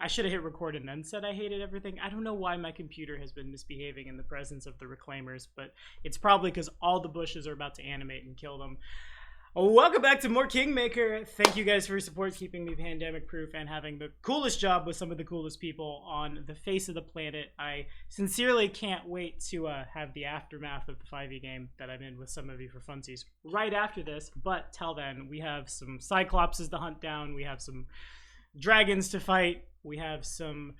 I should have hit record and then said I hated everything. I don't know why my computer has been misbehaving in the presence of the reclaimers, but it's probably because all the bushes are about to animate and kill them. Welcome back to more Kingmaker. Thank you guys for your support, keeping me pandemic proof and having the coolest job with some of the coolest people on the face of the planet. I sincerely can't wait to have the aftermath of the 5e game that I'm in with some of you for funsies right after this. But till then, we have some Cyclopses to hunt down. We have some dragons to fight. We have some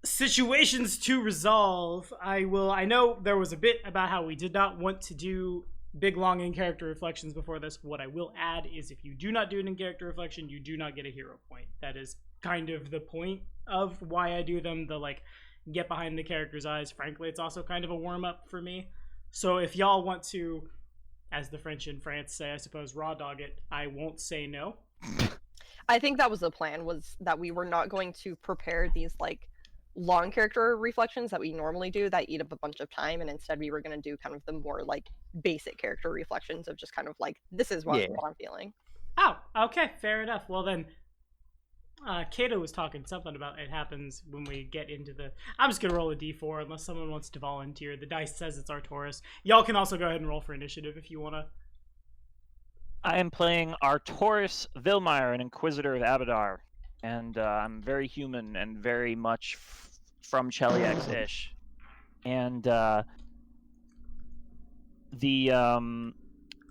situations to resolve. I know there was a bit about how we did not want to do big long in character reflections before this. What I will add is if you do not do it in character reflection, you do not get a hero point. That is kind of the point of why I do them, the like get behind the character's eyes. Frankly, it's also kind of a warm-up for me. So if y'all want to, as the French in France say, I suppose, raw dog it, I won't say no. I think that was the plan, was that we were not going to prepare these like long character reflections that we normally do that eat up a bunch of time, and instead we were going to do kind of the more like basic character reflections of just kind of like, this is what I'm feeling. Oh, okay, fair enough. Well then, Kato was talking something about it happens when we get into the... I'm just going to roll a d4 unless someone wants to volunteer. The dice says it's Arcturus. Y'all can also go ahead and roll for initiative if you want to. I am playing Arcturus Vilmire, an Inquisitor of Abadar, and I'm very human and very much from Cheliax-ish. And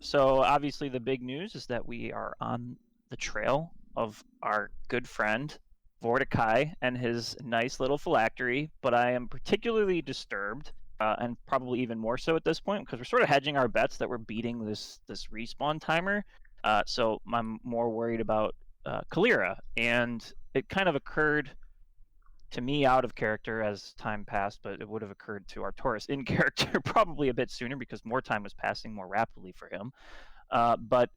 so obviously the big news is that we are on the trail of our good friend Vordakai and his nice little phylactery, but I am particularly disturbed, and probably even more so at this point, because we're sort of hedging our bets that we're beating this respawn timer. So I'm more worried about Kalira, and it kind of occurred to me out of character as time passed, but it would have occurred to Arcturus in character probably a bit sooner because more time was passing more rapidly for him. But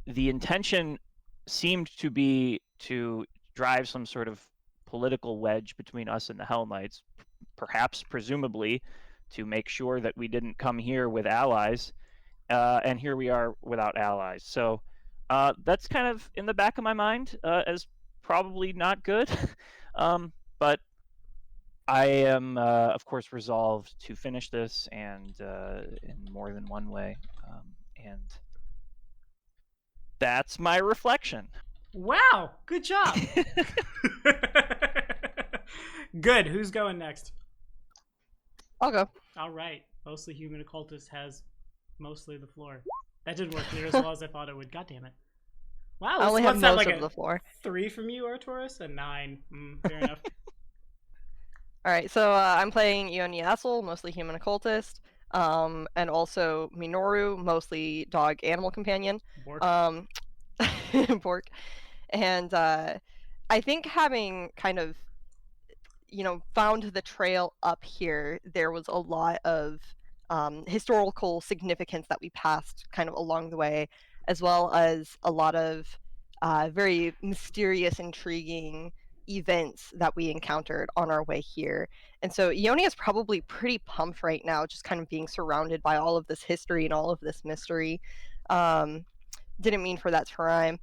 the intention seemed to be to drive some sort of political wedge between us and the Hell Knights, perhaps, presumably, to make sure that we didn't come here with allies, and here we are without allies. So that's kind of in the back of my mind as probably not good. But I am, of course, resolved to finish this, and in more than one way. And that's my reflection. Wow, good job. Good. Who's going next? I'll go. All right. Mostly Human Occultist has mostly the floor. That didn't work near as well as I thought it would. God damn it. Wow, I only have most of the floor. 3 from you, Arcturus, and 9. Fair enough. Alright, so I'm playing Ioni Assel, mostly Human Occultist, and also Minoru, mostly Dog Animal Companion. Bork. Bork. And I think having kind of, found the trail up here, there was a lot of historical significance that we passed kind of along the way, as well as a lot of very mysterious, intriguing events that we encountered on our way here. And so Ioni is probably pretty pumped right now, just kind of being surrounded by all of this history and all of this mystery. Didn't mean for that to rhyme.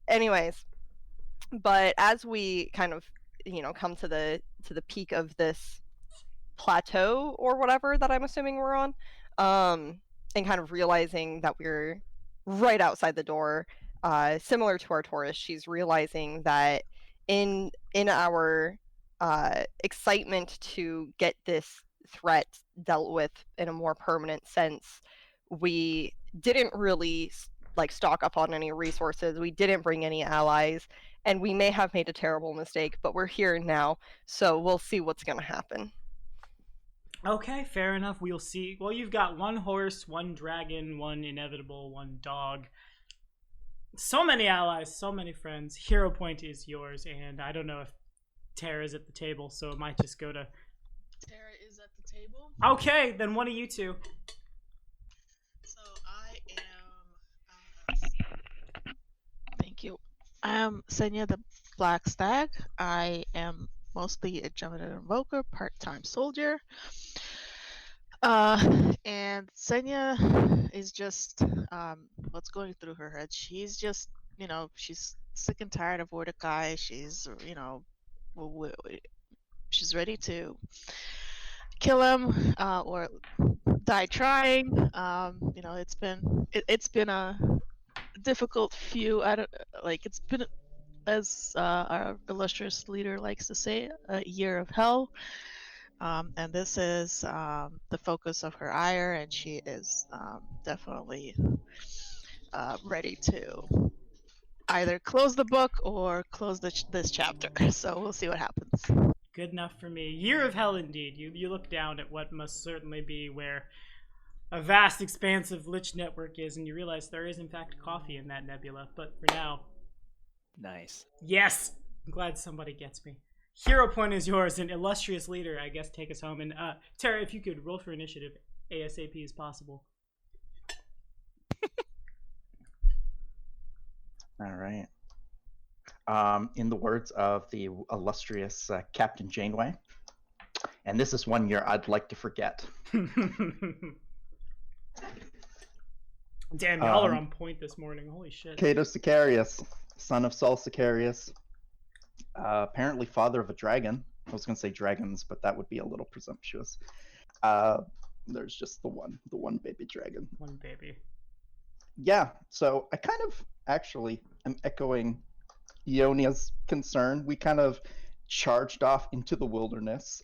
Anyways, but as we kind of, come to the peak of this plateau or whatever that I'm assuming we're on, and kind of realizing that we're right outside the door, similar to Arcturus, she's realizing that in our excitement to get this threat dealt with in a more permanent sense, we didn't really stock up on any resources. We didn't bring any allies, and we may have made a terrible mistake, but we're here now, so we'll see what's going to happen. Okay, fair enough. We'll see. Well, you've got 1 horse, 1 dragon, 1 inevitable, 1 dog. So many allies, so many friends. Hero point is yours, and I don't know if Tara's at the table, so it might just go to... Tara is at the table. Okay, then one of you two. So I am... thank you. I am Senya the Black Stag. I am mostly a Jemina Invoker, part-time soldier. And Senya is just what's going through her head. She's just, she's sick and tired of Vordakai. She's, she's ready to kill him or die trying. It's been a difficult few. I don't like it's been, as our illustrious leader likes to say, a year of hell. And this is the focus of her ire, and she is definitely ready to either close the book or close this chapter. So we'll see what happens. Good enough for me. Year of hell indeed. You look down at what must certainly be where a vast expanse of Lich network is, and you realize there is in fact coffee in that nebula. But for now, Nice. yes, I'm glad somebody gets me. Hero point is yours, and illustrious leader, I guess, take us home. And Tara, if you could roll for initiative ASAP as possible. All right. In the words of the illustrious Captain Janeway, and this is one year I'd like to forget. Damn, y'all are on point this morning. Holy shit. Cato Sicarius, son of Saul Sicarius, apparently father of a dragon. I was going to say dragons, but that would be a little presumptuous. There's just the one baby dragon. One baby. Yeah, so I kind of actually am echoing Ionia's concern. We kind of charged off into the wilderness,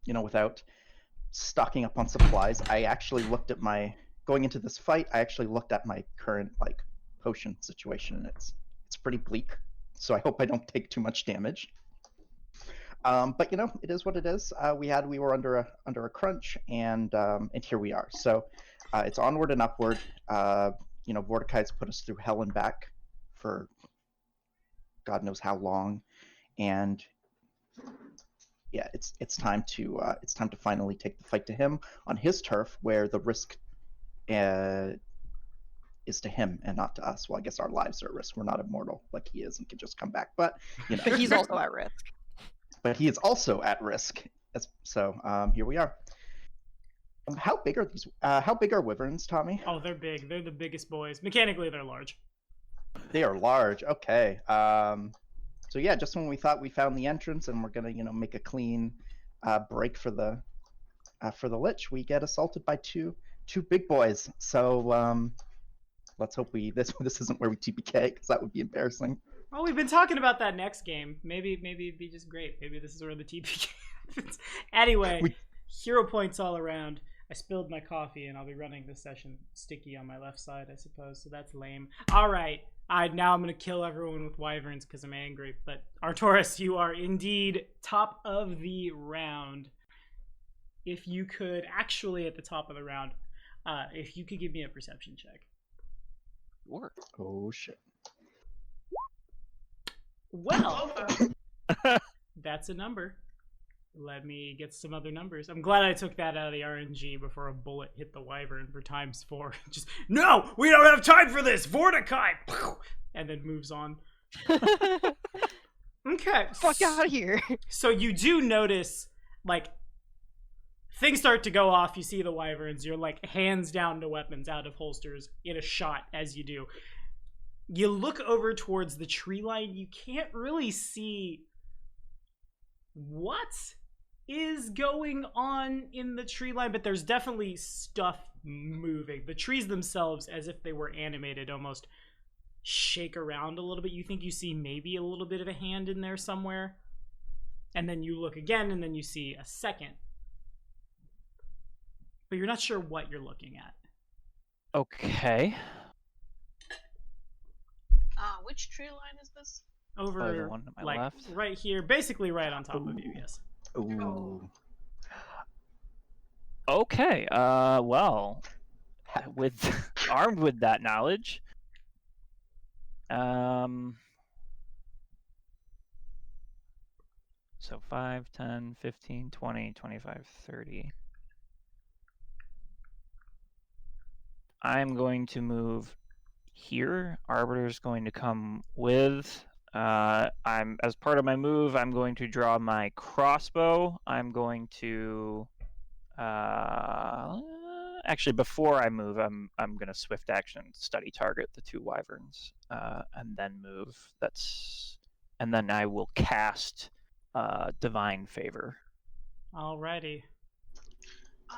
without stocking up on supplies. I actually looked at going into this fight, I actually looked at my current potion situation, and it's pretty bleak. So I hope I don't take too much damage. But it is what it is. We were under a crunch, and here we are. So it's onward and upward. Vordakai's put us through hell and back for God knows how long, and yeah, it's time to finally take the fight to him on his turf, where the risk is to him and not to us. Well, I guess our lives are at risk. We're not immortal like he is and can just come back, but But he's also at risk. But he is also at risk. So here we are. How big are these? How big are wyverns, Tommy? Oh, they're big. They're the biggest boys. Mechanically, they're large. They are large. Okay. So yeah, just when we thought we found the entrance and we're gonna, make a clean break for the Lich, we get assaulted by two big boys. So let's hope this isn't where we TPK, because that would be embarrassing. Oh, we've been talking about that next game. Maybe it'd be just great. Maybe this is where the TPK happens. Anyway, hero points all around. I spilled my coffee, and I'll be running this session sticky on my left side, I suppose, so that's lame. All right, now I'm going to kill everyone with wyverns because I'm angry, but Artoris, you are indeed top of the round. If you could, actually at the top of the round, if you could give me a perception check. Sure. Oh, shit. Well, that's a number. Let me get some other numbers. I'm glad I took that out of the RNG before a bullet hit the wyvern for ×4. Just, no, we don't have time for this. Vordakai, and then moves on. Okay, Fuck out of here. So you do notice, things start to go off. You see the wyverns. You're hands down to weapons, out of holsters, in a shot as you do. You look over towards the tree line. You can't really see what is going on in the tree line, but there's definitely stuff moving. The trees themselves, as if they were animated, almost shake around a little bit. You think you see maybe a little bit of a hand in there somewhere, and then you look again, and then you see a second, but you're not sure what you're looking at. Okay. Which tree line is this? Over the one to my left? Right here, basically right on top of you. Yes. Ooh. Okay. Well, armed with that knowledge, so 5, 10, 15, 20, 25, 30. I'm going to move here. Arbiter's going to come with. As part of my move, I'm going to draw my crossbow. I'm going to actually, before I move, I'm going to swift action study target the two wyverns, and then move. That's and then I will cast Divine Favor. Alrighty.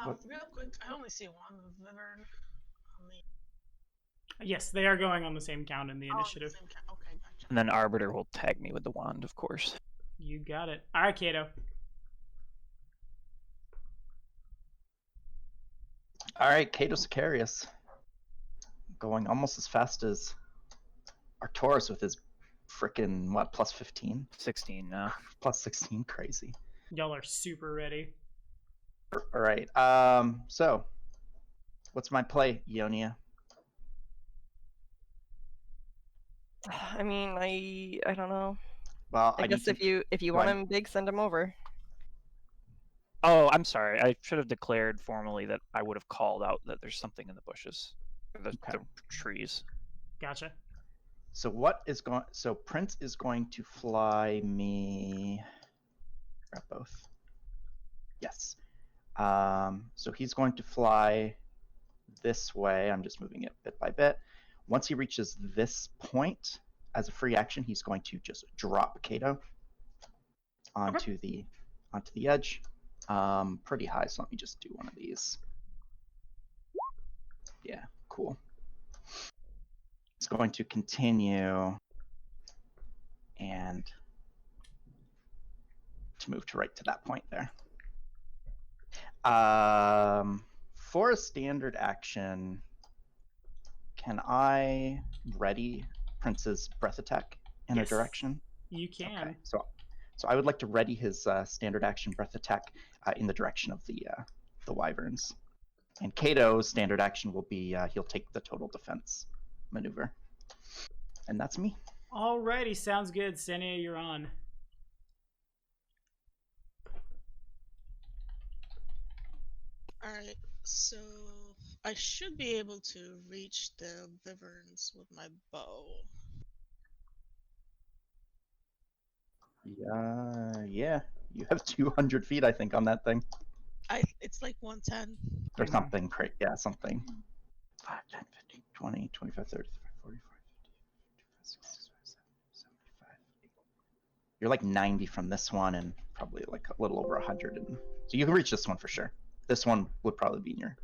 Real quick, I only see one Wyvern on the Yes, they are going on the same count in the initiative. same count. Okay, gotcha. And then Arbiter will tag me with the wand, of course. You got it. All right, Kato. All right, Cato Sicarius. Going almost as fast as Arcturus with his frickin' what, plus 15? 16 now. Plus 16, crazy. Y'all are super ready. All right, so what's my play, Ionia? I mean, I don't know. Well, I guess if you Go want ahead. him big, send him over. Oh, I'm sorry. I should have declared formally that I would have called out that there's something in the bushes, the trees. Gotcha. So what is going? So Prince is going to fly me. Grab both. Yes. So he's going to fly this way. I'm just moving it bit by bit. Once he reaches this point, as a free action, he's going to just drop Kato onto the edge. Pretty high, so let me just do one of these. Yeah, cool. It's going to continue and to move to right to that point there. For a standard action, can I ready Prince's breath attack in Yes. a direction? You can. Okay, so I would like to ready his standard action breath attack in the direction of the wyverns. And Kato's standard action will be he'll take the total defense maneuver. And that's me. Alrighty, sounds good. Senia, you're on. Alright, so I should be able to reach the Wyverns with my bow. Yeah. You have 200 feet, I think, on that thing. It's like 110. Or something. Yeah, something. 5, 10, 15, 20, 25, 30, 35, 40, 50, 55, 60, 75, 80. You're like 90 from this one and probably like a little over 100. So you can reach this one for sure. This one would probably be in your...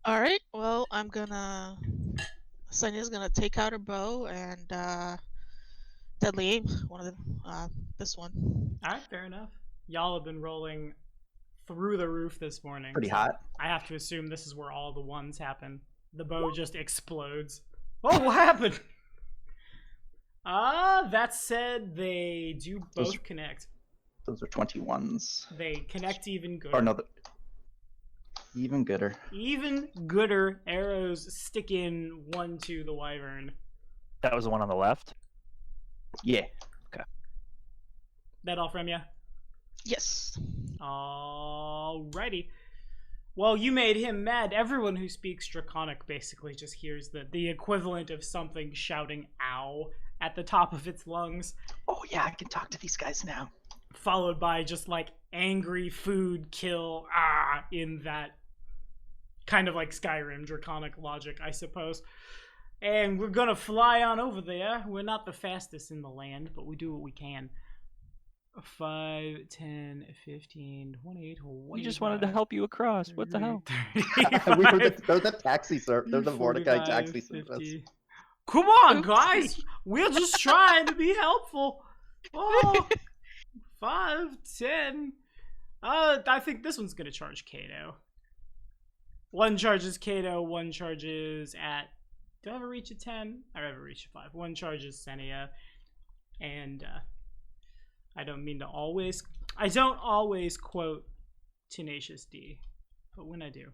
Alright, well, Sonia's gonna take out her bow and deadly aim one of them. This one. Alright, fair enough. Y'all have been rolling through the roof this morning. Pretty so hot. I have to assume this is where all the ones happen. The bow just explodes. Oh, what happened? That said, they do both connect. Those are 21s. They connect even gooder. Or no, even gooder. Even gooder arrows stick in one to the wyvern. That was the one on the left? Yeah. That all from you? Yes. Alrighty. Well, you made him mad. Everyone who speaks Draconic basically just hears the equivalent of something shouting "ow" at the top of its lungs, Oh yeah, I can talk to these guys now. followed by just like angry food kill in that kind of like Skyrim Draconic logic, I suppose. And we're gonna fly on over there. We're not the fastest in the land, but we do what we can. 5, 10, 15, 20, 25. We just wanted to help you across. What the hell? They're the taxi service. They're the Vordakai taxi service. Come on, guys. We're just trying to be helpful. Oh, 5, 10. I think this one's gonna charge Kato. One charges Kato. One charges at. Do I ever reach a 10? I ever reach a 5. One charges Senia, and I don't always quote Tenacious D, but when I do,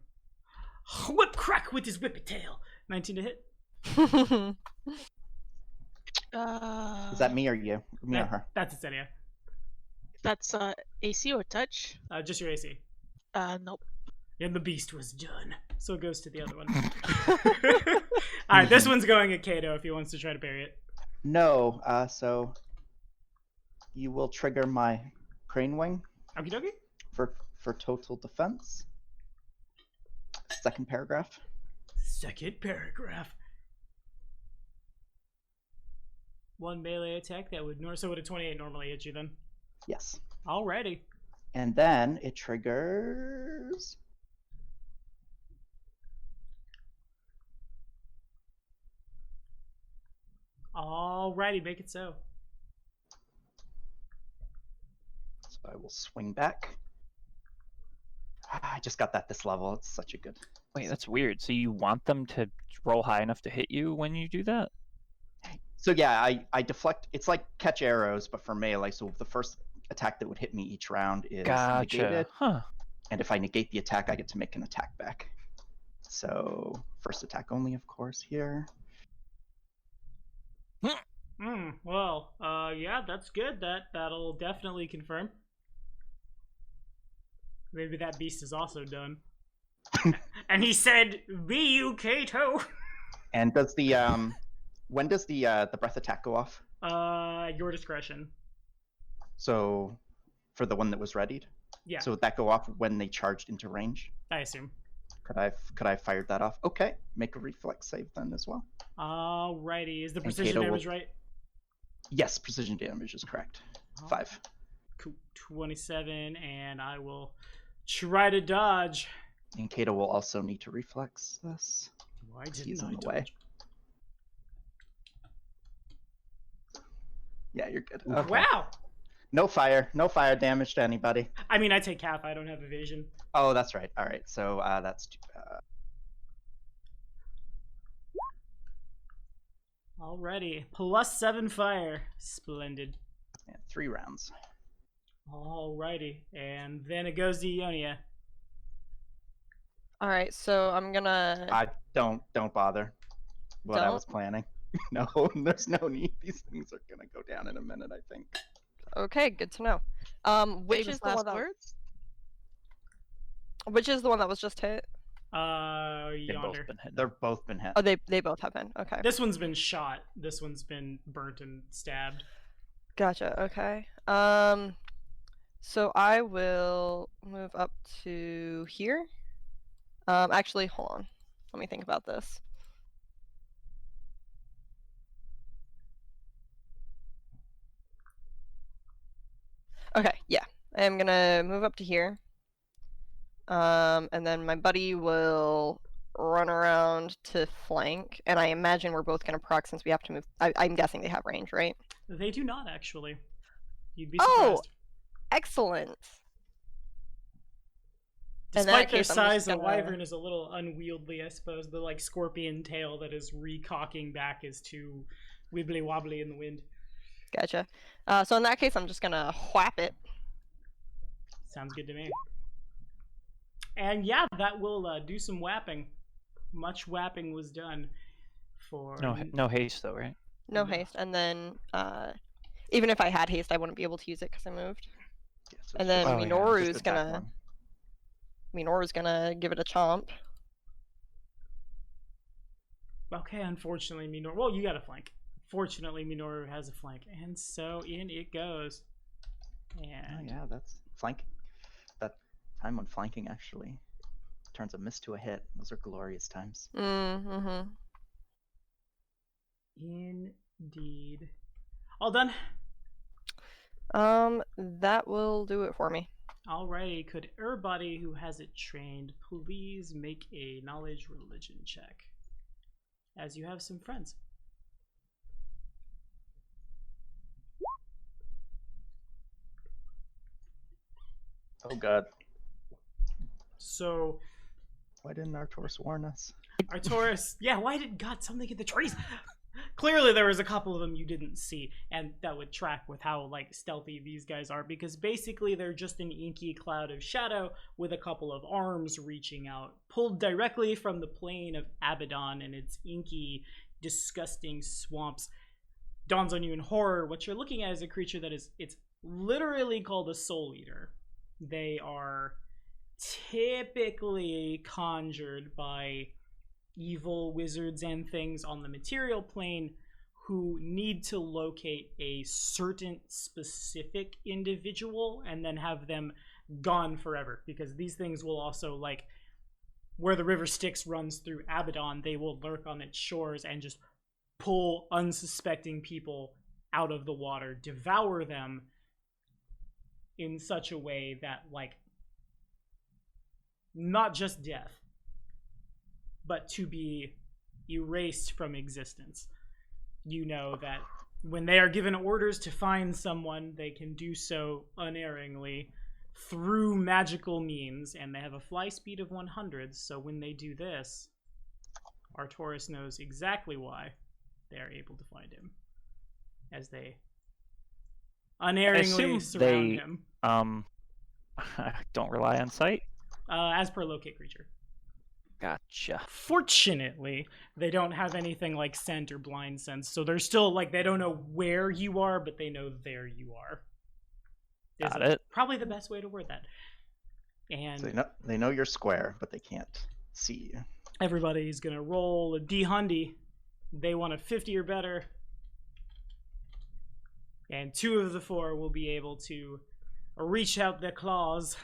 whip crack with his whippy tail. 19 to hit. Is that me or you? Me or her? That's it, Senia. That's AC or touch? Just your AC. Nope. And the beast was done. So it goes to the other one. Alright, this one's going at Kato if he wants to try to parry it. No, so you will trigger my crane wing Okie dokie. for total defense. Second paragraph. Second paragraph. One melee attack that would so would a 28 normally hit you then? Yes. Alrighty. And then it triggers. Alrighty, make it so. So I will swing back. I just got that this level. It's such a good. Wait, that's weird. So you want them to roll high enough to hit you when you do that? So yeah, I deflect. It's like catch arrows, but for melee. So the first attack that would hit me each round is Gotcha. negated, Huh. and if I negate the attack, I get to make an attack back. So first attack only, of course, here. Well, yeah, that's good. That'll definitely confirm. Maybe that beast is also done. And he said, "Be you, Kato." And does the when does the breath attack go off? Your discretion. So for the one that was readied. Yeah. So would that go off when they charged into range? I assume. Could I have fired that off? Okay, make a reflex save then as well. Alrighty, is the And precision Kato damage will- right? Yes, precision damage is correct. 5. Cool. 27, and I will try to dodge. And Kato will also need to reflex this. Why He's didn't I in the way. dodge? Yeah, you're good. Ooh, Okay. Wow! No fire damage to anybody. I mean, I take half. I don't have evasion. Oh, that's right. All right, so that's Alrighty. +7 fire. Splendid. 3 rounds. Alrighty. And then it goes to Ionia. All right, so I'm gonna. I don't bother. What I Don't? was planning. No, there's no need. These things are gonna go down in a minute, I think. Okay, good to know. Which Famous is the one last that? words? Which is the one that was just hit? They've Yonder. both been hit. They're both been hit. Oh, they both have been. Okay. This one's been shot. This one's been burnt and stabbed. Gotcha. Okay. So I will move up to here. Actually, hold on. Let me think about this. Okay, yeah. I'm gonna move up to here. And then my buddy will run around to flank, and I imagine we're both gonna proc since we have to move. I'm guessing they have range, right? They do not, actually. You'd be Oh! surprised. Excellent. In that Despite their case, I'm size, just the gonna- wyvern is a little unwieldy, I suppose. The like scorpion tail that is recocking back is too wibbly wobbly in the wind. Gotcha. So in that case, I'm just gonna whap it. Sounds good to me. And yeah, that will do some whapping. Much whapping was done for No haste though, right? No No. haste, and then even if I had haste, I wouldn't be able to use it because I moved. Yeah, so And it's then just- Oh, yeah, Minoru's just attack gonna one. gonna give it a chomp. Okay, unfortunately, Minoru. Well, you got a flank. Fortunately, Minoru has a flank, and so in it goes. Oh, And yeah, that's flank. That time when flanking actually turns a miss to a hit. Those are glorious times. Mm-hmm. indeed, all done. That will do it for me. Alrighty, could everybody who has it trained please make a knowledge religion check, as you have some friends. Oh god. So Why didn't Arcturus warn us? Arcturus, yeah, why did God something in the trees? Clearly there was a couple of them you didn't see, and that would track with how like stealthy these guys are, because basically they're just an inky cloud of shadow with a couple of arms reaching out, pulled directly from the plane of Abaddon and its inky, disgusting swamps. Dawns on you in horror. What you're looking at is a creature that it's literally called a soul eater. They are typically conjured by evil wizards and things on the material plane who need to locate a certain specific individual and then have them gone forever, because these things will also, like where the river Styx runs through Abaddon, they will lurk on its shores and just pull unsuspecting people out of the water, devour them in such a way that, like, not just death, but to be erased from existence. You know that when they are given orders to find someone, they can do so unerringly through magical means, and they have a fly speed of 100, so when they do this, Arcturus knows exactly why they are able to find him, as they unerringly surround him. Don't rely on sight? As per locate creature. Gotcha. Fortunately, they don't have anything like scent or blind sense, so they're still, like, they don't know where you are, but they know there you are. Got it. Probably the best way to word that. And So they know you're square, but they can't see you. everybody's gonna roll a D-hundy. They want a 50 or better. And 2 of the 4 will be able to reach out their claws.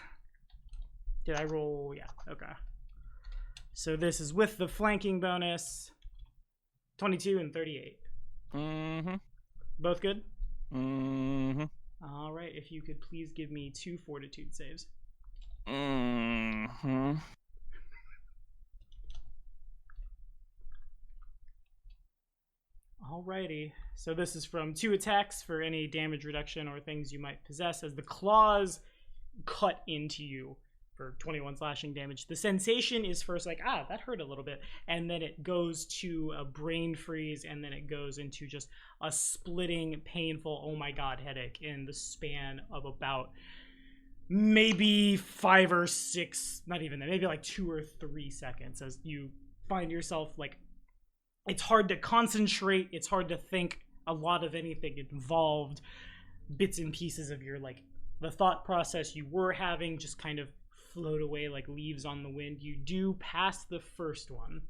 Did I roll? Yeah, okay. So this is with the flanking bonus. 22 and 38. Mm-hmm. Both good? Mm-hmm. All right, if you could please give me 2 fortitude saves. Mm-hmm. Alrighty, so this is from 2 attacks for any damage reduction or things you might possess as the claws cut into you for 21 slashing damage. The sensation is first like, that hurt a little bit, and then it goes to a brain freeze, and then it goes into just a splitting, painful, oh my god headache in the span of about maybe 5 or 6, not even that, maybe like 2 or 3 seconds as you find yourself like, it's hard to concentrate, it's hard to think a lot of anything involved. Bits and pieces of your, like, the thought process you were having just kind of float away like leaves on the wind. You do pass the first one.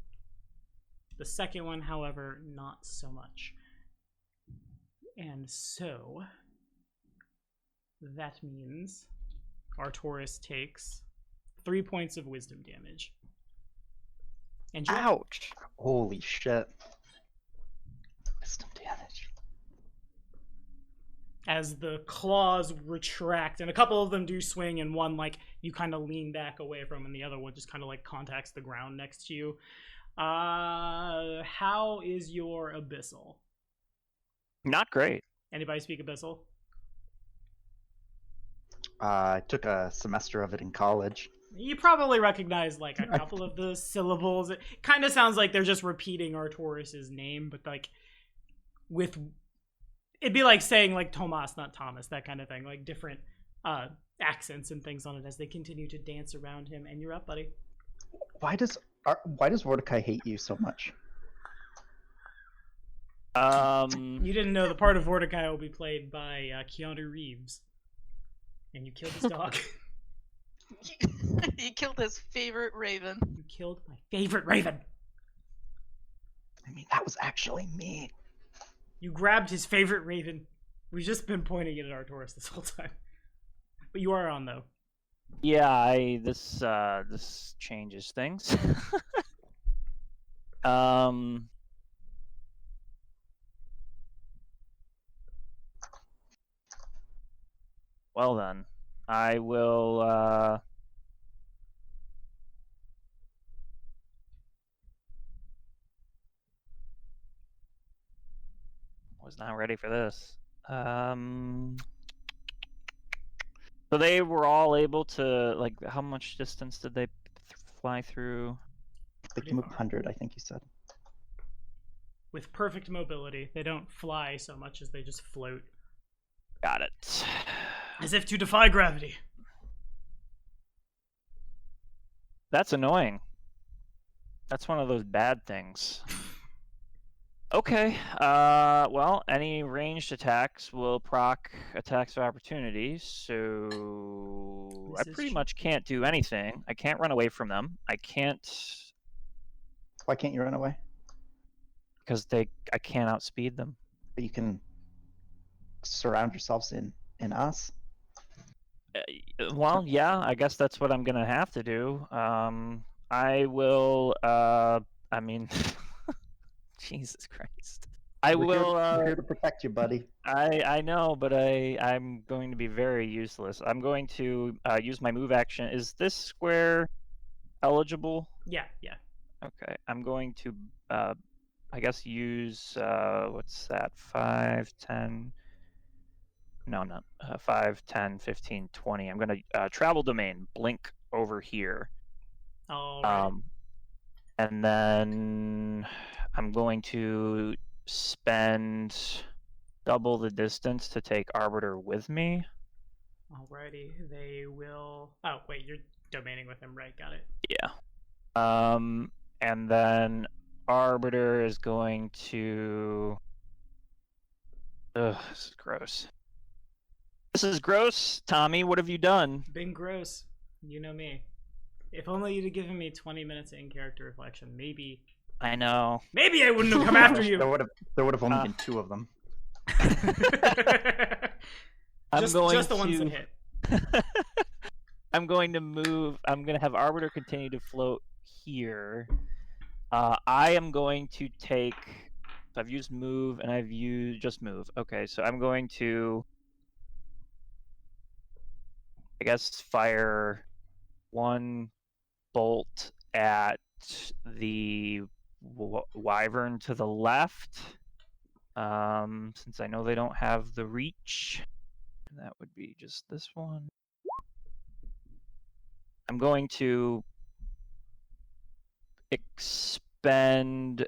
The second one, however, not so much. And so that means Arcturus takes 3 points of wisdom damage. And Ouch. Holy shit. Wisdom damage. as the claws retract, and a couple of them do swing, and one, like, you kind of lean back away from, and the other one just kind of, like, contacts the ground next to you. How is your Abyssal? Not great. Anybody speak Abyssal? I took a semester of it in college. You probably recognize, like, a couple of the syllables. It kind of sounds like they're just repeating Arcturus's name, but, like, with... It'd be like saying, like, Tomas, not Thomas, that kind of thing. Like, different accents and things on it as they continue to dance around him. And you're up, buddy. Why does Vordakai hate you so much? You didn't know the part of Vordakai will be played by Keanu Reeves. And you killed his dog. He killed his favorite raven. You killed my favorite raven. I mean, that was actually me. You grabbed his favorite raven. We've just been pointing it at Arcturus this whole time. But you are on, though. Yeah, this changes things. Well then, I will was not ready for this. So they were all able to, like, how much distance did they fly through? They can move 100, I think you said. With perfect mobility. They don't fly so much as they just float. Got it. As if to defy gravity. That's annoying. That's one of those bad things. Okay, well, any ranged attacks will proc attacks of opportunity, so I pretty much can't do anything. I can't run away from them. I can't... Why can't you run away? Because I can't outspeed them. But you can surround yourselves in us. Well, yeah, I guess that's what I'm gonna have to do. I will, I mean... Jesus Christ. I We're here- will. we're here to protect you, buddy. I know, but I'm going to be very useless. I'm going to use my move action. Is this square eligible? Yeah. Okay, I'm going to I guess use what's that? 5, 10. No, not 5, 10, 15, 20. I'm going to travel domain, blink over here. All right. And then I'm going to spend double the distance to take Arbiter with me. Alrighty. They will. Oh wait, you're domaining with him, right? Got it. Yeah. And then Arbiter is going to. Ugh, this is gross. This is gross, Tommy. What have you done? Been gross. You know me. If only you'd have given me 20 minutes of in-character reflection, maybe I know. I wouldn't have come after you. There would have only been 2 of them. I'm just the ones that hit. I'm going to move. I'm going to have Arbiter continue to float here. I am going to take. So I've used move and I've used just move. Okay, so I'm going to, I guess, fire 1 bolt at the wyvern to the left. Since I know they don't have the reach, that would be just this one. I'm going to expend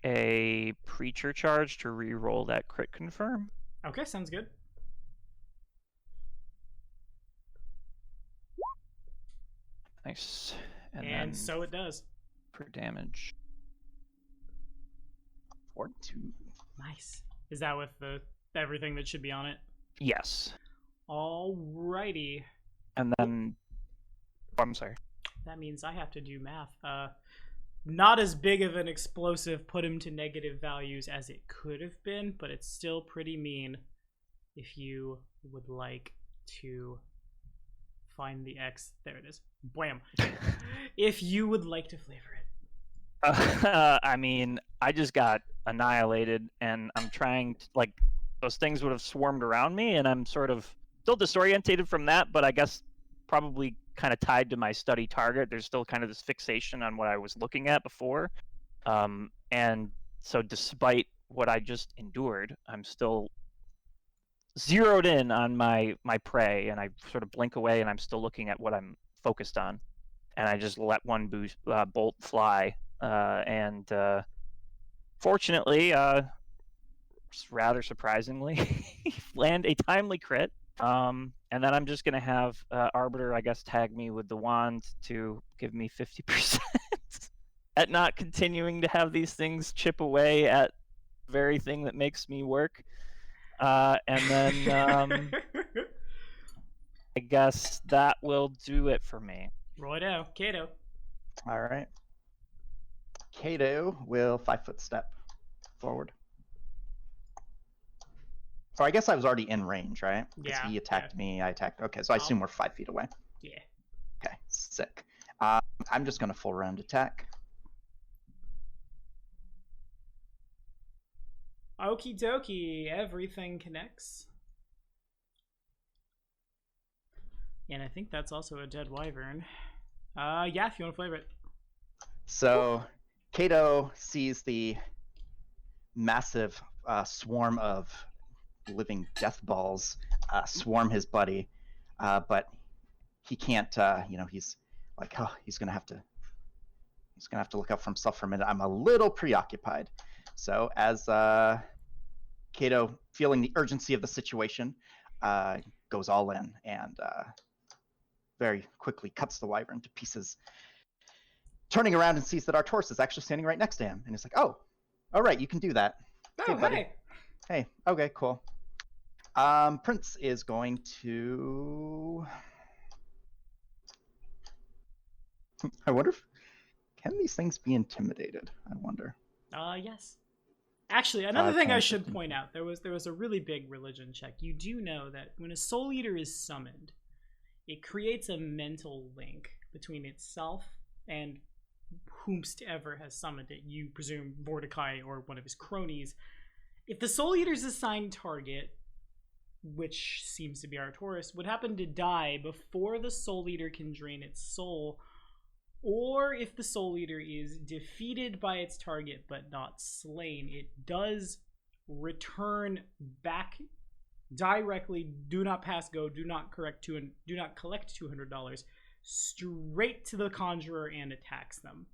a preacher charge to re-roll that crit confirm. Okay, sounds good. Nice. And then so it does. for damage. 4, 2. Nice. Is that with the everything that should be on it? Yes. Alrighty. And then I'm sorry. That means I have to do math. Not as big of an explosive put him to negative values as it could have been, but it's still pretty mean. If you would like to find the X, there it is. Blam. If you would like to flavor it. I mean, I just got annihilated, and I'm trying to, like, those things would have swarmed around me, and I'm sort of still disorientated from that, but I guess probably kind of tied to my study target. There's still kind of this fixation on what I was looking at before. And so despite what I just endured, I'm still zeroed in on my prey, and I sort of blink away, and I'm still looking at what I'm focused on. And I just let one bolt fly, and fortunately, rather surprisingly, land a timely crit. And then I'm just going to have Arbiter, I guess, tag me with the wand to give me 50% at not continuing to have these things chip away at the very thing that makes me work. And then I guess that will do it for me. Righto. Kato. All right. Kato will 5-foot step forward. So I guess I was already in range, right? Because Yeah, he attacked me, I attacked. Okay, so I assume we're 5 feet away. Yeah. Okay, sick. I'm just going to full round attack. Okie dokie. Everything connects. And I think that's also a dead wyvern. Yeah, if you want to flavor it. So Kato sees the massive swarm of living death balls swarm his buddy, but he can't. He's like, oh, he's gonna have to look out for himself for a minute. I'm a little preoccupied. So as Kato, feeling the urgency of the situation, goes all in and very quickly cuts the wyvern to pieces. Turning around and sees that our Taurus is actually standing right next to him, and he's like, "Oh, all right, you can do that." Oh, buddy. hey. Hey, okay, cool. Prince is going to. I wonder if can these things be intimidated? I wonder. Yes. Actually, another thing I 10, should 15. point out, there was a really big religion check. You do know that when a soul eater is summoned, it creates a mental link between itself and whomstever has summoned it, you presume Vordakai or one of his cronies, if the Soul Eater's assigned target, which seems to be Arcturus, would happen to die before the Soul Eater can drain its soul, or if the Soul Eater is defeated by its target but not slain, it does return back directly, do not pass go, do not collect $200, straight to the Conjurer and attacks them.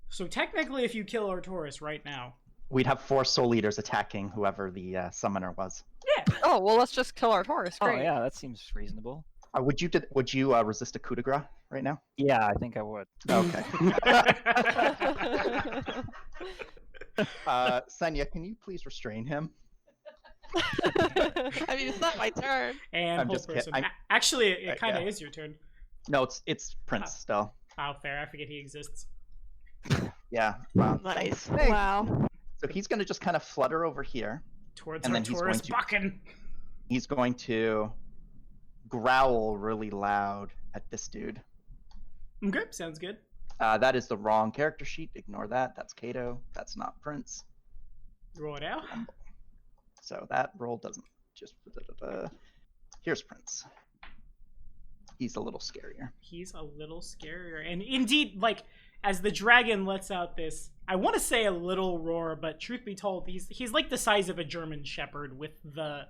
So technically, if you kill Arcturus right now, We'd have 4 Soul Eaters attacking whoever the summoner was. yeah, Oh, well, let's just kill our Taurus. Oh Great. yeah, that seems reasonable. Would you resist a coup de grace right now? Yeah, I think I would. Okay. Senya, can you please restrain him? I mean, it's not my turn. and I'm whole just person. kidding. Actually, it kind of yeah. is your turn. No, it's Prince Ah. still. Oh, fair. I forget he exists. Yeah. Nice. Hey. Wow. So he's going to just kind of flutter over here. Towards And then he's Arcturus going to- bucking. He's going to growl really loud at this dude. Okay, sounds good. That is the wrong character sheet. Ignore that. That's Kato. That's not Prince. Roll it out. So that roll doesn't just. Here's Prince. He's a little scarier. He's a little scarier. And indeed, like, as the dragon lets out this, I want to say a little roar, but truth be told, he's like the size of a German shepherd with the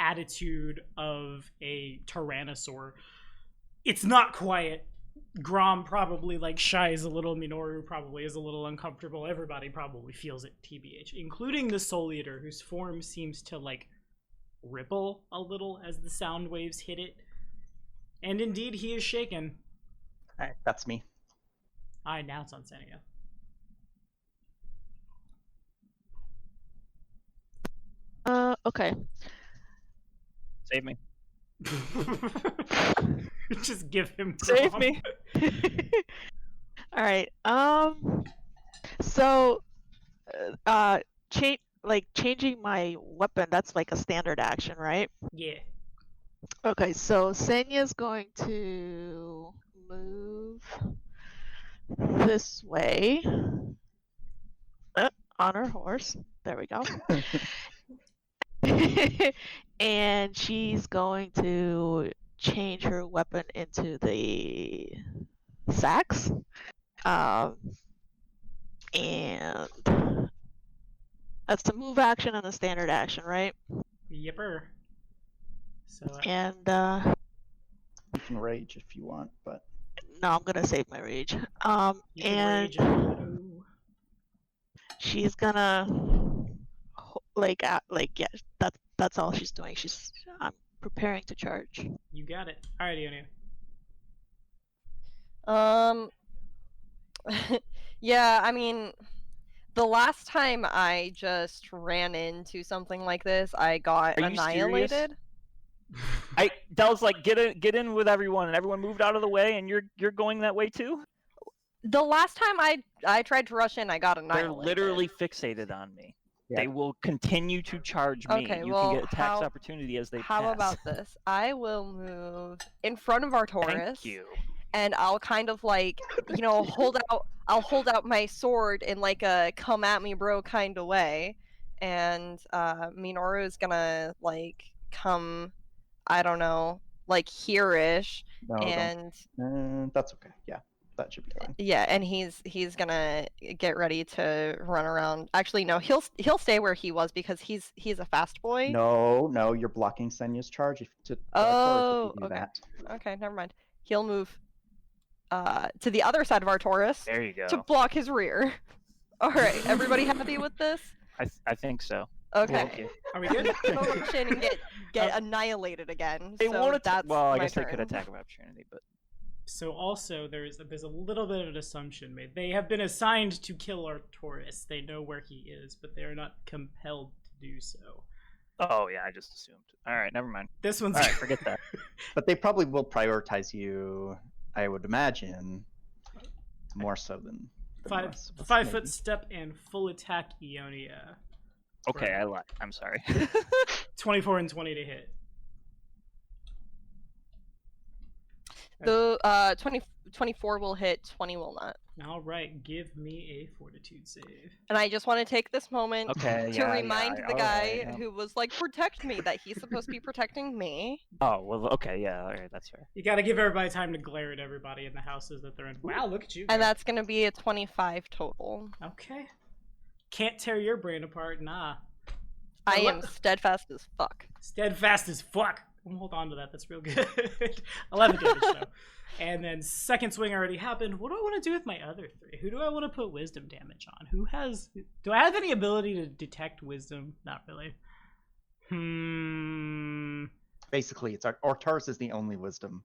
attitude of a tyrannosaur. It's not quiet. Grom probably like shies a little. Minoru probably is a little uncomfortable. Everybody probably feels it, TBH, including the Soul Eater, whose form seems to like ripple a little as the sound waves hit it. And indeed, he is shaken. All right, that's me. Now it's on Senia. Okay. Save me. Just give him Save Grom. me. All right. So, changing my weapon. That's like a standard action, right? Yeah. Okay. So Senya's going to move this way on her horse. There we go. And she's going to change her weapon into the sax. And that's a move action and a standard action, right? Yipper. So And You can rage if you want, but no, I'm gonna save my rage. you can And rage a little. she's gonna yeah, that's all she's doing. I'm preparing to charge. You got it. Alright, Ione. Yeah, I mean, the last time I just ran into something like this, I got Are you serious? annihilated. Del's like, get in with everyone, and everyone moved out of the way, and you're going that way too. The last time I tried to rush in, I got They're annihilated. literally fixated on me. Yeah. They will continue to charge me. Okay, You well, can get attacks how- opportunity as they How pass. about this? I will move in front of Arcturus. Thank you. And I'll kind of like, I'll hold out my sword in like a come at me bro kind of way. And Minoru is gonna like come, I don't know, like here-ish. no, And that's okay. Yeah, that should be fine. yeah, and he's gonna get ready to run around. Actually, no, he'll stay where he was because he's a fast boy. No, you're blocking Senya's charge. Oh, if you do okay. that. Okay, never mind. He'll move to the other side of Arcturus There you go. to block his rear. All right, everybody happy with this? I think so. Okay. Thank you. Are we good? Go rush in and get annihilated again. They so won't attack. that's Well, I my guess they could turn. attack of opportunity, but So also there's a little bit of an assumption made. They have been assigned to kill Arcturus. They know where he is, but they are not compelled to do so. oh yeah, I just assumed. All right, never mind. This one's All right, forget that. But they probably will prioritize you, I would imagine, more so than the five rest of us, 5 maybe. foot step and full attack Ionia. Okay, I lied. I'm sorry. 24 and 20 to hit. The 24 will hit, 20 will not. All right, give me a fortitude save. And I just want to take this moment Okay, to yeah, remind yeah, the guy alright, who was like, protect me, that he's supposed to be protecting me. Oh, well, okay, yeah, alright, that's fair. You gotta give everybody time to glare at everybody in the houses that they're in. Wow, look at you. And go. that's going to be a 25 total. Okay. Can't tear your brain apart, nah. I Ele- am steadfast as fuck. Steadfast as fuck. We'll hold on to that, that's real good. 11 damage, though. And then second swing already happened. What do I want to do with my other 3? Who do I want to put wisdom damage on? Who has... Do I have any ability to detect wisdom? Not really. Basically, it's Artaris is the only wisdom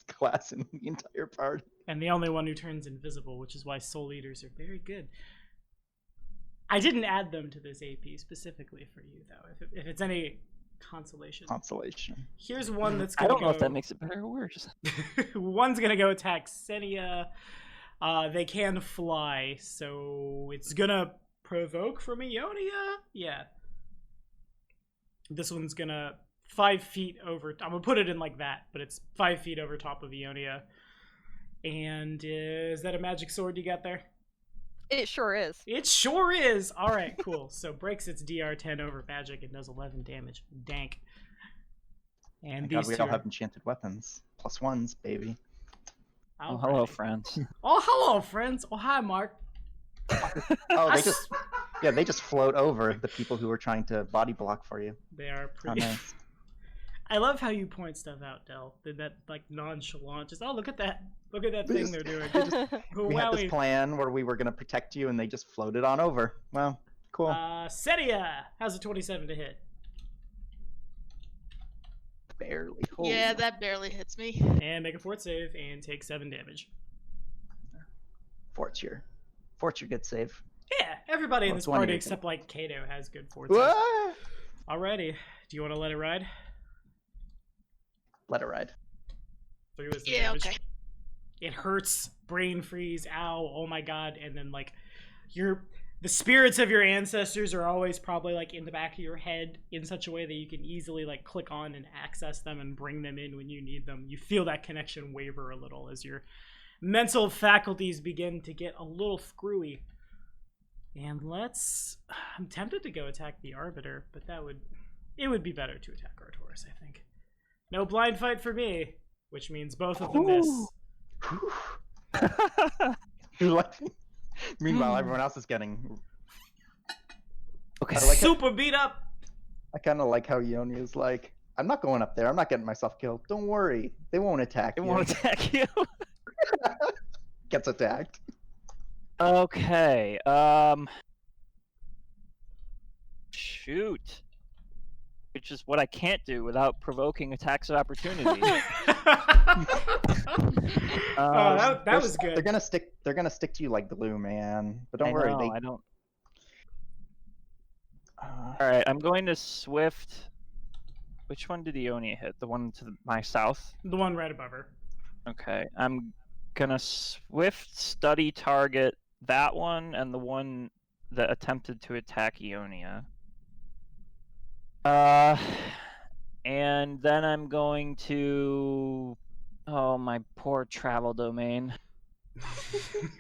class in the entire party. And the only one who turns invisible, which is why Soul Eaters are very good. I didn't add them to this AP specifically for you, though. If it's any consolation. Here's one that's I gonna don't know if that makes it better or worse. One's gonna go attack Xenia. They can fly, so it's gonna provoke from Ionia. Yeah. This one's gonna 5 feet over. I'm gonna put it in like that, but it's 5 feet over top of Ionia. And is that a magic sword you got there? It sure is. It sure is. All right, cool. So breaks its DR10 over magic and does 11 damage. Dank. And God, these we two all have enchanted weapons. +1s, baby. Oh, hello, friends. Oh, hello, friends. Oh, hi, Mark. Oh, they just float over the people who are trying to body block for you. They are How pretty. nice. I love how you point stuff out, Del. That like nonchalant. Just look at that. Look at that thing they're doing. We had this plan where we were going to protect you, and they just floated on over. Well, cool. Setia, how's a 27 to hit? Barely. Yeah, that barely hits me. And make a fort save and take 7 damage. Fort's your good save. Yeah, everybody in Well, this it's one of party your except like Kato has good fort saves. Whoa! Alrighty, do you want to let it ride? Let it ride. 3 was the Yeah, damage. okay. It hurts, brain freeze, ow, oh my god, and then like the spirits of your ancestors are always probably like in the back of your head in such a way that you can easily like click on and access them and bring them in when you need them. You feel that connection waver a little as your mental faculties begin to get a little screwy. And I'm tempted to go attack the Arbiter, but it would be better to attack Arcturus, I think. No blind fight for me, which means both of them miss. Meanwhile, everyone else is getting. Okay. Super beat up. I kind of like how Ioni is like, I'm not going up there. I'm not getting myself killed. Don't worry. They won't attack you. They won't attack you. Gets attacked. Okay. Shoot. Which is what I can't do without provoking attacks of opportunity. That was good. They're gonna stick to you like glue, man. But don't I worry. know, I don't. All right, I'm going to Swift. Which one did Ionia hit? The one to my south? The one right above her. Okay, I'm gonna Swift study target that one and the one that attempted to attack Ionia. And then I'm going to... Oh, my poor travel domain.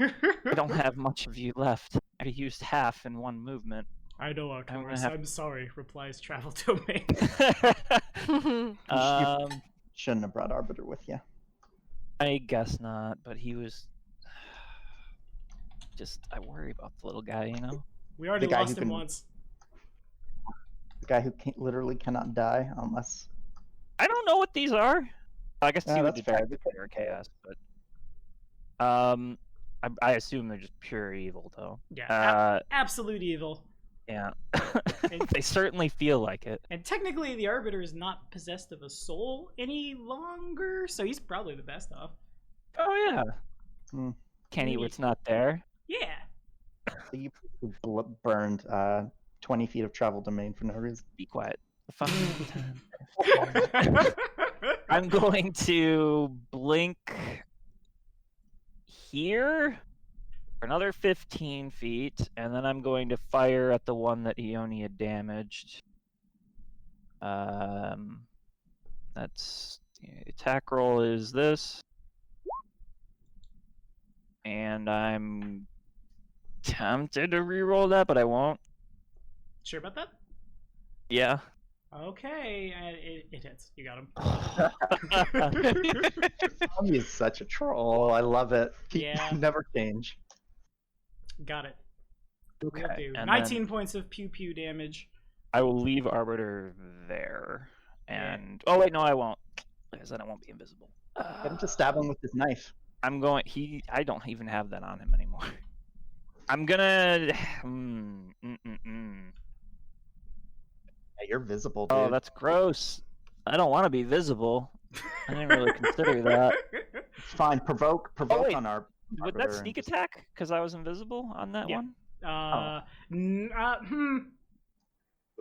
I don't have much of you left. I used half in one movement. I know, Arcturus. have- I'm sorry, replies Travel Domain. Shouldn't have brought Arbiter with you. I guess not, but he was... I worry about the little guy, you know? We already The guy lost who him can- once. The guy who literally cannot die unless. I don't know what these are. I guess Yeah, he would that's fair. detect if they were chaos, but I assume they're just pure evil, though. Yeah, absolute evil. Yeah, they certainly feel like it. And technically, the Arbiter is not possessed of a soul any longer, so he's probably the best off. Oh yeah, can't eat Neat. what's not there. Yeah. You burned 20 feet of travel domain for no reason. Be quiet. The fun. I'm going to blink here for another 15 feet, and then I'm going to fire at the one that Ionia damaged. That's the attack roll is this, and I'm tempted to reroll that, but I won't. Sure about that? Yeah. Okay, it hits. You got him. Tommy is such a troll. I love it. He Yeah. never change. Got it. Okay. Will do. And 19 points of pew pew damage. I will leave Arbiter there. Yeah. And oh wait, no, I won't, because then I won't be invisible. Get him to stab him with his knife. I'm going. I don't even have that on him anymore. I'm gonna. Yeah, you're visible, dude. Oh, that's gross. I don't want to be visible. I didn't really consider that. It's fine. Provoke wait. on our. Would that sneak attack? Because I was invisible on that Yeah. one.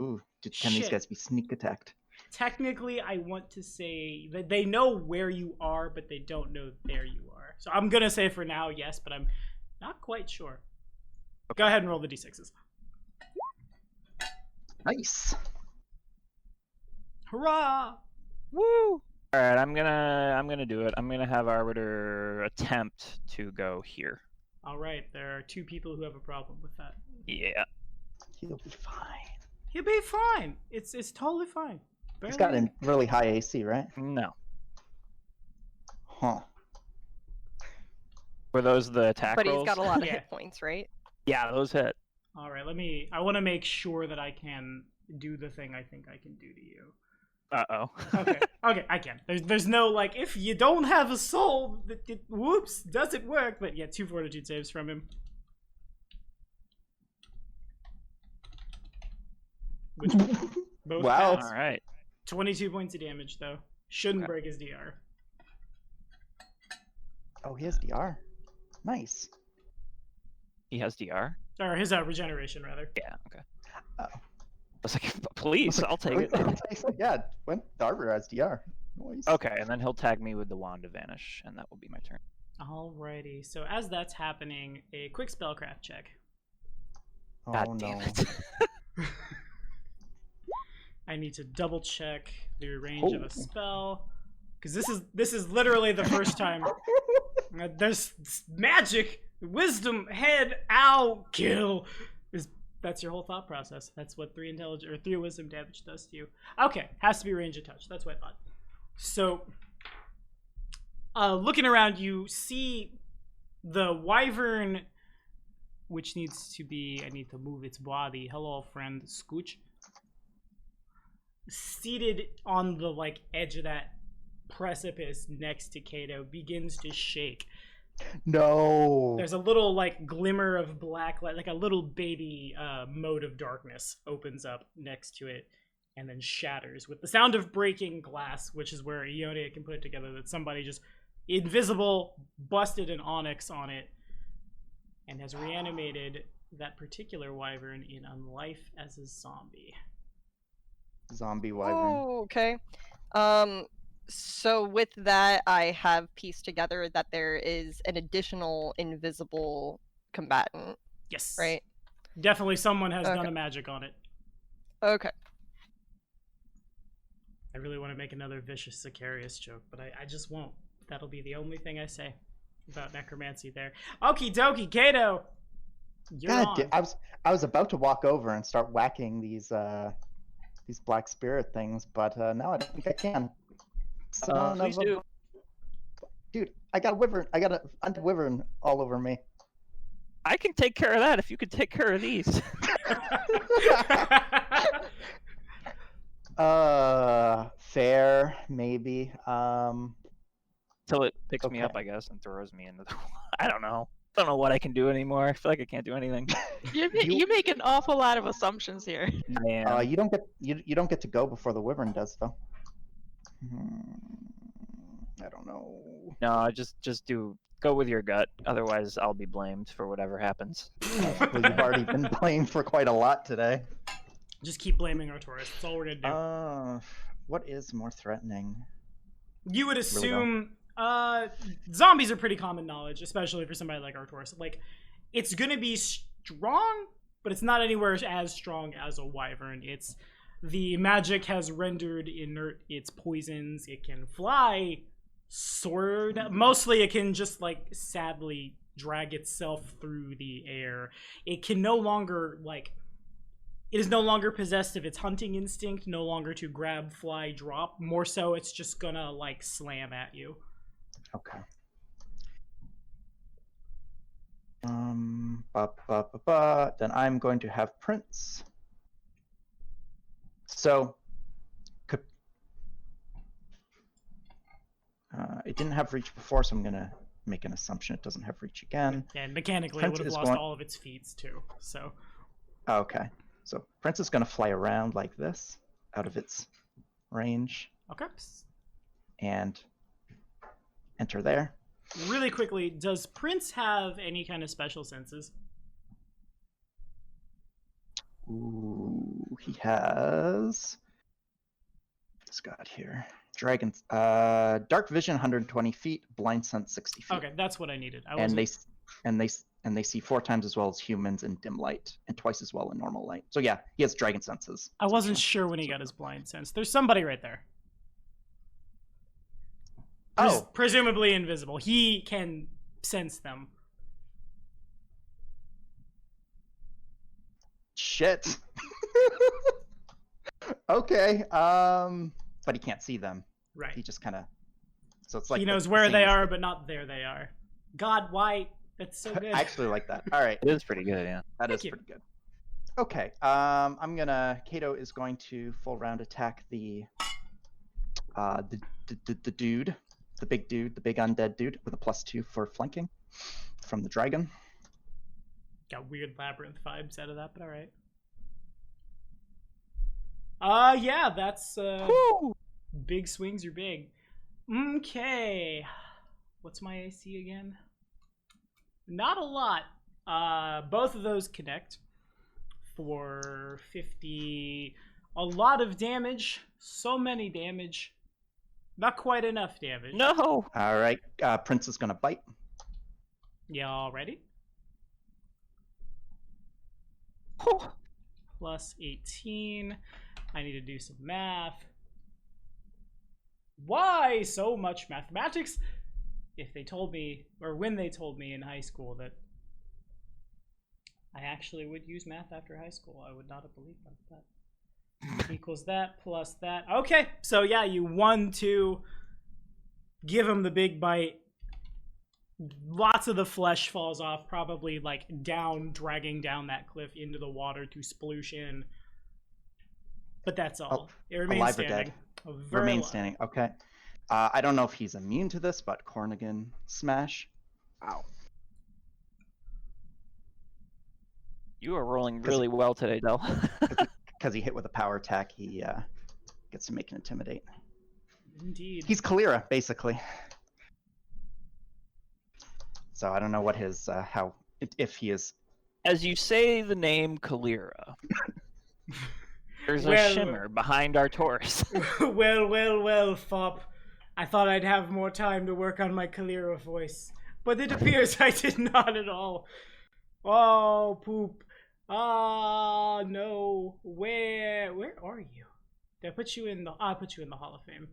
Ooh, can these Shit. guys be sneak attacked? Technically, I want to say that they know where you are, but they don't know there you are. So I'm gonna say for now yes, but I'm not quite sure. Go ahead and roll the d6s. Nice. Hurrah! Woo! All right, I'm gonna do it. I'm gonna have Arbiter attempt to go here. All right, there are 2 people who have a problem with that. Yeah. He'll be fine. He'll be fine. It's totally fine. He's got Barely- a really high AC, right? No. Huh. Were those the attack But he's rolls? got a lot of Yeah. hit points, right? Yeah, those hit. All right, I want to make sure that I can do the thing I think I can do to you. Uh-oh. Okay, okay, I can. There's no like if you don't have a soul, whoops, does it work? But yeah, 2 fortitude saves from him. Which both Wow. pass. All right. 22 points of damage though. Shouldn't Okay. break his DR. Oh, he has DR. Nice. He has DR? Or his regeneration rather. Yeah, okay. Oh. I was like, please, I'll take it. Yeah, when Arbiter has DR. Nice. Okay, and then he'll tag me with the Wand of Vanish, and that will be my turn. Alrighty, so as that's happening, a quick spellcraft check. Oh, God no. damn it. I need to double check the range of Oh. a spell. Because this is literally the first time. There's magic, wisdom, head, ow, kill. That's your whole thought process. That's what 3 intelligence or 3 wisdom damage does to you. Okay, has to be range of touch. That's what I thought. So, looking around, you see the wyvern, which needs to be. I need to move its body. Hello, friend, Scooch. Seated on the like edge of that precipice next to Kato, begins to shake. No. There's a little like glimmer of black light, like a little baby mode of darkness opens up next to it and then shatters with the sound of breaking glass, which is where Ionia can put it together that somebody just invisible busted an onyx on it and has reanimated that particular wyvern in unlife as a zombie. Zombie wyvern. Oh, okay. So with that, I have pieced together that there is an additional invisible combatant, Yes. right? Definitely someone has done Okay. a magic on it. Okay. I really want to make another vicious Sicarius joke, but I just won't. That'll be the only thing I say about necromancy there. Okie dokie, Kato! You're God, on. I was about to walk over and start whacking these black spirit things, but now I don't think I can. Son Please of a- do. Dude, I got a wyvern. I got a undead wyvern all over me. I can take care of that if you could take care of these. Fair, maybe. Till it picks me up, Okay. I guess, and throws me into the. I don't know. I don't know what I can do anymore. I feel like I can't do anything. You make an awful lot of assumptions here. Man. You don't get to go before the wyvern does, though. I don't know. No, just go with your gut. Otherwise, I'll be blamed for whatever happens. Well, you've already been blamed for quite a lot today. Just keep blaming Artoris. That's all we're gonna do. What is more threatening? You would don't. assume zombies are pretty common knowledge, especially for somebody like Artoris. Like, it's gonna be strong, but it's not anywhere as strong as a wyvern. It's the magic has rendered inert its poisons. It can fly, sword. Mostly, it can just like sadly drag itself through the air. It can no longer, like, it is no longer possessed of its hunting instinct, no longer to grab, fly, drop. More so, it's just gonna, like, slam at you. Okay. Then I'm going to have Prince. So, it didn't have reach before, so I'm gonna make an assumption it doesn't have reach again. And mechanically, Prince it would have is lost going- all of its feats, too. So, Okay. So Prince is gonna fly around like this, out of its range, okay. and enter there. Really quickly, does Prince have any kind of special senses? Ooh, he has. What's got here? Dragon, dark vision, 120 feet. Blind sense, 60 feet. Okay, that's what I needed. And they see 4 times as well as humans in dim light, and twice as well in normal light. So yeah, he has dragon senses. I wasn't sure when he got his blind sense. There's somebody right there. Oh, Presumably invisible. He can sense them. shit. Okay. But he can't see them. Right. He just kind of. So it's like He the- knows the where same they as are, the- but not there they are. God, why? That's so good. I actually like that. All right. It is pretty good, yeah. That is Thank you. pretty good. Okay. Kato is going to full round attack the dude, the big dude, the big undead dude with a +2 for flanking from the dragon. Got weird labyrinth vibes out of that, but all right. Yeah, that's big swings are big. Okay. What's my AC again? Not a lot. Both of those connect for 50. A lot of damage. So many damage. Not quite enough damage. No! All right. Prince is going to bite. Y'all ready? Oh. Plus 18. I need to do some math. Why so much mathematics? If they told me, or when they told me in high school that I actually would use math after high school, I would not have believed them. That equals that plus that. Okay, so yeah, you 1, 2, give him the big bite. Lots of the flesh falls off, probably like down, dragging down that cliff into the water to sploosh in. But that's all. It remains alive or standing. dead? Very Remain alive. standing. Okay. I don't know if he's immune to this, but Cornigan smash. Ow. You are rolling really well today, Del. Because he hit with a power attack, he gets to make an intimidate. Indeed. He's Kalira, basically. So I don't know what his if he is. As you say the name Kalira, there's a Well- shimmer behind our Taurus. well, Fop. I thought I'd have more time to work on my Kalira voice, but it appears I did not at all. Oh, poop. Ah, no. Where are you? Did I put you in the? I put you in the Hall of Fame.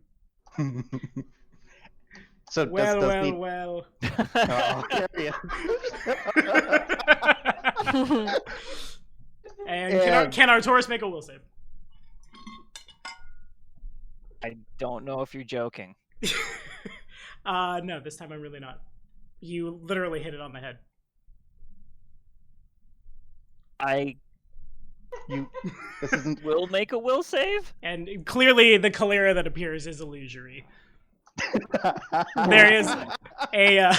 So Well, does well, the... well. Oh, there he is. And can our Taurus make a will save? I don't know if you're joking. No, this time I'm really not. You literally hit it on the head. This isn't. Will make a will save? And clearly the Kalira that appears is illusory. There is a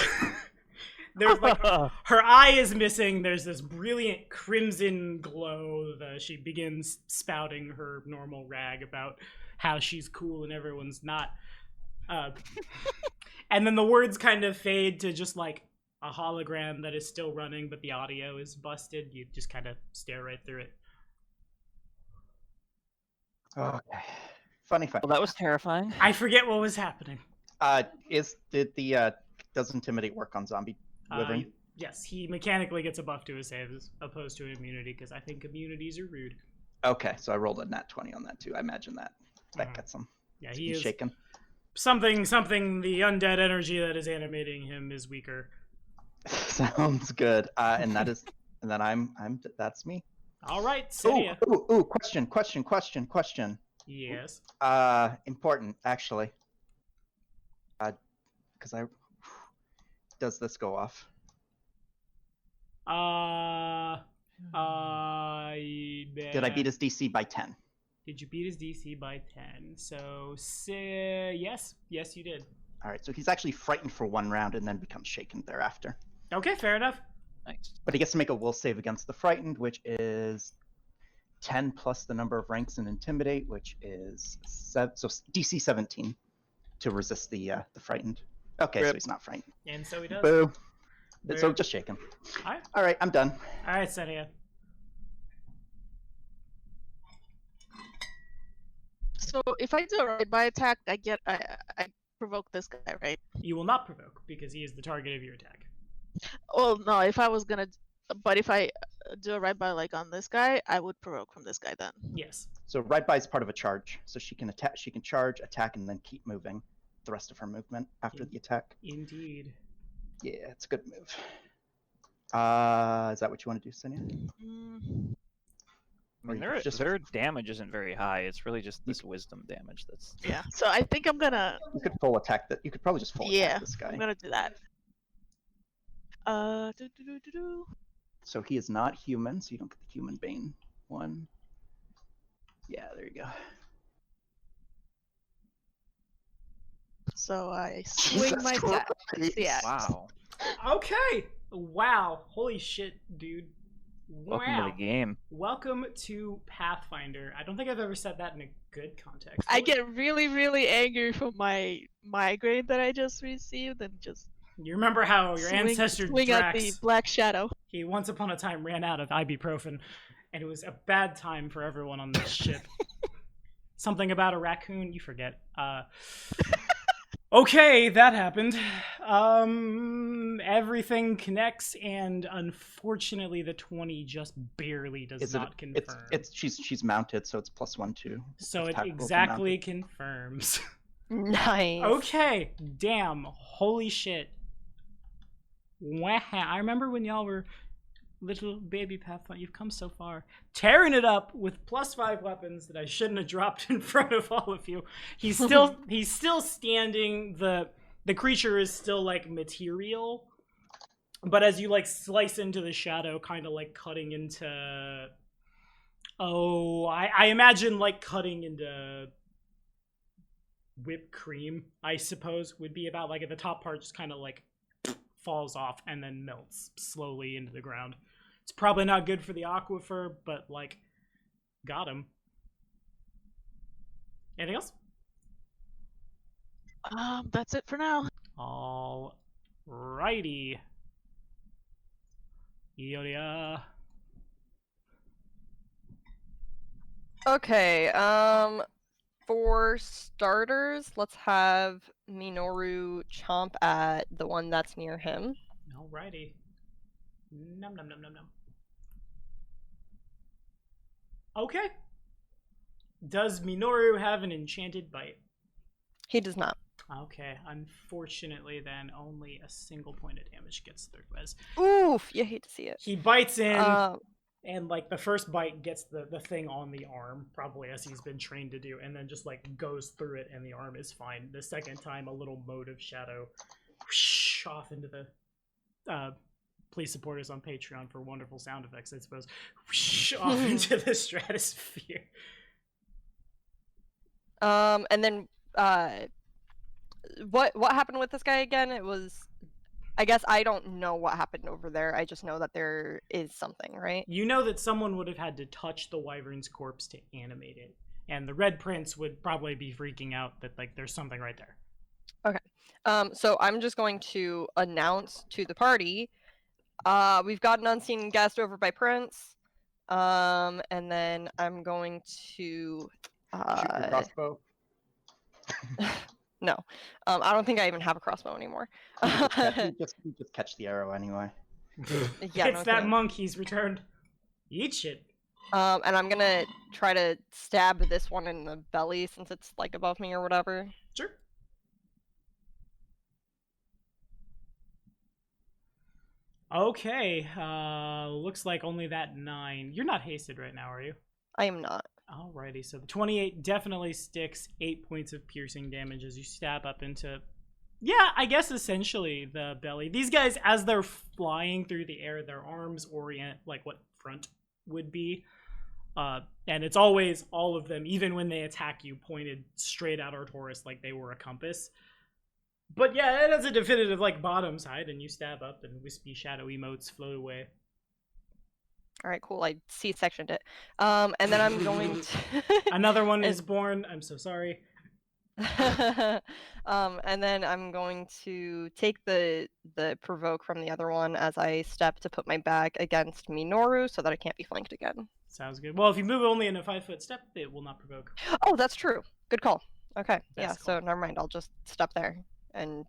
there's like her eye is missing. There's this brilliant crimson glow. She begins spouting her normal rag about how she's cool and everyone's not. And then the words kind of fade to just like a hologram that is still running, but the audio is busted. You just kind of stare right through it. Okay. Funny fact. Well, that was terrifying. I forget what was happening. Does intimidate work on zombie Uh, living? yes, he mechanically gets a buff to his save as opposed to an immunity because I think immunities are rude. Okay, so I rolled a nat 20 on that too. I imagine that Mhm. gets him. Yeah, he He's is shaken. something. The undead energy that is animating him is weaker. Sounds good. And that's me. All right, Ooh, Senia. ooh, question. Yes. Important, actually. Because does this go off? Did I beat his DC by 10? Did you beat his DC by 10? So, yes, you did. All right, so he's actually frightened for 1 round and then becomes shaken thereafter. Okay, fair enough. Nice. But he gets to make a will save against the frightened, which is 10 plus the number of ranks in Intimidate, which is so DC 17 to resist the frightened. Okay, so he's not frightened. And so he does. Boo. Boo. So just shake him. Alright. All right, I'm done. All right, Senia. So if I do a right by attack, I provoke this guy, right? You will not provoke because he is the target of your attack. Well, no. If I do a right by like on this guy, I would provoke from this guy then. Yes. So right by is part of a charge, so she can attack. She can charge, attack, and then keep moving the rest of her movement after the attack. Indeed. Yeah, it's a good move. Is that what you want to do, Senia? I mean, their damage isn't very high. It's really just this wisdom damage that's. Yeah. So I think I'm gonna. You could full attack that. You could probably just full attack this guy. I'm gonna do that. So he is not human, so you don't get the human bane one. Yeah, there you go. So I swing my attack. Yeah. Wow. Okay. Wow. Holy shit, dude. Wow. Welcome to the game. Welcome to Pathfinder. I don't think I've ever said that in a good context. I get really, really angry from my migraine that I just received, and just. You remember how your ancestor swing out Drax, the black shadow. he once upon a time ran out of ibuprofen, and it was a bad time for everyone on this ship. Something about a raccoon, you forget. Okay, that happened. Everything connects, and unfortunately, the 20 just barely does not confirm. She's mounted, so it's +1 too. So it exactly confirms. Nice. Okay, damn, holy shit. Wow, I remember when y'all were little baby Pathfinder. You've come so far. Tearing it up with +5 weapons that I shouldn't have dropped in front of all of you. He's still standing. The creature is still like material. But as you like slice into the shadow, kind of like cutting into I imagine like cutting into whipped cream, I suppose, would be about like at the top part just kind of like falls off and then melts slowly into the ground. It's probably not good for the aquifer, but like, got him. Anything else? That's it for now. All righty. Yodia. Okay, for starters, let's have Minoru chomp at the one that's near him. Alrighty. Num num num num num. Okay. Does Minoru have an enchanted bite? He does not. Okay, unfortunately then only a single point of damage gets through Res. Oof, you hate to see it. He bites in, and like the first bite gets the thing on the arm, probably as he's been trained to do, and then just like goes through it and the arm is fine. The second time, a little mote of shadow whoosh, off into the please support us on Patreon for wonderful sound effects, I suppose. Whoosh, off into the stratosphere. And then what happened with this guy again? It was, I guess I don't know what happened over there. I just know that there is something, right? You know that someone would have had to touch the wyvern's corpse to animate it, and the Red Prince would probably be freaking out that like there's something right there. Okay. So I'm just going to announce to the party, we've got an unseen guest over by Prince, and then I'm going to shoot your crossbow. No, I don't think I even have a crossbow anymore. you just catch the arrow anyway. Yeah, It's that monk. He's returned. Eat shit. And I'm gonna try to stab this one in the belly since it's like above me or whatever. Sure. Okay, looks like only that 9. You're not hasted right now, are you? I am not. Alrighty, so the 28 definitely sticks. 8 points of piercing damage as you stab up into, yeah, I guess essentially the belly. These guys, as they're flying through the air, their arms orient like what front would be. And it's always all of them, even when they attack you, pointed straight at Arcturus like they were a compass. But yeah, it has a definitive like bottom side, and you stab up, and wispy shadow emotes float away. All right, cool. I C-sectioned it. And then I'm going to... Another one is born. I'm so sorry. And then I'm going to take the provoke from the other one as I step to put my back against Minoru so that I can't be flanked again. Sounds good. Well, if you move only in a 5-foot step, it will not provoke. Oh, that's true. Good call. Okay, Best so call. never mind. I'll just step there and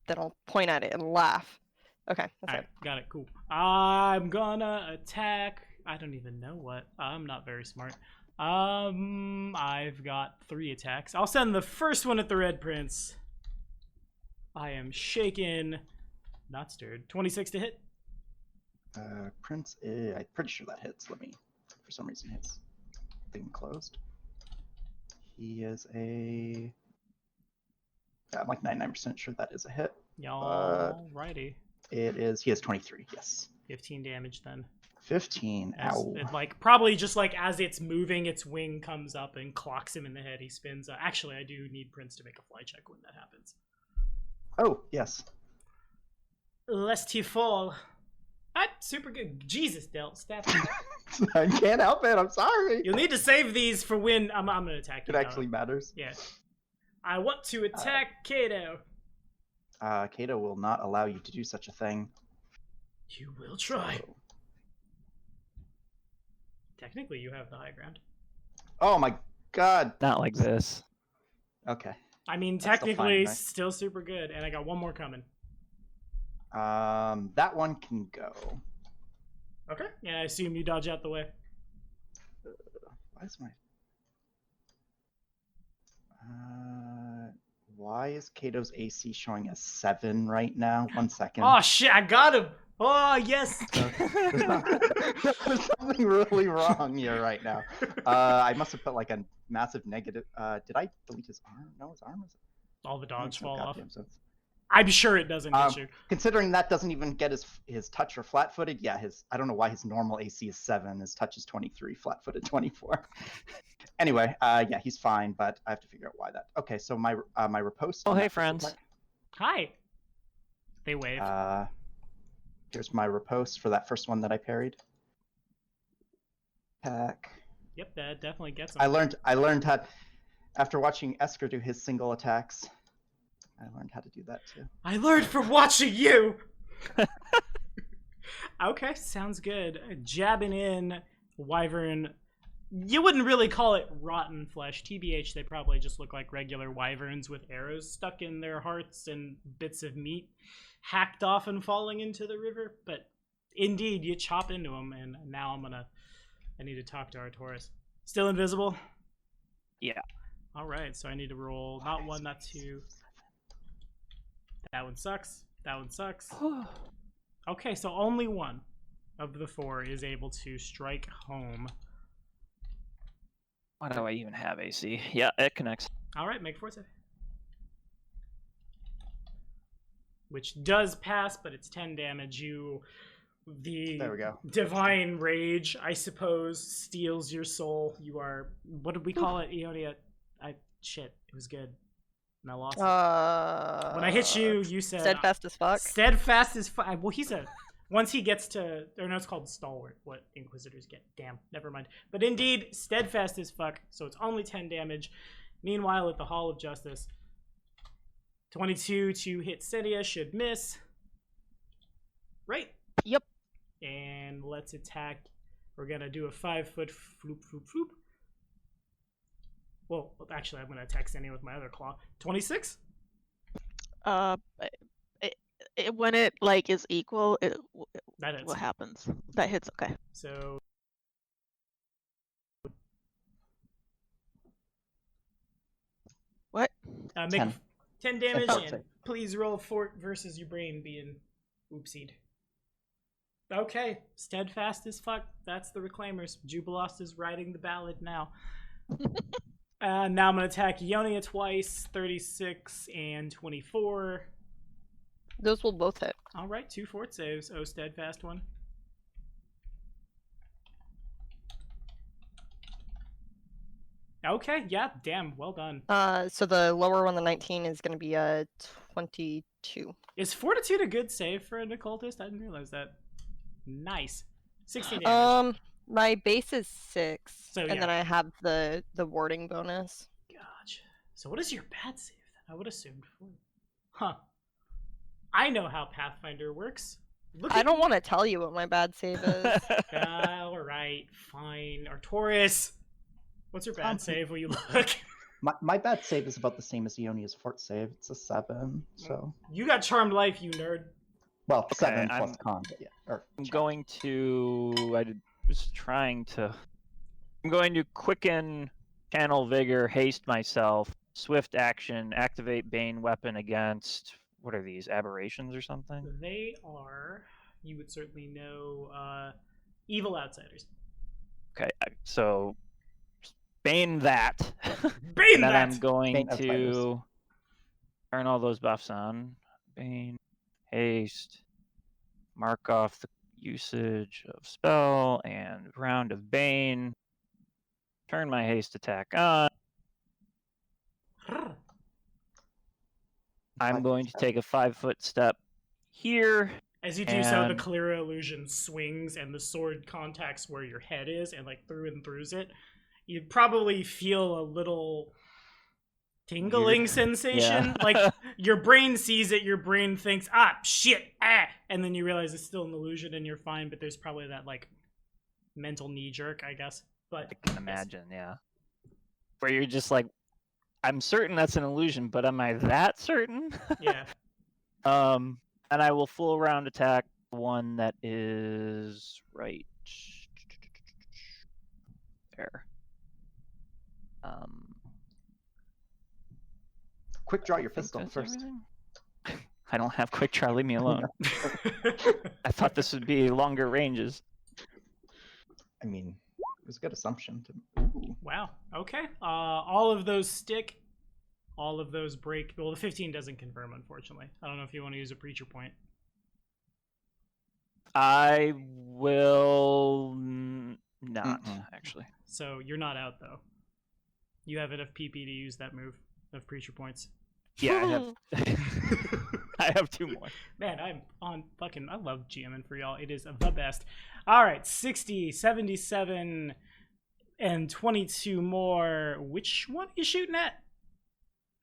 then I'll point at it and laugh. Okay, that's Alright, it. got it. Cool. I'm gonna attack. I don't even know what. I'm not very smart. I've got 3 attacks. I'll send the first one at the Red Prince. I am shaken, not stirred. 26 to hit. Prince, I'm pretty sure that hits. Let me, for some reason, his thing closed. He is a. Yeah, I'm like 99% sure that is a hit. Alrighty. It is. He has 23. Yes. 15 damage then. 15. As Ow. it, like probably just like as it's moving, its wing comes up and clocks him in the head. He spins. Actually, I do need Prince to make a fly check when that happens. Oh yes. Lest he fall. Super good. Jesus, Del, stab. I can't help it. I'm sorry. You'll need to save these for when I'm gonna attack you. It actually matters. Yeah. I want to attack Kato. Kato will not allow you to do such a thing. You will try. So- Technically, you have the high ground. Oh my god. Not like this. Okay. I mean, That's still technically, fine, right? still super good. And I got one more coming. That one can go. Okay. Yeah, I assume you dodge out the way. Why is my? Why is Kato's AC showing as 7 right now? 1 second. Oh shit! I got him. Oh yes. There's something really wrong here right now. I must have put like a massive negative. Did I delete his arm? No, his arm is. All the dodge fall off. Goddamn sense. I'm sure it doesn't hit you. Considering that doesn't even get his touch or flat-footed, yeah, I don't know why his normal AC is 7, his touch is 23, flat-footed 24. Anyway, yeah, he's fine, but I have to figure out why that. Okay, so my riposte. Oh, on hey, that first friends. attack, Hi. They wave. here's my riposte for that first one that I parried. Attack. Yep, that definitely gets him. I learned how, after watching Esker do his single attacks, I learned how to do that too. I learned from watching you. Okay, sounds good. Jabbing in wyvern. You wouldn't really call it rotten flesh. TBH, they probably just look like regular wyverns with arrows stuck in their hearts and bits of meat hacked off and falling into the river. But indeed, you chop into them, and now I need to talk to Arcturus. Still invisible? Yeah. All right, so I need to roll not 1, not 2. That one sucks. That one sucks. Okay, so only one of the 4 is able to strike home. Why do I even have AC? Yeah, it connects. All right, make a force save. Which does pass, but it's 10 damage. The There we go. divine rage, I suppose, steals your soul. You are, what did we call it, Ionia? Shit, it was good. And I lost it. When I hit you, you said Steadfast as fuck. Steadfast as fuck. Well, once he gets to, or no, it's called stalwart, what Inquisitors get. Damn, never mind. But indeed, steadfast as fuck, so it's only 10 damage. Meanwhile, at the Hall of Justice, 22 to hit Sedia should miss. Right? Yep. And let's attack. We're gonna do a 5-foot floop, floop, floop. Well, actually, I'm gonna attack Sedia with my other claw. 26? When it like is equal, That hits. what happens? That hits. Okay. So What? make 10. 10 damage Fort and save. please roll fort versus your brain being oopsied. Okay, steadfast as fuck. That's the Reclaimers. Jubilost is writing the ballad now. Now I'm going to attack Ionia twice, 36 and 24. Those will both hit. All right, 2 fort saves. Oh, steadfast one. Okay, yeah, damn, well done. So the lower one, the 19, is going to be a 22. Is Fortitude a good save for an occultist? I didn't realize that. Nice. 16 damage. My base is 6, So, and then I have the warding bonus. Gotcha. So what is your bad save then? I would assume. Huh. I know how Pathfinder works. I don't want to tell you what my bad save is. All right, fine. Artorias, what's your bad save? Will you look? My bad save is about the same as Ionia's fort save. It's a 7, so... You got Charmed Life, you nerd. Well, Okay, 7 plus con, but yeah. I'm going to... I'm going to quicken, channel vigor, haste myself, swift action, activate Bane weapon against... What are these, aberrations or something? They are, you would certainly know, evil outsiders. Okay, so Bane that. Bane and then that! I'm going Bane outsiders. to turn all those buffs on. Bane, haste, mark off the usage of spell and round of Bane. Turn my haste attack on. I'm going to take a 5-foot step here. As you do so, the And- clear illusion swings and the sword contacts where your head is and like through and throughs it. You probably feel a little tingling Weird. sensation. Yeah. Like your brain sees it, your brain thinks, ah, shit, ah, and then you realize it's still an illusion and you're fine, but there's probably that like mental knee jerk, I guess. But I can imagine, yeah. Where you're just like, I'm certain that's an illusion, but am I that certain? yeah. And I will full round attack the one that is right there. Quick draw your I think pistol that's first. everything. I don't have quick draw. Leave me alone. I thought this would be longer ranges. I mean, it was a good assumption. Ooh. Wow. Okay. All of those stick. All of those break. Well, the 15 doesn't confirm, unfortunately. I don't know if you want to use a preacher point. I will not, Mm-mm. actually. So you're not out, though. You have enough PP to use that move of preacher points. Yeah, I have. I have 2 more. Man, I'm on fucking... I love GMing for y'all. It is the best. All right, 60, 77, and 22 more. Which one are you shooting at?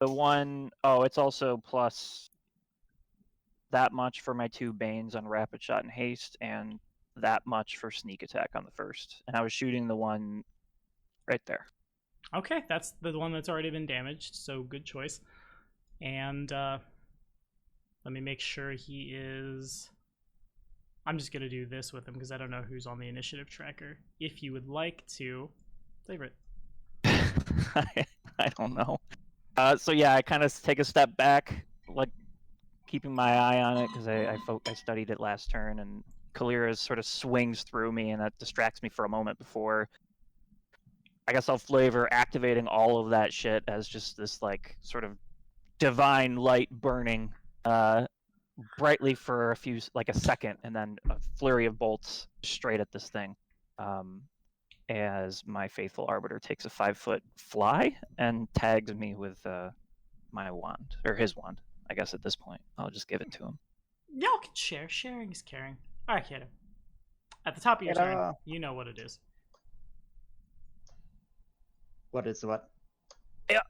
The one, oh, it's also plus that much for my 2 Banes on Rapid Shot and Haste, and that much for Sneak Attack on the first. And I was shooting the one right there. Okay, that's the one that's already been damaged, so good choice. And let me make sure he is... I'm just going to do this with him because I don't know who's on the initiative tracker. If you would like to... Favorite. I don't know. So yeah, I kind of take a step back, like keeping my eye on it because I studied it last turn, and Kalira sort of swings through me, and that distracts me for a moment before. I guess I'll flavor activating all of that shit as just this like sort of divine light burning brightly for a second, and then a flurry of bolts straight at this thing. As my faithful arbiter takes a 5-foot fly and tags me with my wand, or his wand, I guess at this point. I'll just give it to him. Y'all can share. Sharing is caring. All right, Kato. At the top of your turn, you know what it is. What is what? Yeah.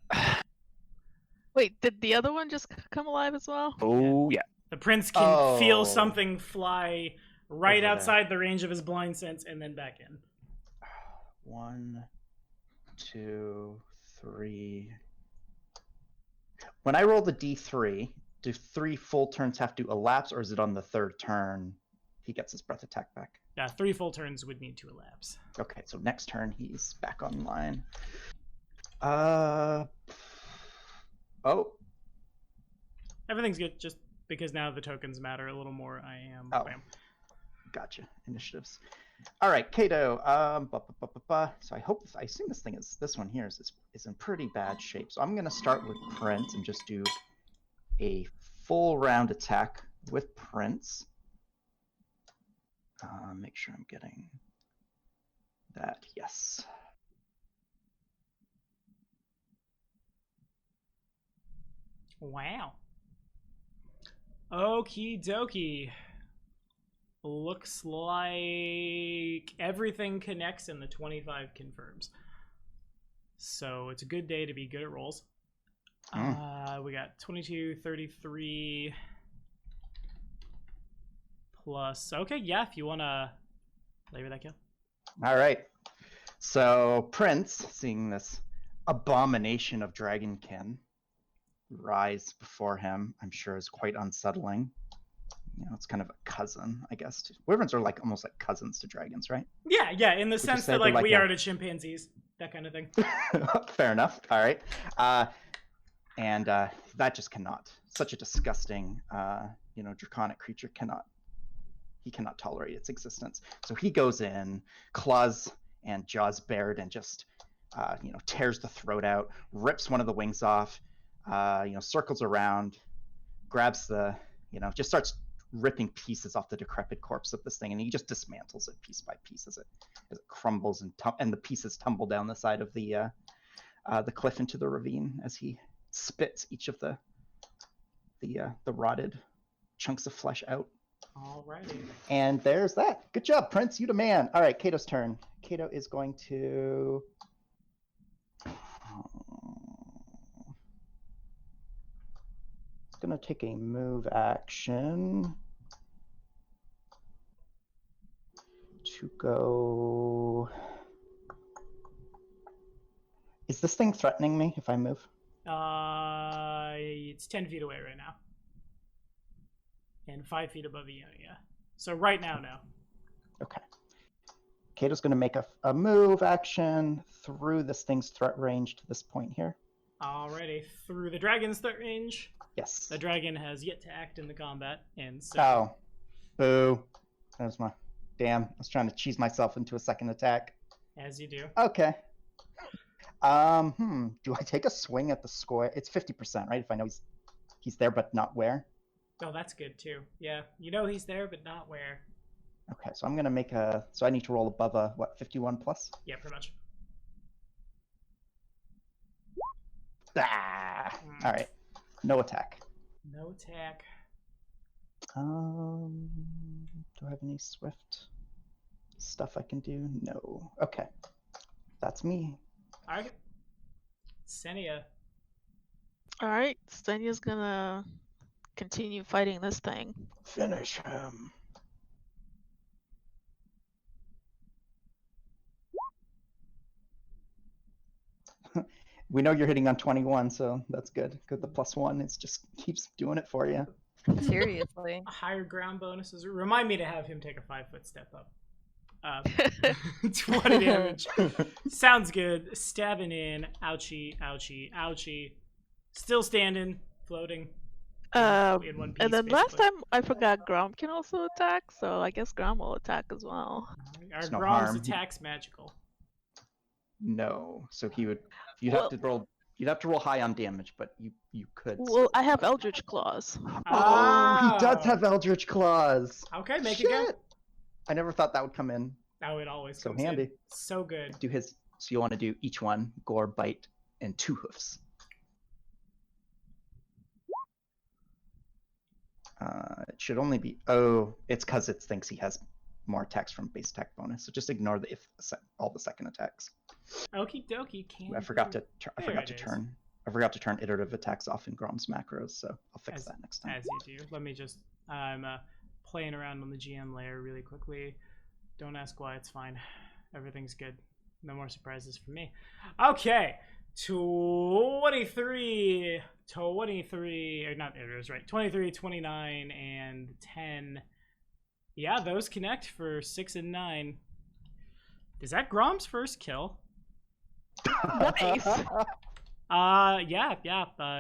Wait, did the other one just come alive as well? Oh, yeah. The prince can feel Oh. something fly right Over there. outside the range of his blind sense and then back in. 1, 2, 3. When I roll the D3, do 3 full turns have to elapse, or is it on the 3rd turn he gets his breath attack back? Yeah, 3 full turns would need to elapse. Okay, so next turn he's back online. Oh, Everything's good, just because now the tokens matter a little more. I am... Oh. Bam. Gotcha. Initiatives. All right, Kato. So I assume this one here is in pretty bad shape. So I'm gonna start with Prince and just do a full round attack with Prince. Make sure I'm getting that. Yes. Wow. Okie dokie. Looks like everything connects and the 25 confirms. So it's a good day to be good at rolls. We got 22, 33 plus. Okay, yeah, if you want to labor that kill. All right. So Prince, seeing this abomination of dragonkin rise before him, I'm sure is quite unsettling. You know, it's kind of a cousin, I guess. Wyverns are like almost like cousins to dragons, right? Yeah, in the Would you sense say that they're like we like are to chimpanzees, that kind of thing. Fair enough. All right. And that just cannot. Such a disgusting, draconic creature cannot tolerate its existence. So he goes in, claws and jaws bared, and just, tears the throat out, rips one of the wings off, circles around, grabs just starts ripping pieces off the decrepit corpse of this thing, and he just dismantles it piece by piece as it crumbles and the pieces tumble down the side of the cliff into the ravine as he spits each of the rotted chunks of flesh out. Alrighty. And there's that. Good job, Prince. You the man. All right, Kato's turn. Kato is going to. Going to take a move action to go. Is this thing threatening me if I move? It's 10 feet away right now. And 5 feet above you, yeah. So right now, no. Okay. Kato's going to make a move action through this thing's threat range to this point here. Alrighty. Through the dragon's threat range. Yes. The dragon has yet to act in the combat, and so... Oh. Boo. That was my... Damn. I was trying to cheese myself into a second attack. As you do. Okay. Do I take a swing at the square? It's 50%, right? If I know he's there but not where? Oh, that's good, too. Yeah. You know he's there, but not where. Okay, so I'm going to make so I need to roll above a, 51 plus? Yeah, pretty much. All right. No attack. No attack. Do I have any swift stuff I can do? No. Okay. That's me. Alright. Senia. Alright, Stenya's gonna continue fighting this thing. Finish him. We know you're hitting on 21, so that's good. Because the +1 just keeps doing it for you. Seriously. Higher ground bonuses. Remind me to have him take a 5-foot step up. 20 damage. Sounds good. Stabbing in. Ouchie, ouchie, ouchie. Still standing, floating. In one piece, And then basically. last time I forgot Grom can also attack, so I guess Grom will attack as well. Our There's no Grom's harm. attack's magical. No. So you'd have to roll high on damage, but you could. Well, I have Eldritch Claws. Oh, he does have Eldritch Claws. Okay, make Shit. it go. I never thought that would come in. Oh, it always So comes handy. in. So good. So you want to do each one, gore, bite, and 2 hoofs. It should only be. Oh, it's because it thinks he has more attacks from base attack bonus. So just ignore all the second attacks. Okie dokie. I forgot to turn iterative attacks off in Grom's macros, so I'll fix that next time. As you do. Let me just. I'm playing around on the GM layer really quickly. Don't ask why. It's fine. Everything's good. No more surprises for me. Okay. 23, or not, it was right. 23, 29, and 10. Yeah, those connect for 6 and 9. Is that Grom's first kill? Nice. Yeah.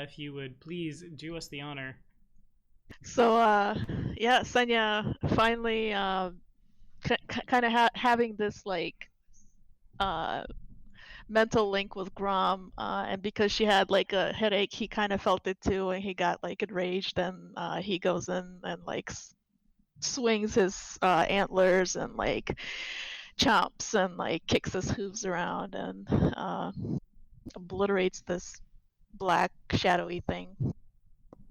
If you would please do us the honor. So, yeah, Senya finally kind of having this like mental link with Grom, and because she had like a headache, he kind of felt it too, and he got like enraged, and he goes in and like swings his antlers and like chomps and like kicks his hooves around and obliterates this black shadowy thing.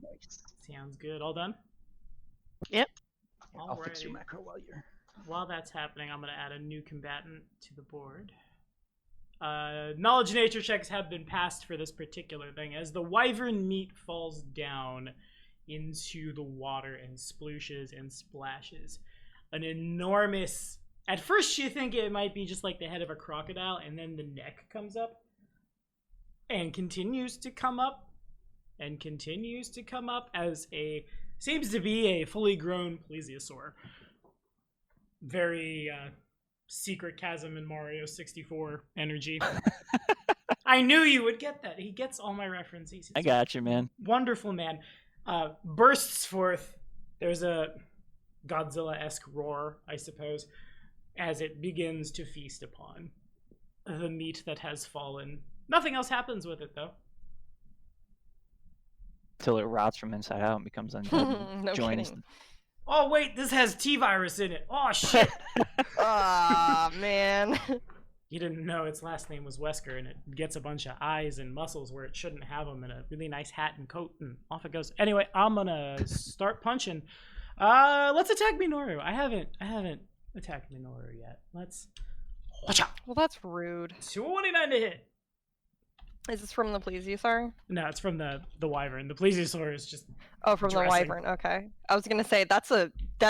Nice. Sounds good. All done? Yep. I'll fix your Alrighty. macro while you're. While that's happening, I'm going to add a new combatant to the board. Knowledge nature checks have been passed for this particular thing. As the wyvern meat falls down into the water and splooshes and splashes, an enormous... At first you think it might be just like the head of a crocodile, and then the neck comes up and continues to come up and continues to come up as a... seems to be a fully grown plesiosaur. Very secret chasm in Mario 64 energy. I knew you would get that. He gets all my references. I got you, man. Wonderful man. Bursts forth. There's a Godzilla-esque roar, I suppose, as it begins to feast upon the meat that has fallen. Nothing else happens with it, though. Till it rots from inside out and becomes undead. And No joins kidding. Oh, wait, this has T-virus in it. Oh, shit. Ah, man. You didn't know its last name was Wesker, and it gets a bunch of eyes and muscles where it shouldn't have them, and a really nice hat and coat, and off it goes. Anyway, I'm gonna start punching. Let's attack Minoru. I haven't attacked Minoru yet. Let's... Watch out! Well, that's rude. 29 to hit. Is this from the plesiosaur? No, it's from the wyvern. The plesiosaur is just Oh, from the dressing. wyvern. Okay. I was gonna say that's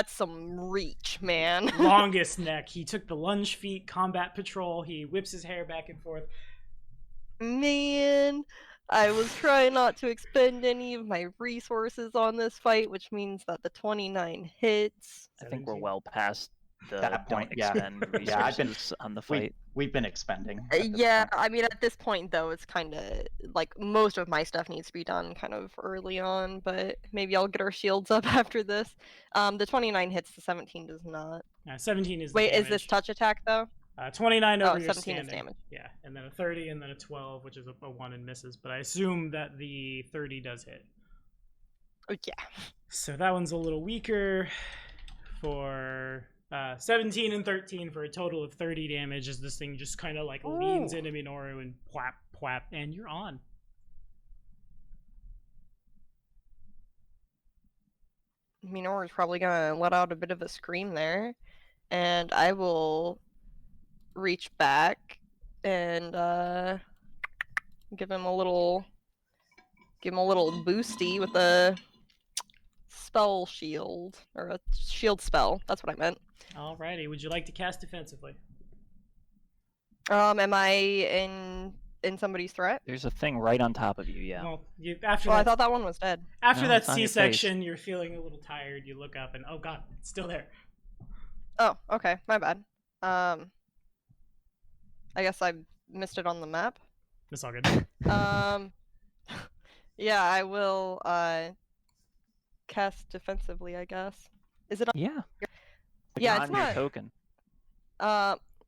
some reach, man. Longest neck. He took the lunge feat, combat patrol. He whips his hair back and forth. Man, I was trying not to expend any of my resources on this fight, which means that the 29 hits. I think we're 17. well past the That point, don't yeah. expend Yeah, I've been- resources on the fight. We've been expending. at this Yeah, point. I mean, at this point, though, it's kind of like most of my stuff needs to be done kind of early on, but maybe I'll get our shields up after this. The 29 hits, the 17 does not. 17 is the Wait, is damage. this touch attack, though? 29 over Oh, your 17 is standing. damage. Yeah, and then a 30, and then a 12, which is a 1 and misses. But I assume that the 30 does hit. Oh, yeah. So that one's a little weaker for 17 and 13 for a total of 30 damage as this thing just kind of like leans Ooh. into Minoru and plap, plap, and you're on. Minoru's probably gonna let out a bit of a scream there, and I will reach back and give him a little boosty with a spell shield or a shield spell. That's what I meant. Alrighty, would you like to cast defensively? Am I in somebody's threat? There's a thing right on top of you, yeah. Well, after Well, I that, thought that one was dead. after No, that it's on your face. C-section, you're feeling a little tired. You look up and oh god, it's still there. Oh, okay, my bad. I guess I missed it on the map. It's all good. Yeah, I will cast defensively, I guess. Is it on? Yeah. Yeah, on it's your not- token.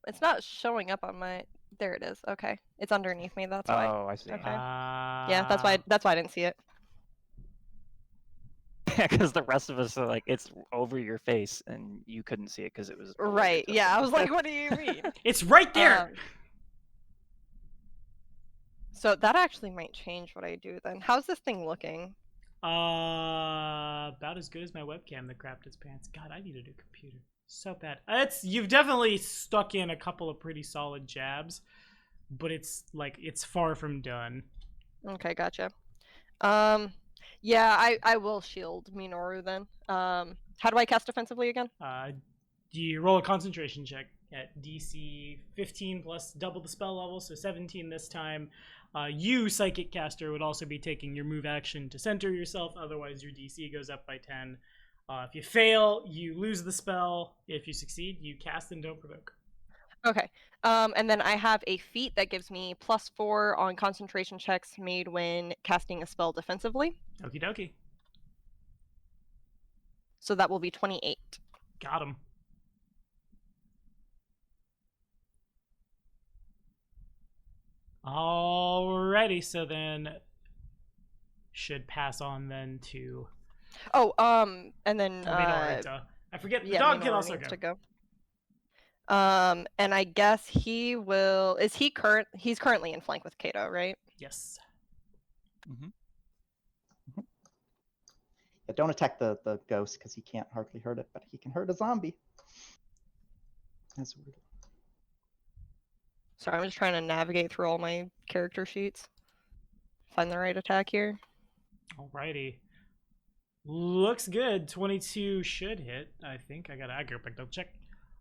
It's not showing up on my. There it is. Okay, it's underneath me. That's why. Oh, I see. Okay. Yeah, Yeah, that's why. That's why I didn't see it. Because the rest of us are like, it's over your face, and you couldn't see it because it was. below your Right. Yeah, I token. was like, what do you mean? It's right there. So that actually might change what I do then. How's this thing looking? About as good as my webcam that crapped its pants. God, I need a new computer. So bad. You've definitely stuck in a couple of pretty solid jabs, but it's far from done. Okay, gotcha. Yeah, I will shield Minoru then. How do I cast defensively again? You roll a concentration check at DC 15 plus double the spell level, so 17 this time. You, Psychic Caster, would also be taking your move action to center yourself, otherwise your DC goes up by 10. If you fail, you lose the spell. If you succeed, you cast and don't provoke. Okay. And then I have a feat that gives me +4 on concentration checks made when casting a spell defensively. Okie dokie. So that will be 28. Got him. Alrighty, so then should pass on then to Oh, and then Minorita. I forget the yeah, dog Minor can also needs go. to go. And I guess he will. He's currently in flank with Kato, right? Yes. Yeah, don't attack the ghost because he can't hardly hurt it, but he can hurt a zombie. That's weird. So I'm just trying to navigate through all my character sheets, find the right attack here. Alrighty. Looks good. 22 should hit, I think. I go back double check.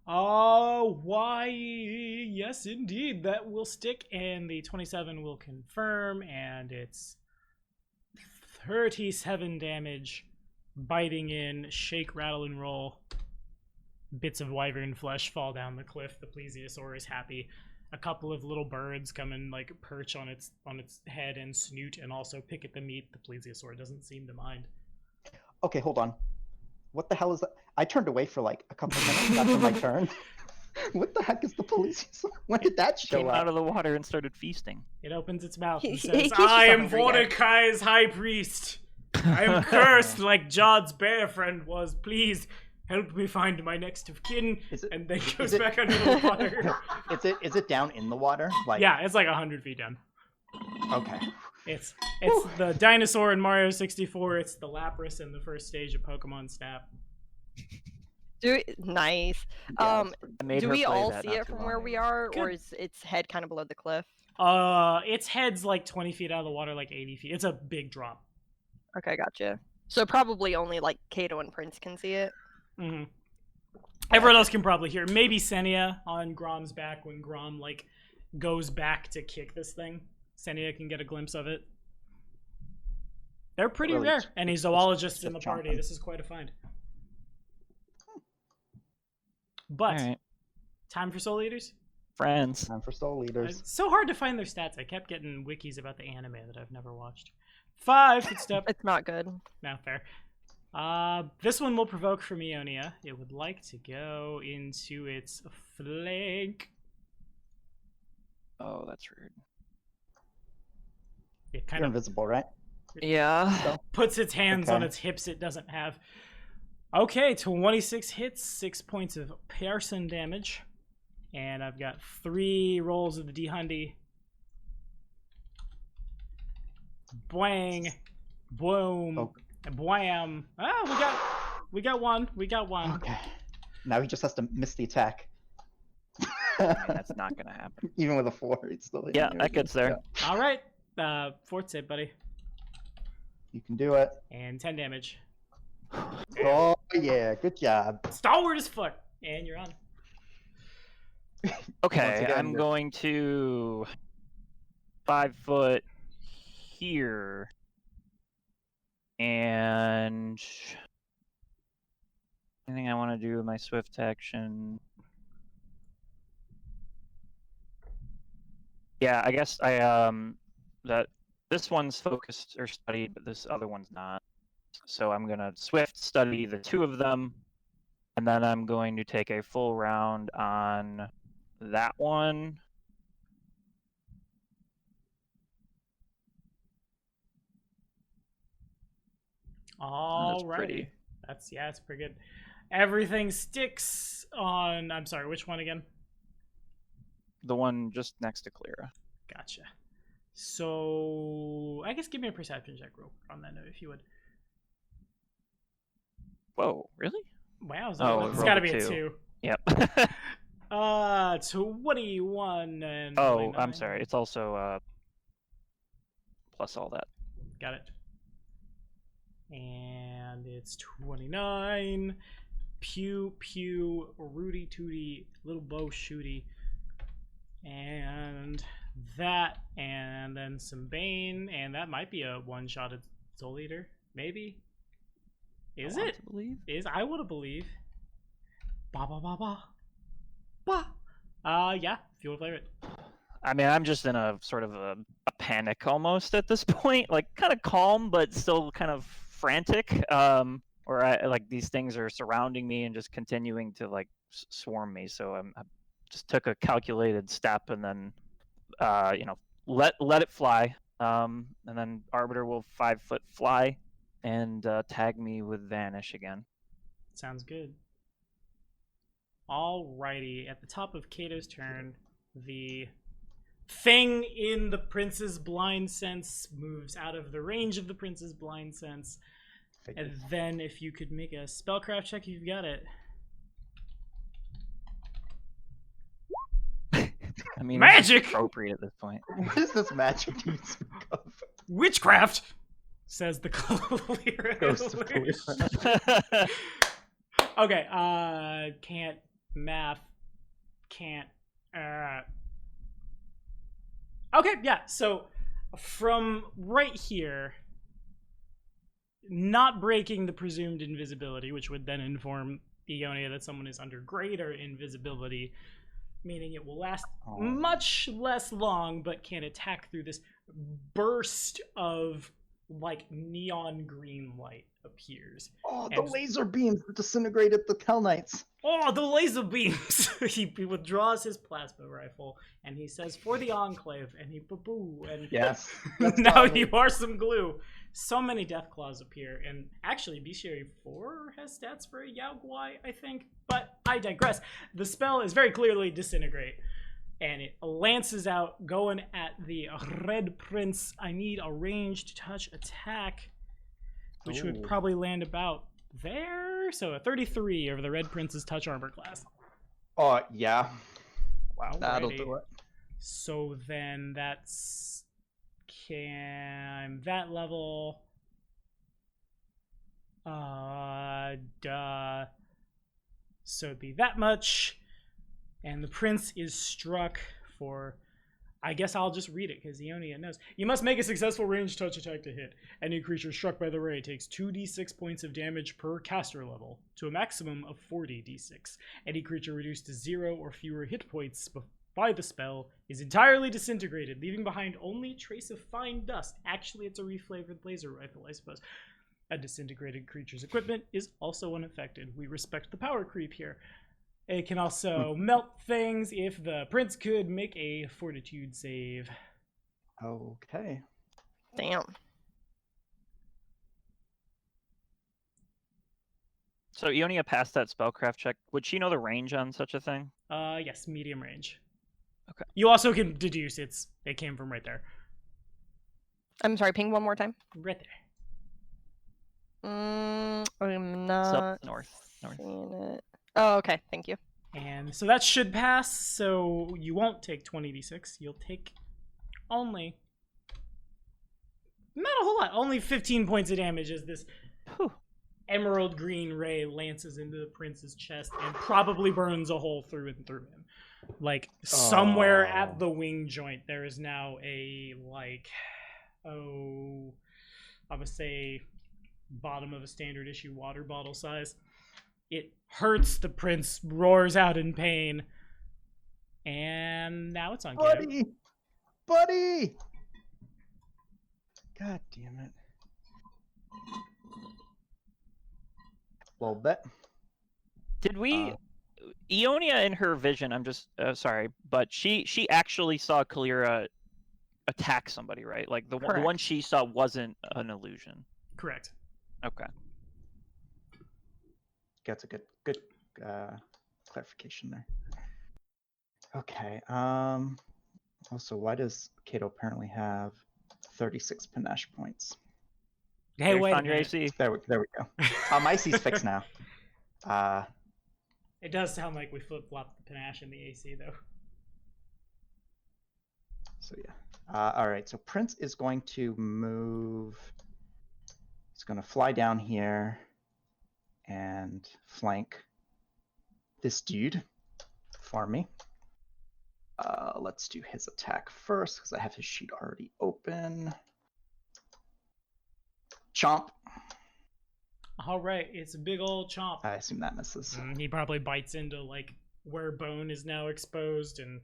Oh, why? Yes, indeed. That will stick, and the 27 will confirm, and it's 37 damage. Biting in, shake, rattle, and roll. Bits of wyvern flesh fall down the cliff. The plesiosaur is happy. A couple of little birds come and like perch on its head and snoot, and also pick at the meat. The plesiosaur doesn't seem to mind. Okay, hold on. What the hell is that? I turned away for like a couple minutes after my turn. What the heck is the police? When did that show Came up? out of the water and started feasting. It opens its mouth and He says, keeps I us am hungry, guys." Vordakai's high priest. I am cursed like Jod's bear friend was. Please help me find my next of kin. Is it- And then is goes it- back under the water. Is it down in the water? Like Yeah, it's like 100 feet down. Okay. It's the dinosaur in Mario 64. It's the Lapras in the first stage of Pokemon Snap. Nice. Yeah, I made Do her we play all that see not it too from long where we ago. are, or Good. is its head kind of below the cliff? Its head's like 20 feet out of the water, like 80 feet. It's a big drop. Okay, gotcha. So probably only like Kato and Prince can see it. Mm-hmm. Everyone else can probably hear. Maybe Senia on Grom's back when Grom like goes back to kick this thing. Senia can get a glimpse of it. They're pretty Really, rare. it's- Any it's zoologists just in the party. chomping. This is quite a find. But Alright. time for Soul Eaters. Friends. Time for soul leaders. It's so hard to find their stats. I kept getting wikis about the anime that I've never watched. 5 footstep. It's not good. No, fair. This one will provoke from Ionia. It would like to go into its flank. Oh, that's rude. It kind You're of invisible, right? Yeah. puts its hands on Okay. its hips it doesn't have. Okay, 26 hits, 6 points of piercing damage. And I've got 3 rolls of the D-Hundy. Bwang. Boom. Oh. Bwam. We got one. We got one. Okay. Now he just has to miss the attack. That's not gonna happen. Even with a 4, it's still hitting Yeah, you. that gets there. All right. Fort save, buddy. You can do it. And 10 damage. Oh yeah, good job. Stalwart as fuck. And you're on. Okay, again, I'm you're- going to 5 foot here. And anything I want to do with my swift action. Yeah, I guess I that this one's focused or studied, but this other one's not. So I'm gonna swift study the 2 of them, and then I'm going to take a full round on that one. All That's pretty. That's pretty good. Everything sticks on. I'm sorry, which one again? The one just next to Clara. Gotcha. So I guess give me a perception check real quick on that note, if you would. Whoa, really? Wow, Oh, it's rolled got to a be a 2. 2. Yep. 21 and. Oh, 29. I'm sorry. It's also plus all that. Got it. And it's 29. Pew, pew, Rudy Tooty, little bow shooty. And that, and then some Bane, and that might be a one-shotted Soul Eater. Maybe? Is I want it? to believe. I would believe. Ba ba ba ba. Ba. Yeah, if you want to play it. I mean, I'm just in a sort of a panic almost at this point. Like, kind of calm, but still kind of frantic. Or like these things are surrounding me and just continuing to like swarm me. So I just took a calculated step and then, let it fly. And then Arbiter will 5-foot fly and tag me with Vanish again. Sounds good. Alrighty, at the top of Kato's turn, the thing in the prince's blind sense moves out of the range of the prince's blind sense. And then if you could make a spellcraft check, you've got it. I mean, Magic! It's appropriate at this point. What is this magic you speak of? Witchcraft, says the clear. Ghost of Kalira. Okay, can't math, can't. Okay, yeah. So from right here, not breaking the presumed invisibility, which would then inform Ionia that someone is under greater invisibility, meaning it will last much less long, but can attack through this burst of like neon green light appears. Oh, the laser beams that disintegrated the Hell Knights. Oh, the laser beams! he withdraws his plasma rifle and he says, "For the Enclave," and he boo and Yes. now you are some glue. So many death claws appear, and actually Bestiary 4 has stats for a Yao Guai, I think, but I digress. The spell is very clearly disintegrate, and it lances out, going at the Red Prince. I need a ranged touch attack, which would probably land about there. So a 33 over the Red Prince's touch armor class. Oh, yeah. Wow. That'll do it. So then that's that level. So it'd be that much. And the prince is struck for, I guess I'll just read it because Ionia knows. You must make a successful ranged touch attack to hit. Any creature struck by the ray takes 2d6 points of damage per caster level, to a maximum of 40d6. Any creature reduced to 0 or fewer hit points by the spell is entirely disintegrated, leaving behind only a trace of fine dust. Actually, it's a reflavored laser rifle, I suppose. A disintegrated creature's equipment is also unaffected. We respect the power creep here. It can also melt things if the prince could make a fortitude save. Okay. Damn. So Ionia passed that spellcraft check. Would she know the range on such a thing? Yes, medium range. Okay. You also can deduce it came from right there. I'm sorry, ping one more time. Right there. I'm It's not up north. seeing it. Oh, okay. Thank you. And so that should pass, so you won't take 20d6. You'll take only... not a whole lot. Only 15 points of damage as this emerald green ray lances into the prince's chest and probably burns a hole through and through him. Like, somewhere at the wing joint, there is now a, like, I would say bottom of a standard issue water bottle size. It hurts. The prince roars out in pain. And now it's on Kato. Buddy! God damn it. Little bit. Did we... Ionia in her vision, I'm just... sorry, but she actually saw Kalira attack somebody, right? Like, the one she saw wasn't an illusion. Correct. Okay. That's a good clarification there. Okay. Also, why does Kato apparently have 36 panache points? Hey, wait. On your AC. There we go. My AC's fixed now. It does sound like we flip-flopped the panache in the AC, though. So yeah. All right. So Prince is going to move. He's going to fly down here and flank this dude for me. Let's do his attack first because I have his sheet already open. Chomp. All right, it's a big old chomp. I assume that misses. He probably bites into like where bone is now exposed and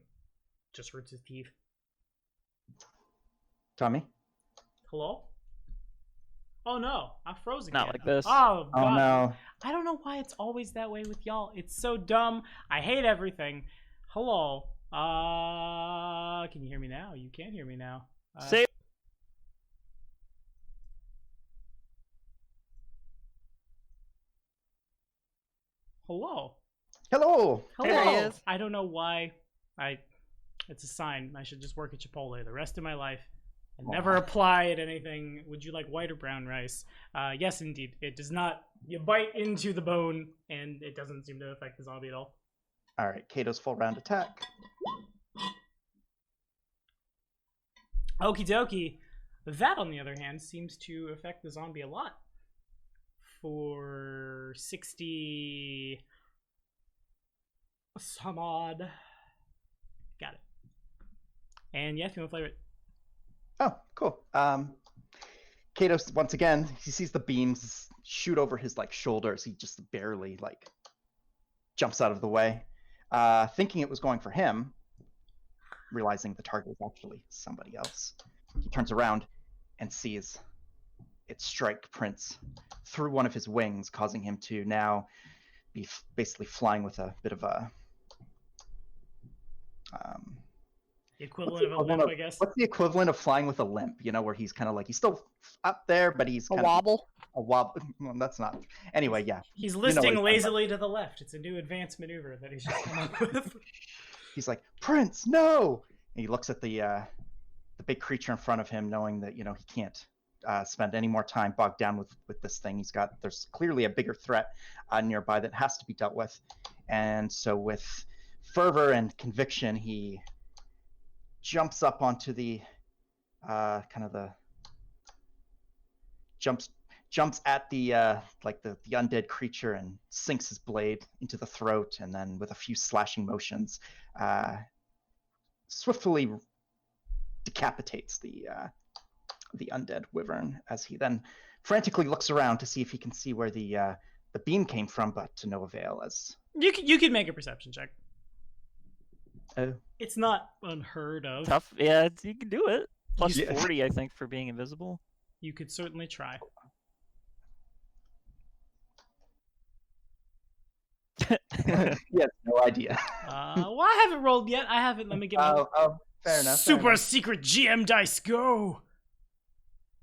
just hurts his teeth. Tommy? Hello? Oh no, I froze again. Not like this. Oh god. Oh no. I don't know why it's always that way with y'all. It's so dumb. I hate everything. Hello. Can you hear me now? You can hear me now. Say Hello. Hello. Hello. There he is. I don't know why. It's a sign. I should just work at Chipotle the rest of my life and never apply at anything. Would you like white or brown rice? Yes, indeed. It does not. You bite into the bone, and it doesn't seem to affect the zombie at all. All right, Kato's full round attack. Okie dokie. That, on the other hand, seems to affect the zombie a lot. For 60 some odd. Got it. And yeah, if you want to flavor it. Oh, cool. Kato, once again, he sees the beams shoot over his shoulders. He just barely jumps out of the way, thinking it was going for him, realizing the target is actually somebody else. He turns around and sees it strike Prince through one of his wings, causing him to now be basically flying with a bit of a The equivalent of a limp, I guess. What's the equivalent of flying with a limp? Where he's kind of he's still up there, but he's A wobble. A wobble. Well, that's not. Anyway, yeah. He's listing lazily to the left. It's a new advanced maneuver that he's just come up with. He's like, Prince, no! And he looks at the big creature in front of him, knowing that he can't spend any more time bogged down with this thing. There's clearly a bigger threat nearby that has to be dealt with, and so with fervor and conviction, he jumps up onto the jumps at the the undead creature and sinks his blade into the throat, and then with a few slashing motions, swiftly decapitates the undead wyvern, as he then frantically looks around to see if he can see where the beam came from, but to no avail. As you could make a perception check. Oh. It's not unheard of. tough. Yeah, you can do it. Plus Yeah. 40, I think, for being invisible. You could certainly try. he has no idea. Well, I haven't rolled yet. I haven't. Let me get my Fair enough. super secret GM dice. Go.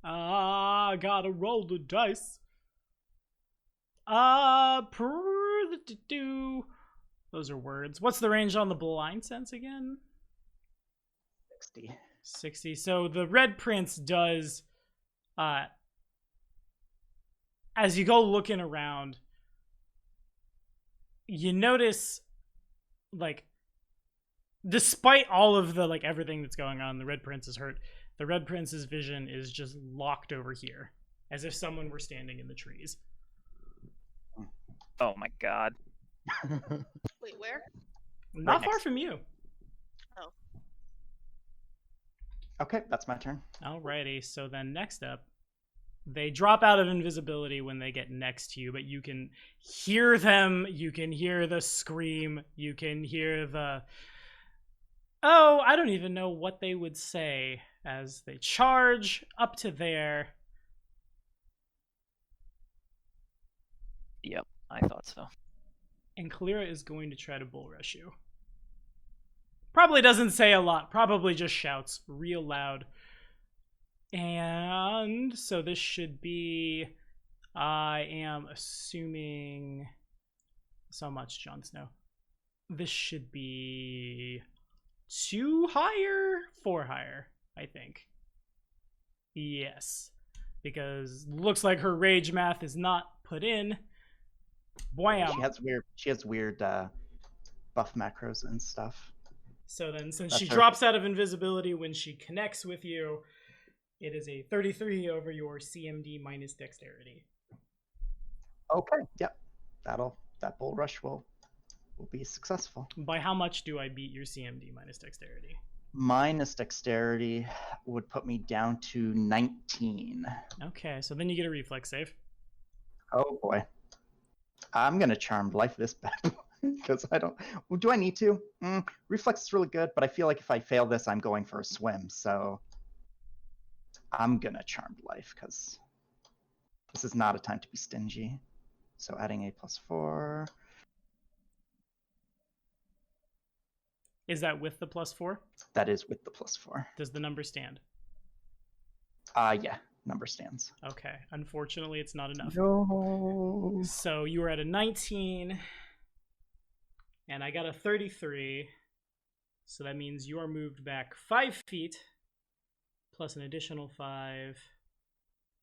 Gotta roll the dice. Those are words. What's the range on the blind sense again? 60. 60. So the Red Prince does, as you go looking around, you notice, despite all of the, everything that's going on, the Red Prince is hurt. The Red Prince's vision is just locked over here, as if someone were standing in the trees. Oh my god. Wait, where? Not Right far next. from you. Okay, that's my turn. Alrighty, so then next up, they drop out of invisibility when they get next to you, but you can hear them, you can hear the scream, you can hear the... Oh, I don't even know what they would say as they charge up to there. Yep, I thought so. And Kalira is going to try to bull rush you. Probably doesn't say a lot, probably just shouts real loud. And so this should be, I am assuming, so much Jon Snow. This should be 2 higher, 4 higher, I think. Yes, because looks like her rage math is not put in. Bwam. She has weird buff macros and stuff. So then, since That's she her. drops out of invisibility when she connects with you, it is a 33 over your CMD minus dexterity. Okay, yep. That bull rush will be successful. By how much do I beat your CMD minus dexterity? Minus dexterity would put me down to 19. Okay, so then you get a reflex save. Oh boy. I'm gonna charmed life this bad because I don't. Well, do I need to? Reflex is really good, but I feel like if I fail this, I'm going for a swim. So I'm gonna charmed life because this is not a time to be stingy. So adding a +4. Is that with the +4? That is with the +4. Does the number stand? Yeah, number stands. Okay. Unfortunately, it's not enough. No. So you were at a 19, and I got a 33. So that means you are moved back 5 feet, plus an additional 5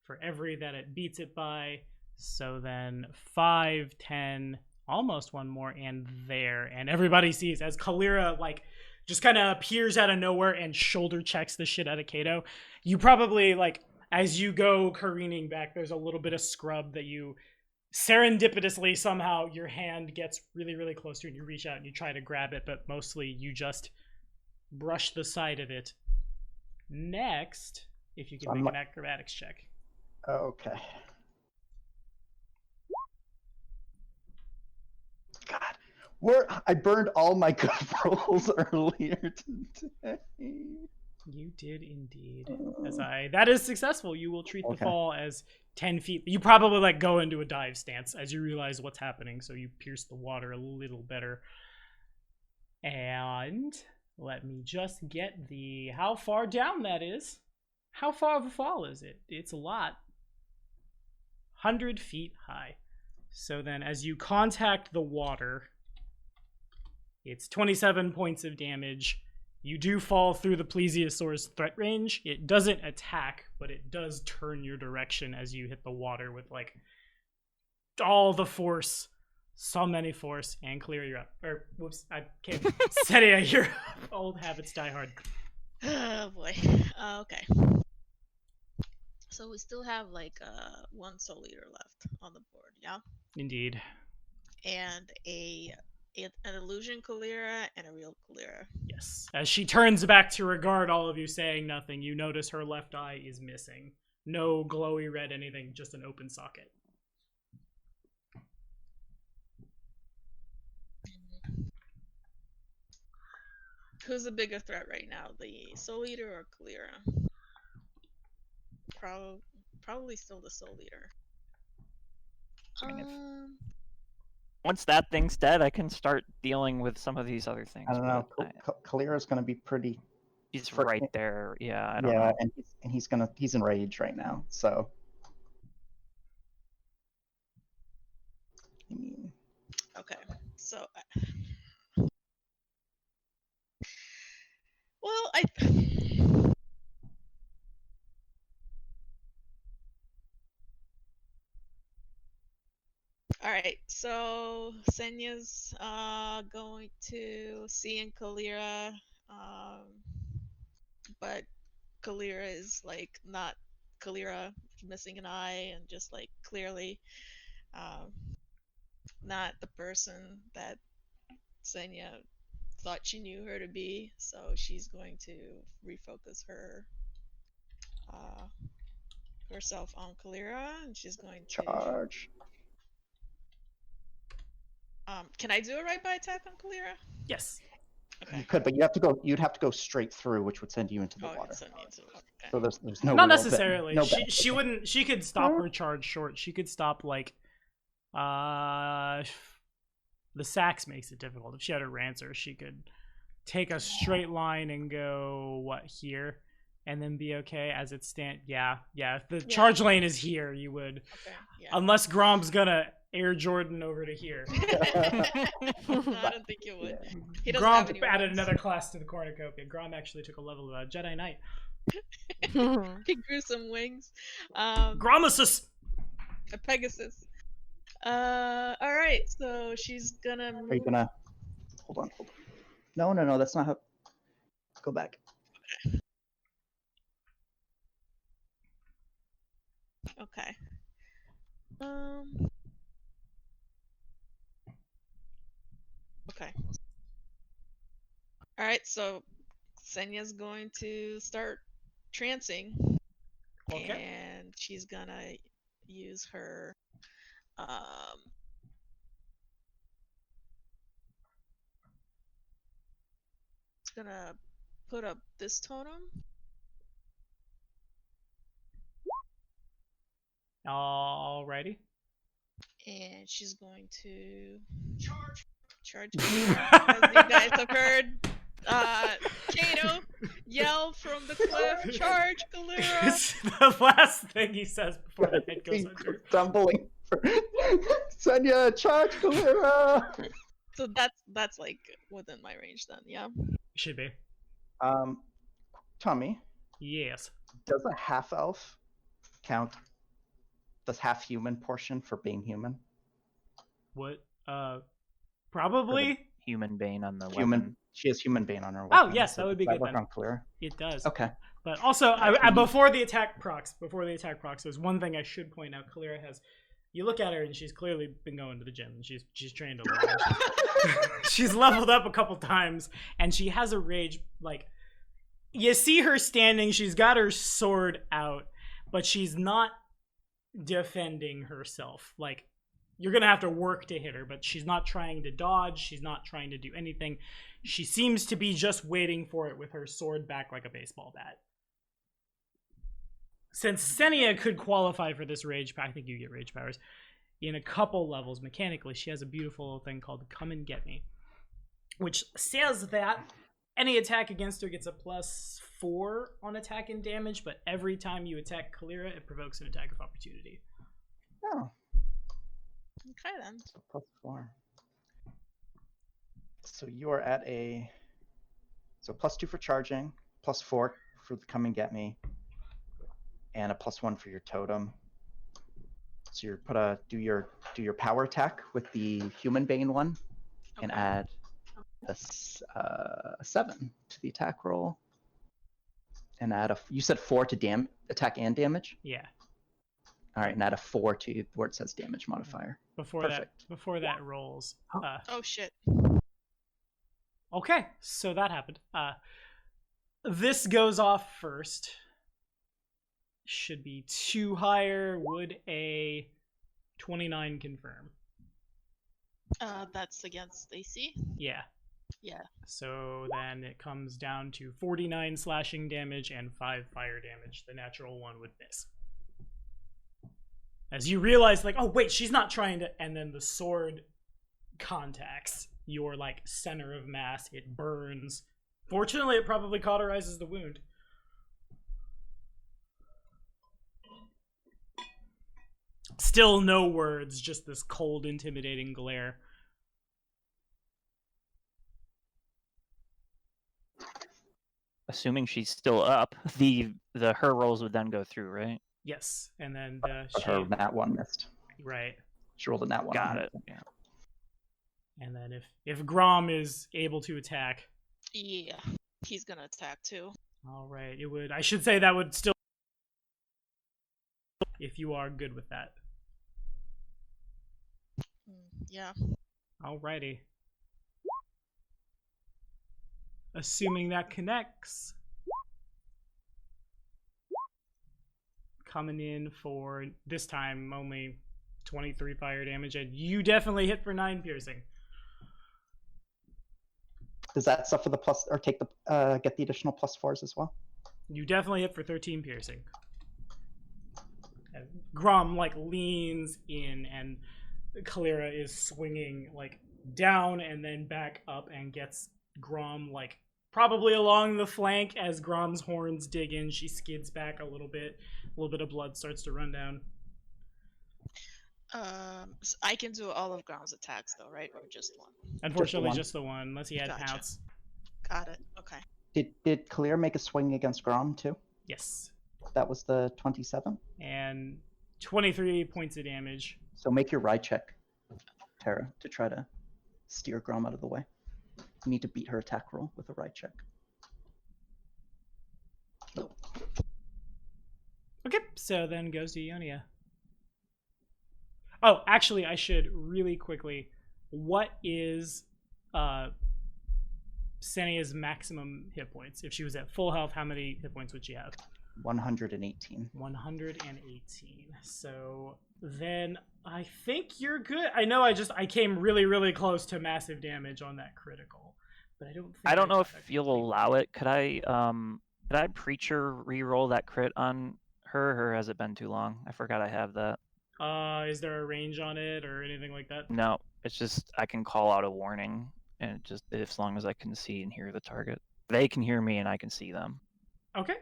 for every that it beats it by. So then 5, 10, almost one more, and there. And everybody sees as Kalira, like, just kind of appears out of nowhere and shoulder checks the shit out of Kato. You probably, like, as you go careening back, there's a little bit of scrub that you serendipitously somehow your hand gets really, really close to, and you reach out and you try to grab it, but mostly you just brush the side of it. Next, if you can make an acrobatics check. Okay. God, I burned all my good rolls earlier today. You did indeed. That is successful. You will treat the Okay. fall as 10 feet. You probably like go into a dive stance as you realize what's happening, so you pierce the water a little better. And let me just get how far down that is. How far of a fall is it? It's a lot. 100 feet high. So then as you contact the water, it's 27 points of damage. You do fall through the plesiosaur's threat range. It doesn't attack, but it does turn your direction as you hit the water with like all the force, so many force, and clear you up. Or whoops, I can't. Setia, you're up. Old habits die hard. Oh boy. Okay. So we still have like 1 soul eater left on the board, yeah? Indeed. And an illusion Kalira and a real Kalira. Yes. As she turns back to regard all of you saying nothing, you notice her left eye is missing. No glowy red anything, just an open socket. Who's the bigger threat right now, the Soul Eater or Kalira? Probably still the Soul Eater. I mean, once that thing's dead, I can start dealing with some of these other things. I don't know. Kalira's going to be pretty. He's right there. Yeah, I don't Yeah, know. and he's in rage right now. So. I mean. Okay, so. Well, Alright, so Senya's going to see in Kalira, but Kalira is like not Kalira, missing an eye and just like clearly not the person that Senya thought she knew her to be, so she's going to refocus herself on Kalira, and she's going to charge. Can I do a right by attack on Kalira? Yes. Okay. You could, but you'd have to go straight through, which would send you into the water. Send me into the water. Okay. So there's no. Not real necessarily. no She wouldn't. She could stop her charge short. She could stop like, the sax makes it difficult. If she had a rancer, she could take a straight line and go here, and then be okay as it stand. Yeah. If the charge lane is here, you would. Okay. Yeah. Unless Grom's gonna Air Jordan over to here. No, I don't think you would. Yeah. He doesn't have Grom any added weapons. another class to the cornucopia. Grom actually took a level of Jedi Knight. He grew some wings. Gromasus! A Pegasus. Alright, so she's gonna move. Are you gonna? Hold on. No. That's not how. Go back. Okay. Okay. Alright, so Senya's going to start trancing. Okay. And she's gonna use her it's gonna put up this totem. Alrighty. And she's going to charge. As you guys have heard, Kato, yell from the cliff, charge, Galera! It's the last thing he says before the head goes under. Stumbling. Senya, charge, Galera! So that's like within my range then, yeah. Should be. Tommy, Yes. does a half elf count the half human portion for being human? What? Probably. Human Bane on the Human. weapon. She has human bane on her Oh, weapon. yes, that would be does good work then. on Clear. It does. Okay. But also, before the attack procs, there's one thing I should point out. Kalira has, you look at her and she's clearly been going to the gym and she's trained a lot. She's leveled up a couple times and she has a rage. Like, you see her standing, she's got her sword out, but she's not defending herself. Like, you're gonna have to work to hit her, but she's not trying to dodge. She's not trying to do anything. She seems to be just waiting for it with her sword back like a baseball bat. Since Senia could qualify for this rage, I think you get rage powers in a couple levels mechanically. She has a beautiful thing called Come and Get Me, which says that any attack against her gets a +4 on attack and damage, but every time you attack Kalira, it provokes an attack of opportunity. Oh, Okay then. so +4. So you are at a +2 for charging, +4 for the Come and Get Me, and a +1 for your totem. So you're do your power attack with the human bane one, and Okay. add a 7 to the attack roll, and add you said 4 to attack and damage. Yeah. All right, and add a 4 to where it says damage modifier. Before Perfect. that rolls. Oh shit. Okay, so that happened. This goes off first. Should be 2 higher. Would a 29 confirm? That's against AC? Yeah. Yeah. So then it comes down to 49 slashing damage and 5 fire damage. The natural one would miss. As you realize, like, oh wait, she's not trying to, and then the sword contacts your, like, center of mass. It burns. Fortunately, it probably cauterizes the wound. Still no words, just this cold, intimidating glare. Assuming she's still up, her rolls would then go through, right? Yes, and then But her nat 1 missed. right. She rolled a nat 1. Got it. Yeah. And then if Grom is able to attack, Yeah. He's gonna attack too. all right, it would. I should say that would still, if you are good with that. Yeah. Alrighty. Assuming that connects. Coming in for, this time, only 23 fire damage, and you definitely hit for 9 piercing. Does that suffer the plus, or take the get the additional +4s as well? You definitely hit for 13 piercing. And Grom, like, leans in, and Kalira is swinging, like, down and then back up and gets Grom, like, probably along the flank. As Grom's horns dig in, she skids back a little bit of blood starts to run down. So I can do all of Ground's attacks though, right? Or just one? Unfortunately, just the one, unless he had Gotcha. pounce. Got it. Okay. Did Clear make a swing against Grom too? Yes. That was the 27. And 23 points of damage. So make your ride check, Tara, to try to steer Grom out of the way. You need to beat her attack roll with a ride check. Nope. Okay, so then goes to Ionia. Oh, actually, I should really quickly. What is Senia's maximum hit points? If she was at full health, how many hit points would she have? 118. 118. So then I think you're good. I know I came really, really close to massive damage on that critical, but I don't think I don't know if technically- you'll allow it. Could I Preacher re-roll that crit on her, or has it been too long? I forgot I have that. Is there a range on it or anything like that? No, it's just I can call out a warning and it just as long as I can see and hear the target, they can hear me and I can see them. Okay.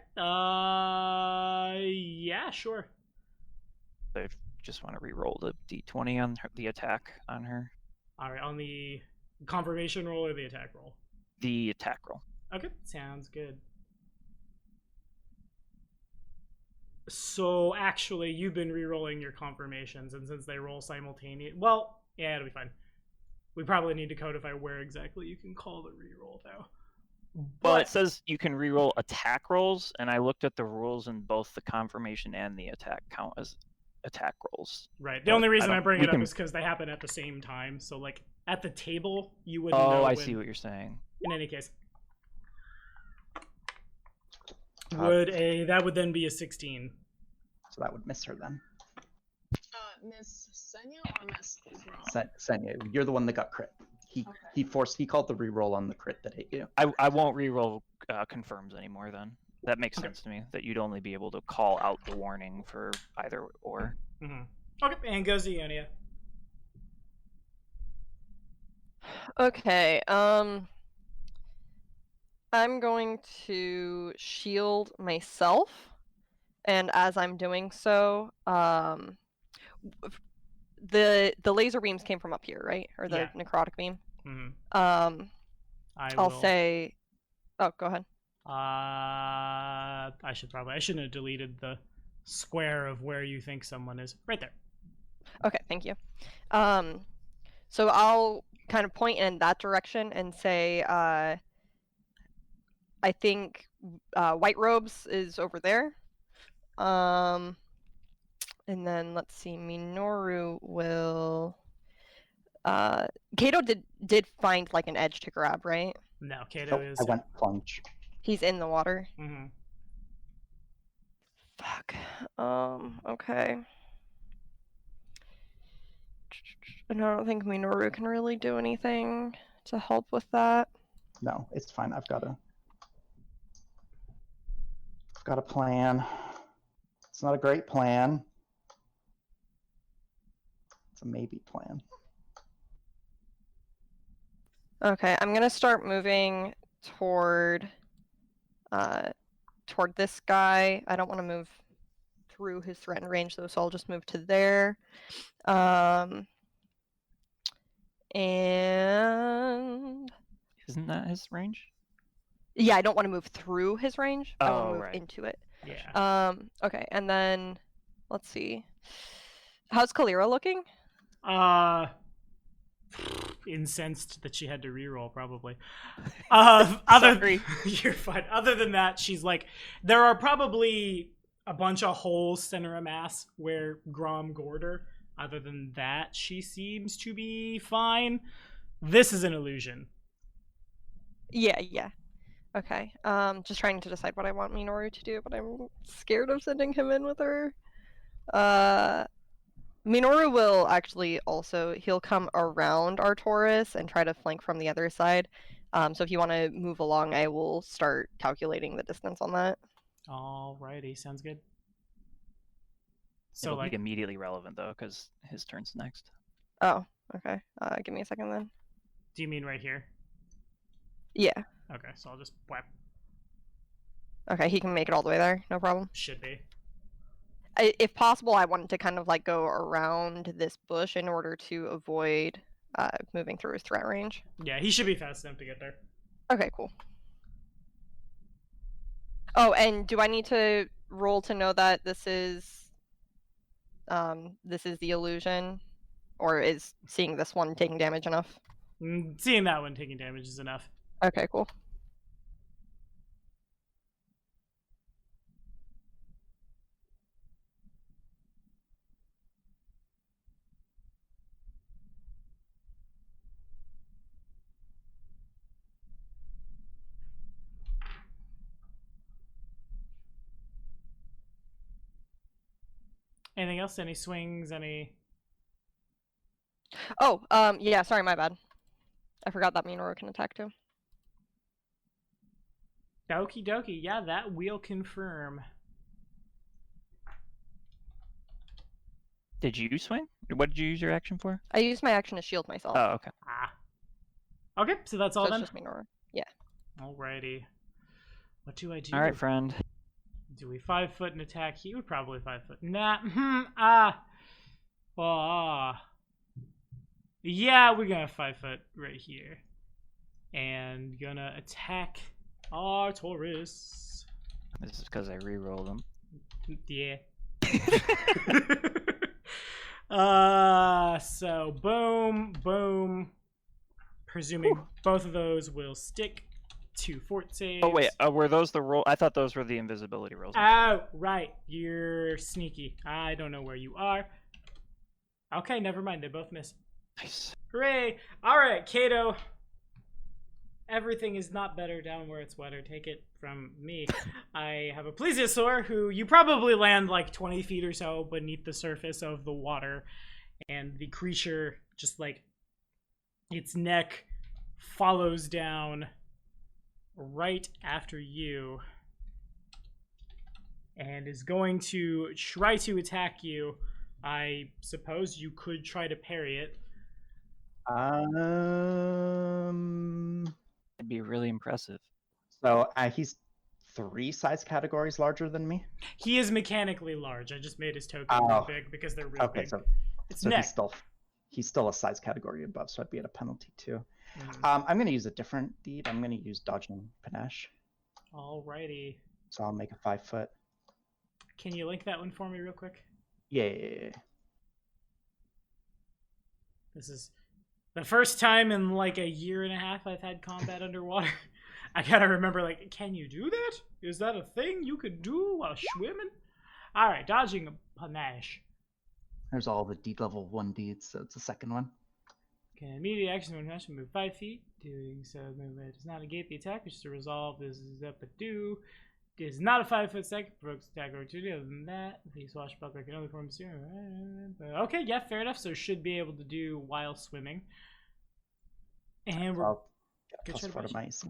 Yeah, sure. So I just want to re-roll the d20 on the attack on her. All right, on the confirmation roll or the attack roll? The attack roll. Okay, sounds good. So actually, you've been re-rolling your confirmations, and since they roll simultaneous, well, yeah, it'll be fine. We probably need to codify where exactly you can call the re-roll though. Well, it says you can re-roll attack rolls, and I looked at the rules, and both the confirmation and the attack count as attack rolls. Right. The But only reason I don't- bring we it up can- is because they happen at the same time. So, like, at the table, you wouldn't Oh, know I when- see what you're saying. In any case. That would then be a 16. So that would miss her then. Miss Senya or Miss Grom? Senya, you're the one that got crit. He called the reroll on the crit that hit you. I won't re-roll confirms anymore then. That makes sense to me, that you'd only be able to call out the warning for either or. Mm-hmm. Okay, and goes to Ionia. Okay, I'm going to shield myself, and as I'm doing so, the laser beams came from up here, right? Or the Yeah. necrotic beam. Mm-hmm. I'll say. Oh, go ahead. I shouldn't have deleted the square of where you think someone is. Right there. Okay, thank you. So I'll kind of point in that direction and say, I think White Robes is over there. And then let's see, Minoru will. Kato did find like an edge to grab, right? No, Kato So is. I went plunge. He's in the water. Mm-hmm. Fuck. Okay. And I don't think Minoru can really do anything to help with that. No, it's fine. I've got a plan. It's not a great plan. It's a maybe plan. Okay, I'm gonna start moving toward this guy. I don't want to move through his threatened range though, so I'll just move to there. And Isn't that his range? yeah, I don't want to move through his range. I want to Oh, move right. into it. Yeah. Okay, and then let's see. How's Kalira looking? Incensed that she had to reroll, probably. Sorry. You're fine. Other than that, she's like, there are probably a bunch of holes center of mass where Grom gored her. Other than that, she seems to be fine. This is an illusion. Yeah. Okay. Just trying to decide what I want Minoru to do, but I'm scared of sending him in with her. Minoru will actually he'll come around Artoris and try to flank from the other side. So if you want to move along, I will start calculating the distance on that. Alrighty, sounds good. So It'll like, be immediately relevant though, because his turn's next. Oh, okay. Give me a second then. do you mean right here? Yeah. Okay, so I'll just whap. Okay, he can make it all the way there. No problem. Should be. If possible, I wanted to kind of like go around this bush in order to avoid moving through his threat range. Yeah, he should be fast enough to get there. Okay, cool. Oh, and do I need to roll to know that this is the illusion, or is seeing this one taking damage enough? Seeing that one taking damage is enough. Okay, cool. Anything else? Any swings? Any? Oh, yeah, sorry, my bad. I forgot that Minoru can attack too. Doki doki. Yeah, that will confirm. Did you swing? What did you use your action for? I used my action to shield myself. Oh, okay. Ah. Okay, so that's all So it's then. just me, Nora. Yeah. Alrighty. What do I do? All right, friend. Do we 5 foot and attack? He would probably 5 foot. Nah. Yeah, we're gonna 5 foot right here, and gonna attack our Taurus. This is because I re-rolled them. Yeah. So boom, boom. Presuming both of those will stick to fort saves. Oh wait, were those the roll? I thought those were the invisibility rolls. Oh, right. You're sneaky. I don't know where you are. Okay, never mind. They both miss. Nice. Hooray! Alright, Kato. Everything is not better down where it's wetter. Take it from me. I have a plesiosaur who you probably land like 20 feet or so beneath the surface of the water. And the creature, just like its neck, follows down right after you. And is going to try to attack you. I suppose you could try to parry it. It'd be really impressive. So he's 3 size categories larger than me. He is mechanically large. I just made his token Oh. big because they're real Okay, big. so It's so neck. he's still a size category above, so I'd be at a penalty too. Mhm. I'm gonna use a different deed. I'm gonna use dodging panache. Alrighty. So I'll make a 5 foot. Can you link that one for me real quick? Yeah. This is the first time in like a year and a half I've had combat underwater. I gotta remember, like, can you do that? Is that a thing you could do while swimming? Alright, dodging a panache. There's all the deed level 1 deeds, so it's the second one. Can immediate action when panache move 5 feet. Doing so movement does not negate the attack, which is to resolve. This is up a do. It is not a 5 foot second. Provokes attack opportunity. Other than that, the swashbuckler can only form okay, yeah, fair enough. So should be able to do while swimming. And we're I'll get Good plus try to 4 to budge. my AC.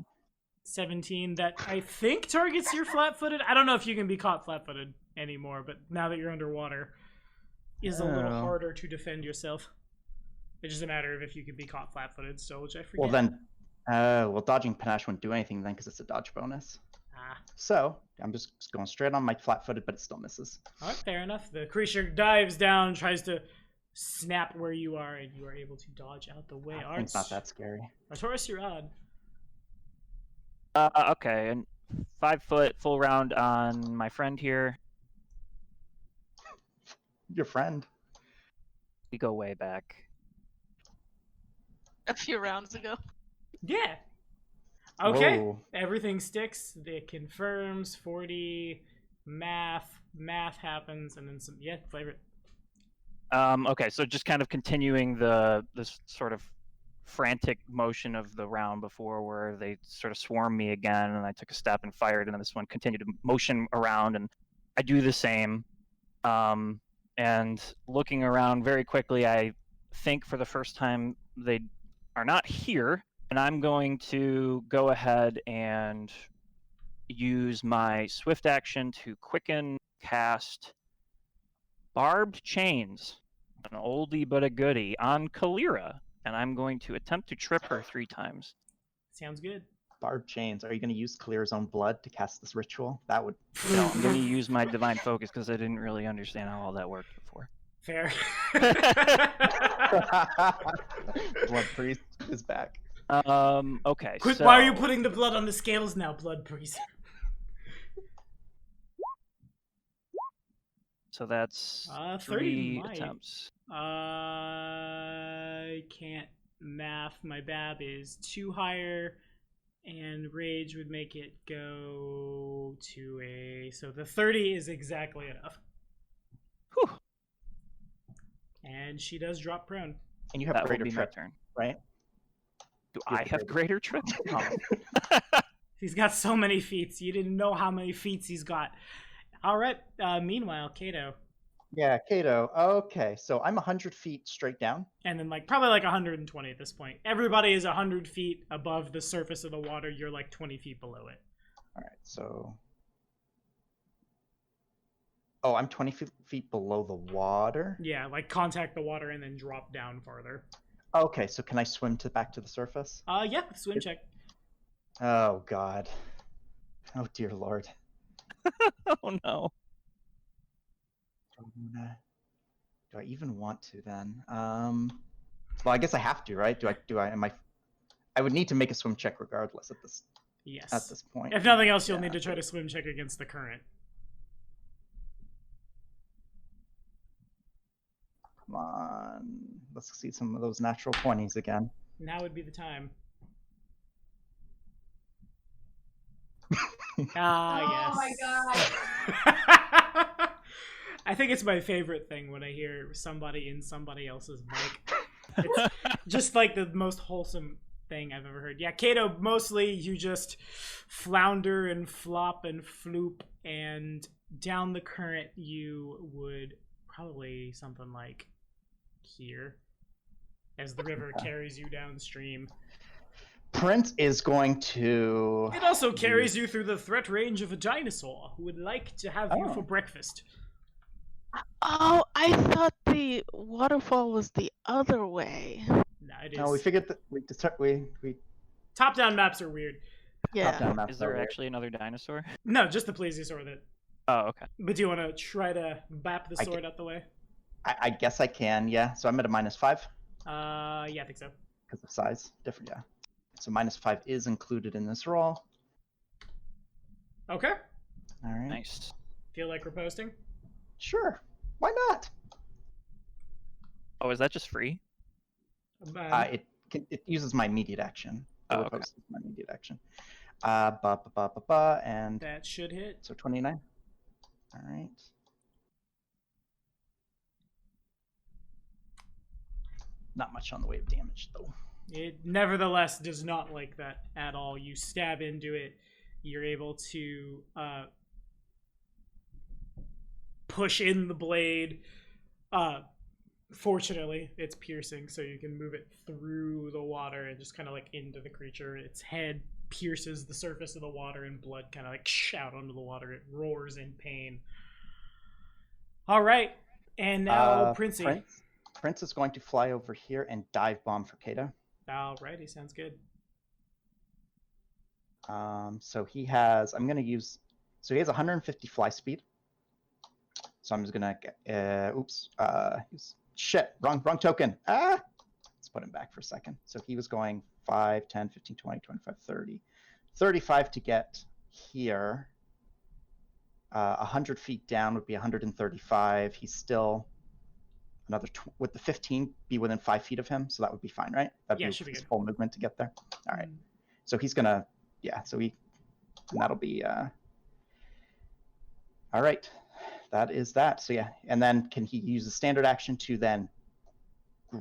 17. That I think targets your flat-footed. I don't know if you can be caught flat-footed anymore, but now that you're underwater, is a little Oh. harder to defend yourself. It's just a matter of if you can be caught flat-footed still, which I forget. Well then, dodging panache won't do anything then because it's a dodge bonus. Ah. So I'm just going straight on my flat-footed, but it still misses. All right, fair enough. The creature dives down, tries to snap where you are, and you are able to dodge out the way. I think it's not that scary. Artaurus, you're on. Okay, and 5 foot full round on my friend here. Your friend. We go way back. A few rounds ago. Yeah. Okay. Whoa. Everything sticks. It confirms 40 math happens, and then some. Yeah, flavor it. Okay, so just kind of continuing this sort of frantic motion of the round before, where they sort of swarm me again, and I took a step and fired, and then this one continued to motion around, and I do the same. And looking around very quickly, I think for the first time they are not here, and I'm going to go ahead and use my swift action to quicken cast Barbed Chains, an oldie but a goodie, on Kalira, and I'm going to attempt to trip her 3 times. Sounds good. Barbed chains. Are you going to use Clear's own blood to cast this ritual? That would. No, I'm going to use my divine focus because I didn't really understand how all that worked before. Fair. Blood priest is back. Okay. Quick, so... why are you putting the blood on the scales now, blood priest? So that's 30 3 might. attempts. I can't math. My BAB is 2 higher, and rage would make it go to a. So the 30 is exactly enough. Whew. And she does drop prone. And you have That will greater be my trip, turn. right? Do You I have greater trip? Oh. He's got so many feats. You didn't know how many feats he's got. All right. Meanwhile, Kato. Yeah, Kato. Okay, so I'm 100 feet straight down. And then probably 120 at this point. Everybody is 100 feet above the surface of the water. You're 20 feet below it. All right, so. Oh, I'm 20 feet below the water. Yeah, contact the water and then drop down farther. Okay, so can I swim back to the surface? Yeah, swim check. Oh God. Oh dear Lord. Oh no. Do I even want to then? Well, I guess I have to, right? I would need to make a swim check regardless at this Yes. point. If nothing else, you'll Yeah. need to try to swim check against the current. Come on. Let's see some of those natural 20s again. Now would be the time. Ah, Oh yes. my god. I think it's my favorite thing when I hear somebody in somebody else's mic. It's just like the most wholesome thing I've ever heard. Yeah, Kato, mostly you just flounder and flop and floop, and down the current you would probably something like here as the river carries you downstream. Prince is going to... It also carries you through the threat range of a dinosaur who would like to have you for breakfast. Oh, I thought the waterfall was the other way. No, it is. No, we figured that we Top-down maps are weird. Yeah. top-down maps Is there are actually another dinosaur? No, just the plesiosaur that. Oh, okay. But do you want to try to bap the I sword out the way? I guess I can, yeah. So I'm at a -5 Yeah, I think so. because of size. Different, yeah. So -5 is included in this roll. Okay. All right. Nice. Feel like we're posting? Sure. Why not? Oh, is that just free? It uses my immediate action. Oh, okay. My immediate action. And That should hit. so 29. All right. Not much on the way of damage, though. It nevertheless does not like that at all. You stab into it. You're able to push in the blade. Fortunately, it's piercing, so you can move it through the water and just kind of like into the creature. Its head pierces the surface of the water, and blood kind of like shout onto the water. It roars in pain. All right, and now Princey. Prince is going to fly over here and dive bomb for Kato. Alrighty, sounds good. So he has. I'm going to use. So he has 150 fly speed. So I'm just gonna. Shit, wrong token. Let's put him back for a second. So he was going 5, 10, 15, 20, 25, 30. 35 to get here. 100 feet down would be 135. He's still another, with the 15, be within 5 feet of him. So that would be fine, right? That'd Yeah, be should be his good. full movement to get there. All right. So he's gonna, so that'll be, all right. That is that. So yeah, and then can he use a standard action to then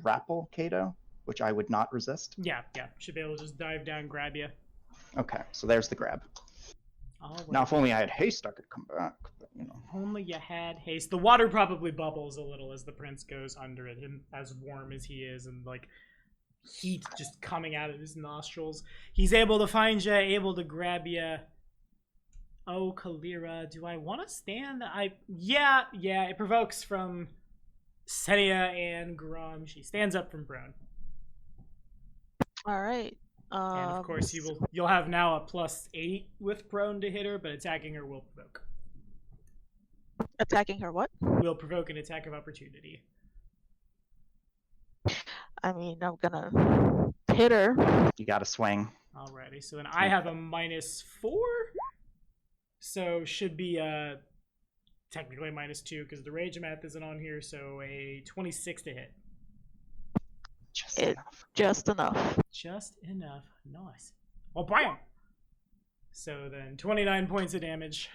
grapple Kato, which I would not resist? Yeah, should be able to just dive down, grab you. Okay, so there's the grab. Alright. Now, if only I had haste, I could come back. But, Only you had haste. The water probably bubbles a little as the prince goes under it, him as warm as he is, and like heat just coming out of his nostrils. He's able to find you, able to grab you. Oh, Kalira, do I want to stand? Yeah, it provokes from Senia and Grom. She stands up from prone. All right. And of course, you'll have now a +8 with prone to hit her, but attacking her will provoke. Attacking her what? Will provoke an attack of opportunity. I mean, I'm gonna hit her. You got to swing. Alrighty, so then I have a -4. So should be technically -2 because the rage math isn't on here, so a 26 to hit. Just It- enough. Just enough. Just enough. Nice. Oh, bam! So then 29 points of damage.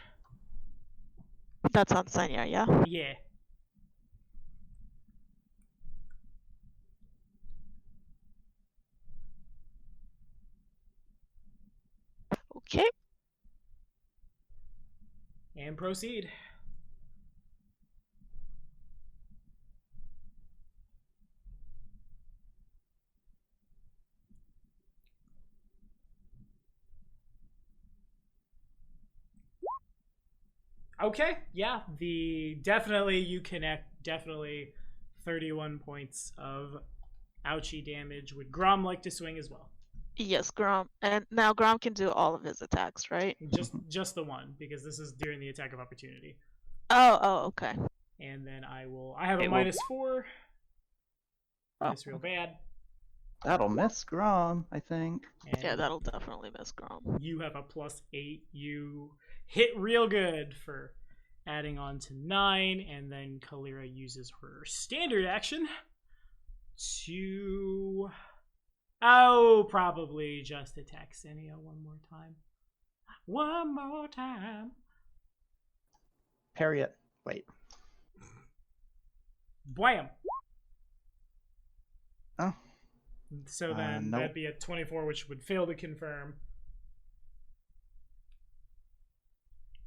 That's on Senya, yeah? Yeah. Okay. And proceed. Okay, yeah, definitely you connect, definitely 31 points of ouchie damage. Would Grom like to swing as well? Yes, Grom. And now Grom can do all of his attacks, right? Just the one, because this is during the attack of opportunity. Oh, okay. And then I have a -4. That's real bad. That'll miss Grom, I think. And Yeah, that'll definitely miss Grom. you have a +8. You hit real good for adding on to 9, and then Kalira uses her standard action to probably just attack Senio one more time. One more time. Parry it. Wait. Blam. Oh. So then nope. that'd be a 24, which would fail to confirm.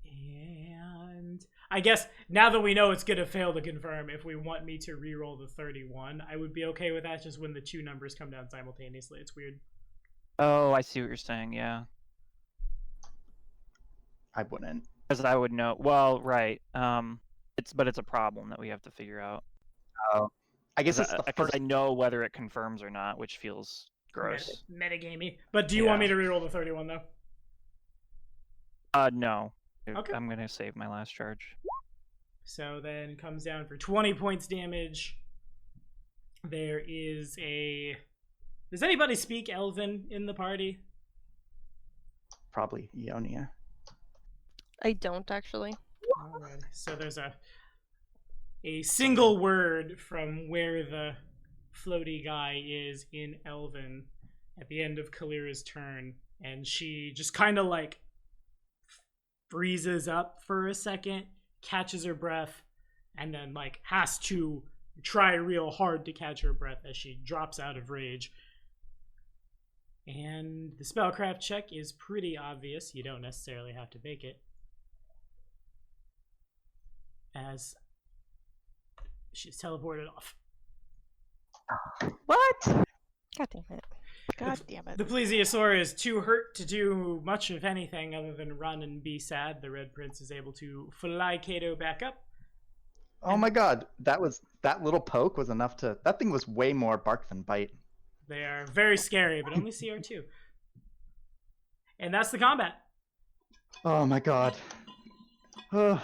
And I guess now that we know it's going to fail to confirm, if we want me to reroll the 31, I would be okay with that just when the two numbers come down simultaneously. It's weird. Oh, I see what you're saying, yeah. I wouldn't. Because I would know. Well, right. It's a problem that we have to figure out. Oh. I guess it's the Because first. I know whether it confirms or not, which feels gross. Metagamey. But do you want me to reroll the 31, though? No. Okay. I'm going to save my last charge. So then comes down for 20 points damage. There is a... Does anybody speak Elven in the party? Probably Ionia. I don't actually. Alright. So there's a single word from where the floaty guy is in Elven at the end of Kalira's turn, and she just kind of like freezes up for a second, catches her breath, and then like has to try real hard to catch her breath as she drops out of rage. And the spellcraft check is pretty obvious. You don't necessarily have to make it, as she's teleported off. What? God damn it. God damn it. The plesiosaur is too hurt to do much of anything other than run and be sad. The Red Prince is able to fly Kato back up. Oh my god, that little poke was enough to... That thing was way more bark than bite. They are very scary, but only CR2. And that's the combat. Oh my god. So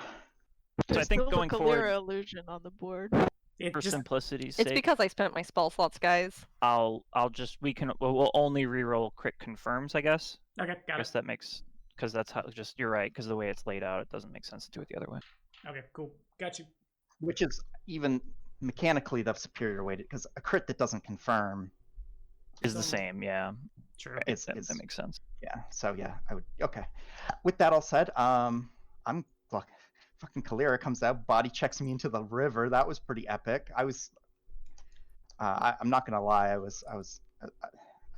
I think Still going the forward, Kalira illusion on the board. It for just, simplicity's It's sake, because I spent my spell slots, guys. we'll only reroll crit confirms, I guess. okay, I got guess it. that makes, because that's how, just, you're right, because the way it's laid out, it doesn't make sense to do it the other way. Okay, cool. Got you. Which is even mechanically the superior way, because a crit that doesn't confirm Is the same, yeah. Sure. That makes sense. Yeah, so yeah, I would... Okay. With that all said, look, fucking Kalira comes out, body checks me into the river. That was pretty epic. I'm not gonna lie, I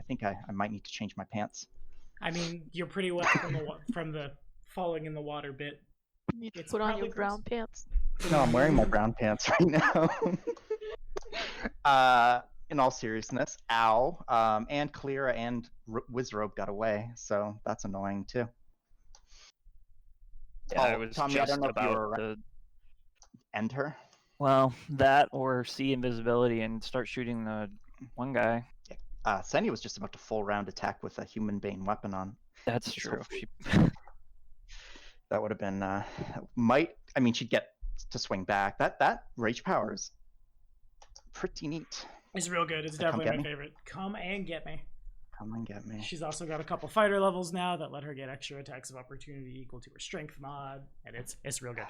think I might need to change my pants. I mean, you're pretty wet from the falling in the water bit. You need to It's put on probably your brown pants. No, I'm wearing my brown pants right now. In all seriousness, Ow, and Kalira and Wizrobe got away, so that's annoying too. Yeah, Oh, I was Tommy, I just don't know if you about were to... End her. Well, that or see invisibility and start shooting the one guy. Sennia was just about to full round attack with a human bane weapon on. That's Just true. hopefully- That would have been she'd get to swing back. That rage power is pretty neat. It's real good. It's Come definitely get my me. favorite. Come and get me. Come and get me. She's also got a couple fighter levels now that let her get extra attacks of opportunity equal to her strength mod, and it's real good.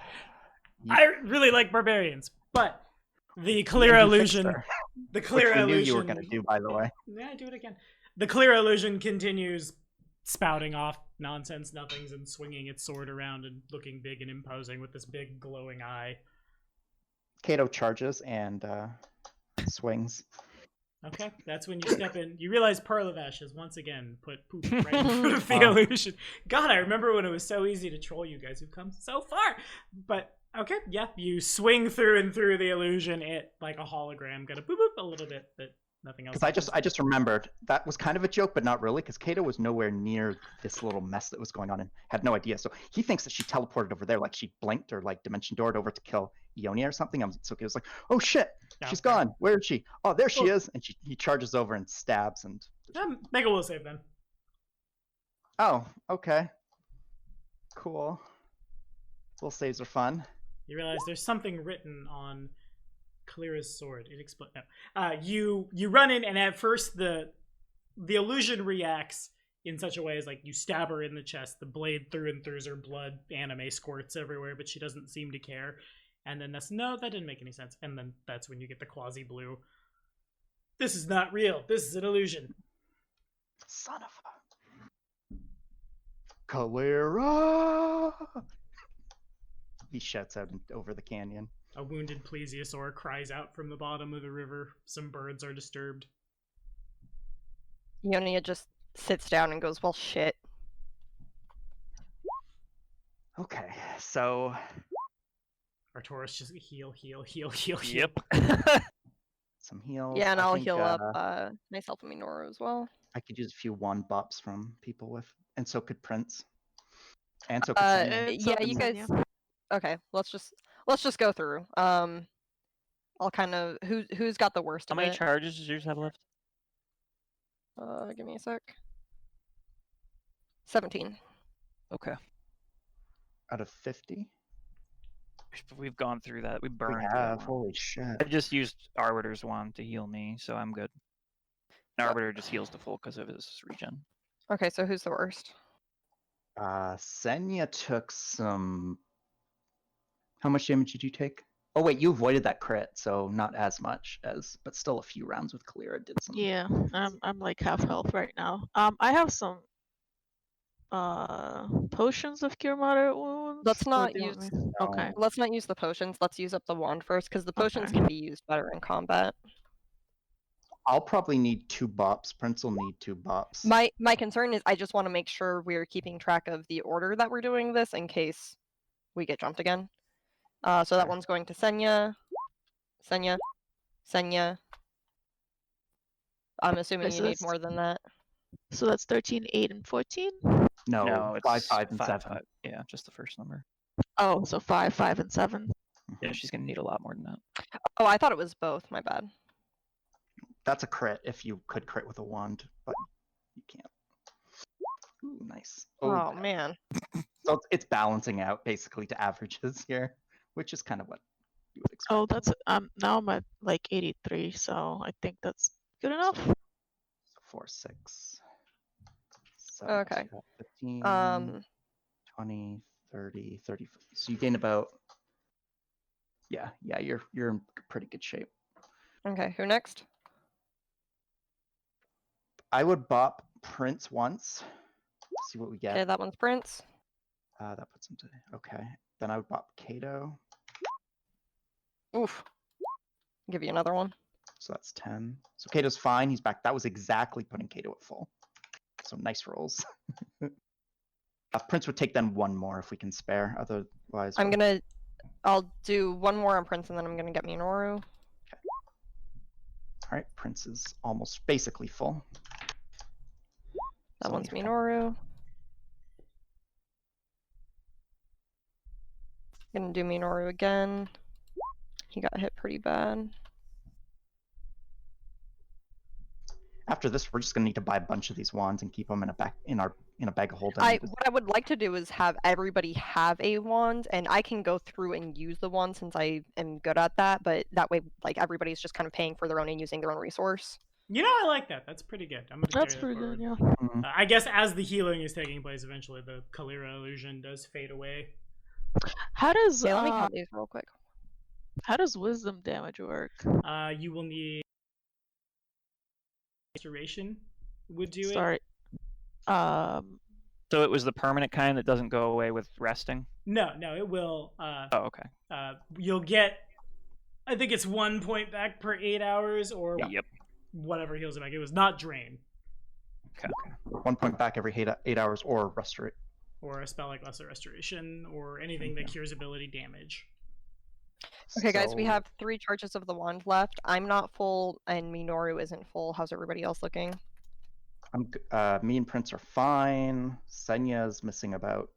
I really like barbarians, but the Kalira illusion, the Which Kalira we knew illusion. you were gonna do, by the way. Yeah, do it again. The Kalira illusion continues spouting off nonsense nothings and swinging its sword around and looking big and imposing with this big glowing eye. Kato charges and swings. Okay, that's when you step in. You realize Parlavash has once again put poop right in front of the illusion. God, I remember when it was so easy to troll you guys who've come so far. But okay, yeah, you swing through and through the illusion. It like a hologram, got a boop boop a little bit, but Nothing else. Because I just remembered that was kind of a joke, but not really, because Kato was nowhere near this little mess that was going on and had no idea. So he thinks that she teleported over there, like she blinked or like dimension doored over to kill Ionia or something. So he was like, "Oh shit, she's gone. Where is she? Oh, there she is!" And he charges over and stabs and. Make a will save then. Oh, okay. Cool. Will saves are fun. You realize there's something written on Kalira's sword. It explodes. No. You run in, and at first the illusion reacts in such a way as like you stab her in the chest, the blade through and through her blood, anime squirts everywhere, but she doesn't seem to care. And then that didn't make any sense. And then that's when you get the quasi blue. This is not real. This is an illusion. Son of a Kalira! He shouts out over the canyon. A wounded plesiosaur cries out from the bottom of the river. Some birds are disturbed. Ionia just sits down and goes, well, shit. Okay, so... Artoris just heal. Yep. Some heals. Yeah, and I I'll think, heal up myself and Minoru as well. I could use a few wand bops from people with... And so could Prince. And so could Sanya. Yeah, you guys... Okay, let's just go through. I'll kind of... Who's got the worst How of many it? charges does yours have left? Give me a sec. 17. Okay. Out of 50? We've gone through that. We We burned. through have. that one. Holy shit. I just used Arbiter's wand to heal me, so I'm good. And Arbiter just heals to full because of his regen. Okay, so who's the worst? Senya took some... How much damage did you take? Oh wait, you avoided that crit, so not as much as, but still a few rounds with Kalira did some. Yeah, I'm like half health right now. I have some potions of cure moderate wounds. Let's Or not do you use... want me- Okay. Let's not use the potions. Let's use up the wand first, because the potions Okay. can be used better in combat. I'll probably need 2 bops. Prince will need 2 bops. My concern is I just want to make sure we're keeping track of the order that we're doing this in case we get jumped again. So that one's going to Senya. I'm assuming Okay, you so need more than that. So that's 13, 8, and 14. No, it's 5, 5, and 7. 5. Yeah, just the first number. Oh, so 5, 5, and 7. Yeah, she's gonna need a lot more than that. Oh, I thought it was both. My bad. That's a crit if you could crit with a wand, but you can't. Ooh, nice. Oh, man. So it's balancing out basically to averages here, which is kind of what you would expect. Oh, that's now I'm at like 83, so I think that's good enough. So 4, 6. 7, Okay. 15, 20, 30, 30. So you gain about... Yeah, you're in pretty good shape. Okay, who next? I would bop Prince once. See what we get. Okay, that one's Prince. That puts him to... Okay. Then I would bop Kato. Oof. Give you another one. So that's 10. So Kato's fine. He's back. That was exactly putting Kato at full. So nice rolls. Prince would take then one more if we can spare. Otherwise, I'll do one more on Prince and then I'm gonna get Minoru. All right, Prince is almost basically full. That So one's only- Minoru. Gonna do Minoru again. He got hit pretty bad. After this, we're just gonna need to buy a bunch of these wands and keep them in a bag of holding. What I would like to do is have everybody have a wand, and I can go through and use the wand since I am good at that. But that way, like everybody's just kind of paying for their own and using their own resource. You know, I like that. That's pretty good. I'm gonna That's carry pretty that good, forward. yeah. Mhm. I guess as the healing is taking place, eventually the Kalira illusion does fade away. How does Yeah, let me count these real quick. how does wisdom damage work? You will need restoration. Would do it. Sorry. So it was the permanent kind that doesn't go away with resting? No, it will. Oh, okay. You'll get. I think it's 1 point back per 8 hours, or Yep. whatever heals it back. It was not drain, 1 point back every 8 hours, or restorate. or a spell like Lesser Restoration, or anything that cures ability damage. Okay, guys, we So, have 3 charges of the wand left. I'm not full, and Minoru isn't full. How's everybody else looking? me and Prince are fine. Senya's missing about.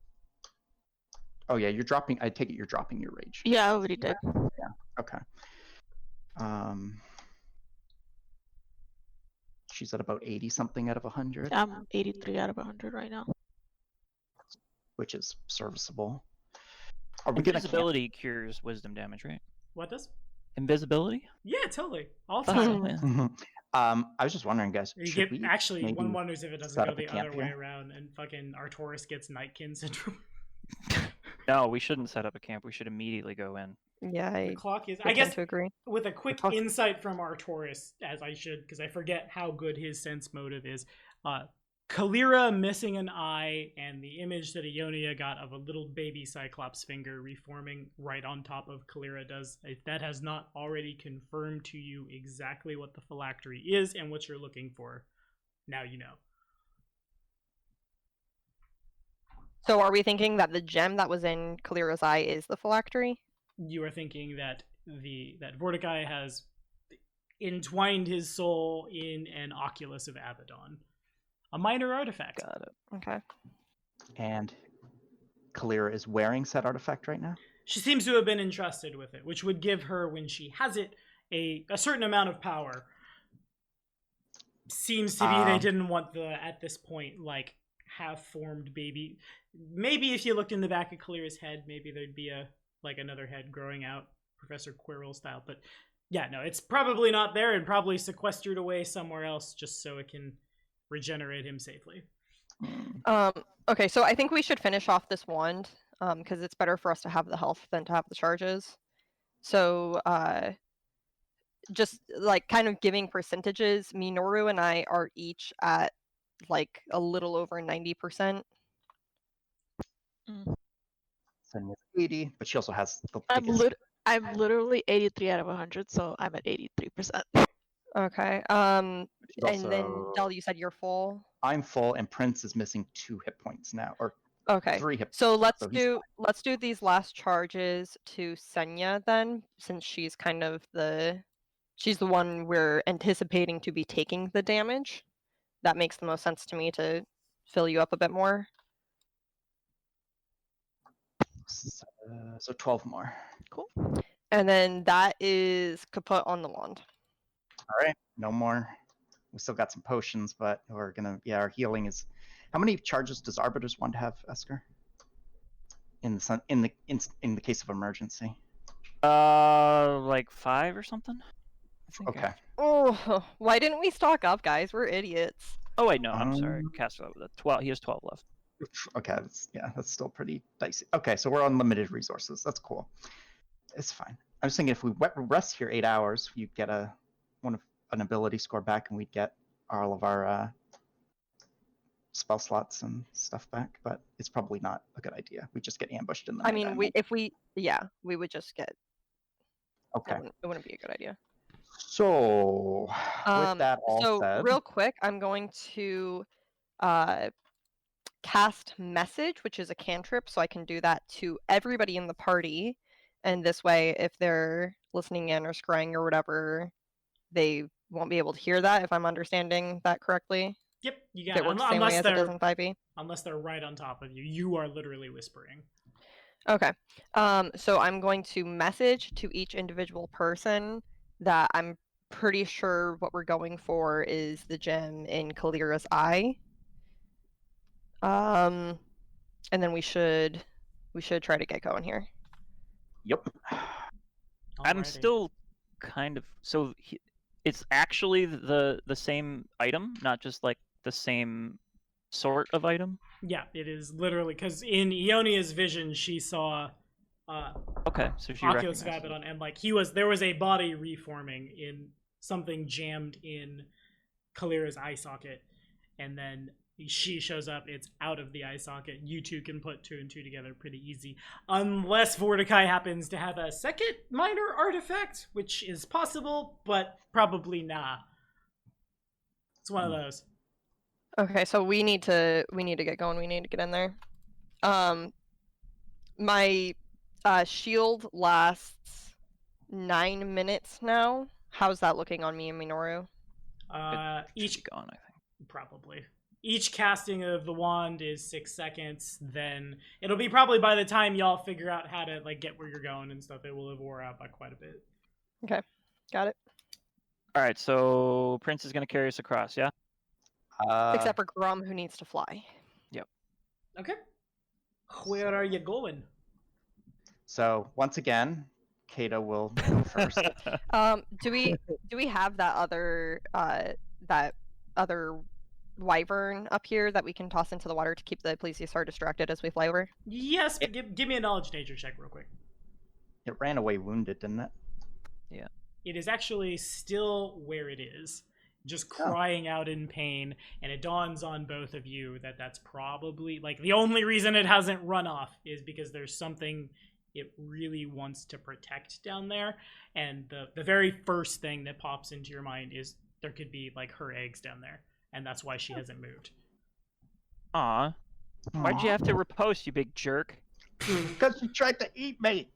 Oh yeah, you're dropping. I take it you're dropping your rage. Yeah, I already did. Okay. She's at about 80 something out of 100, I'm 83 out of 100 right now. which is serviceable. Are we gonna camp? Invisibility cures wisdom damage, right? What does? Invisibility? Yeah, totally. All the Oh, time. yeah. Mhm. I was just wondering, guys. You Should get, we actually, maybe one wonders if it doesn't set go up a the camp other way here? around and fucking Arcturus gets Nightkin syndrome. No, we shouldn't set up a camp. We should immediately go in. Yeah, The I clock is. would I guess tend to agree. with a quick clock- insight from Arcturus, as I should, because I forget how good his sense motive is. Kalira missing an eye, and the image that Ionia got of a little baby Cyclops finger reforming right on top of Kalira does. If that has not already confirmed to you exactly what the phylactery is and what you're looking for, now you know. So are we thinking that the gem that was in Kalira's eye is the phylactery? You are thinking that that Vordakai has entwined his soul in an oculus of Abaddon. A minor artifact. Got it. Okay. And Kalira is wearing said artifact right now. She seems to have been entrusted with it, which would give her, when she has it, a certain amount of power. Seems to be they didn't want at this point, like, half-formed baby. Maybe if you looked in the back of Kalira's head, maybe there'd be another head growing out, Professor Quirrell style. But yeah, no, it's probably not there and probably sequestered away somewhere else just so it can regenerate him safely. Okay, so I think we should finish off this wand, because it's better for us to have the health than to have the charges. So, just like kind of giving percentages, Minoru and I are each at like a little over 90%. Senya's 80, but she also has the I'm biggest. I'm literally 83 out of 100, so I'm at 83%. Okay. She's And then also- Del, you said you're full. I'm full, and Prince is missing 2 hit points now, or Okay. 3 hit. So let's So he's do these last charges to Senya then, since she's kind of she's the one we're anticipating to be taking the damage. That makes the most sense to me to fill you up a bit more. So 12 more. Cool. And then that is kaput on the wand. All right, no more. We still got some potions, but we're gonna. Yeah, our healing is. How many charges does Arbiter's wand have, Esker? In the case of emergency. Like 5 or something. I think. Okay. Oh, why didn't we stock up, guys? We're idiots. Oh wait, no, I'm sorry. Um, Caster with 12. He has 12 left. Okay, that's still pretty dicey. Okay, so we're on limited resources. That's cool. It's fine. I was thinking if we rest here 8 hours, you'd get an ability score back, and we'd get all of our spell slots and stuff back. But it's probably not a good idea. We just get ambushed in the. I mean, we would just get. Okay. It wouldn't be a good idea. So with that all So said, real quick, I'm going to cast message, which is a cantrip, so I can do that to everybody in the party, and this way, if they're listening in or scrying or whatever, they won't be able to hear that. If I'm understanding that correctly, Yep, you if got it works the same way as it does in 5e. unless they're right on top of you. You are literally whispering. Okay. So I'm going to message to each individual person that I'm pretty sure what we're going for is the gem in Kalira's eye. And then we should try to get going here. yep. I'm Alrighty. still kind of it's actually the same item, not just like the same sort of item. Yeah, it is literally because in Ionia's vision she saw Okay, so she Oculus of recognizes it. Abaddon, and like there was a body reforming in something jammed in Kalira's eye socket, and then she shows up, it's out of the eye socket. You two can put 2 and 2 together pretty easy. Unless Vordakai happens to have a second minor artifact, which is possible, but probably nah. It's one of those. Okay, so we need to get going. We need to get in there. My shield lasts 9 minutes now. How's that looking on me and Minoru? Each Should be gone, I think. probably. Each casting of the wand is 6 seconds. Then it'll be probably by the time y'all figure out how to like get where you're going and stuff, it will have wore out by quite a bit. Okay, got it. All right, so Prince is going to carry us across, yeah? Except for Grum, who needs to fly. Okay. Where are you going? So once again, Kato will go first. Do we have that other wyvern up here that we can toss into the water to keep the plesiosaur distracted as we fly over? Yes, but give me a knowledge nature check real quick. It ran away wounded, didn't it? It is actually still where it is, just crying out in pain, and it dawns on both of you that that's probably, like, the only reason it hasn't run off is because there's something it really wants to protect down there, and the very first thing that pops into your mind is there could be, like, her eggs down there, and that's why she hasn't moved. Aw. Why'd you have to riposte, you big jerk? Because she tried to eat me.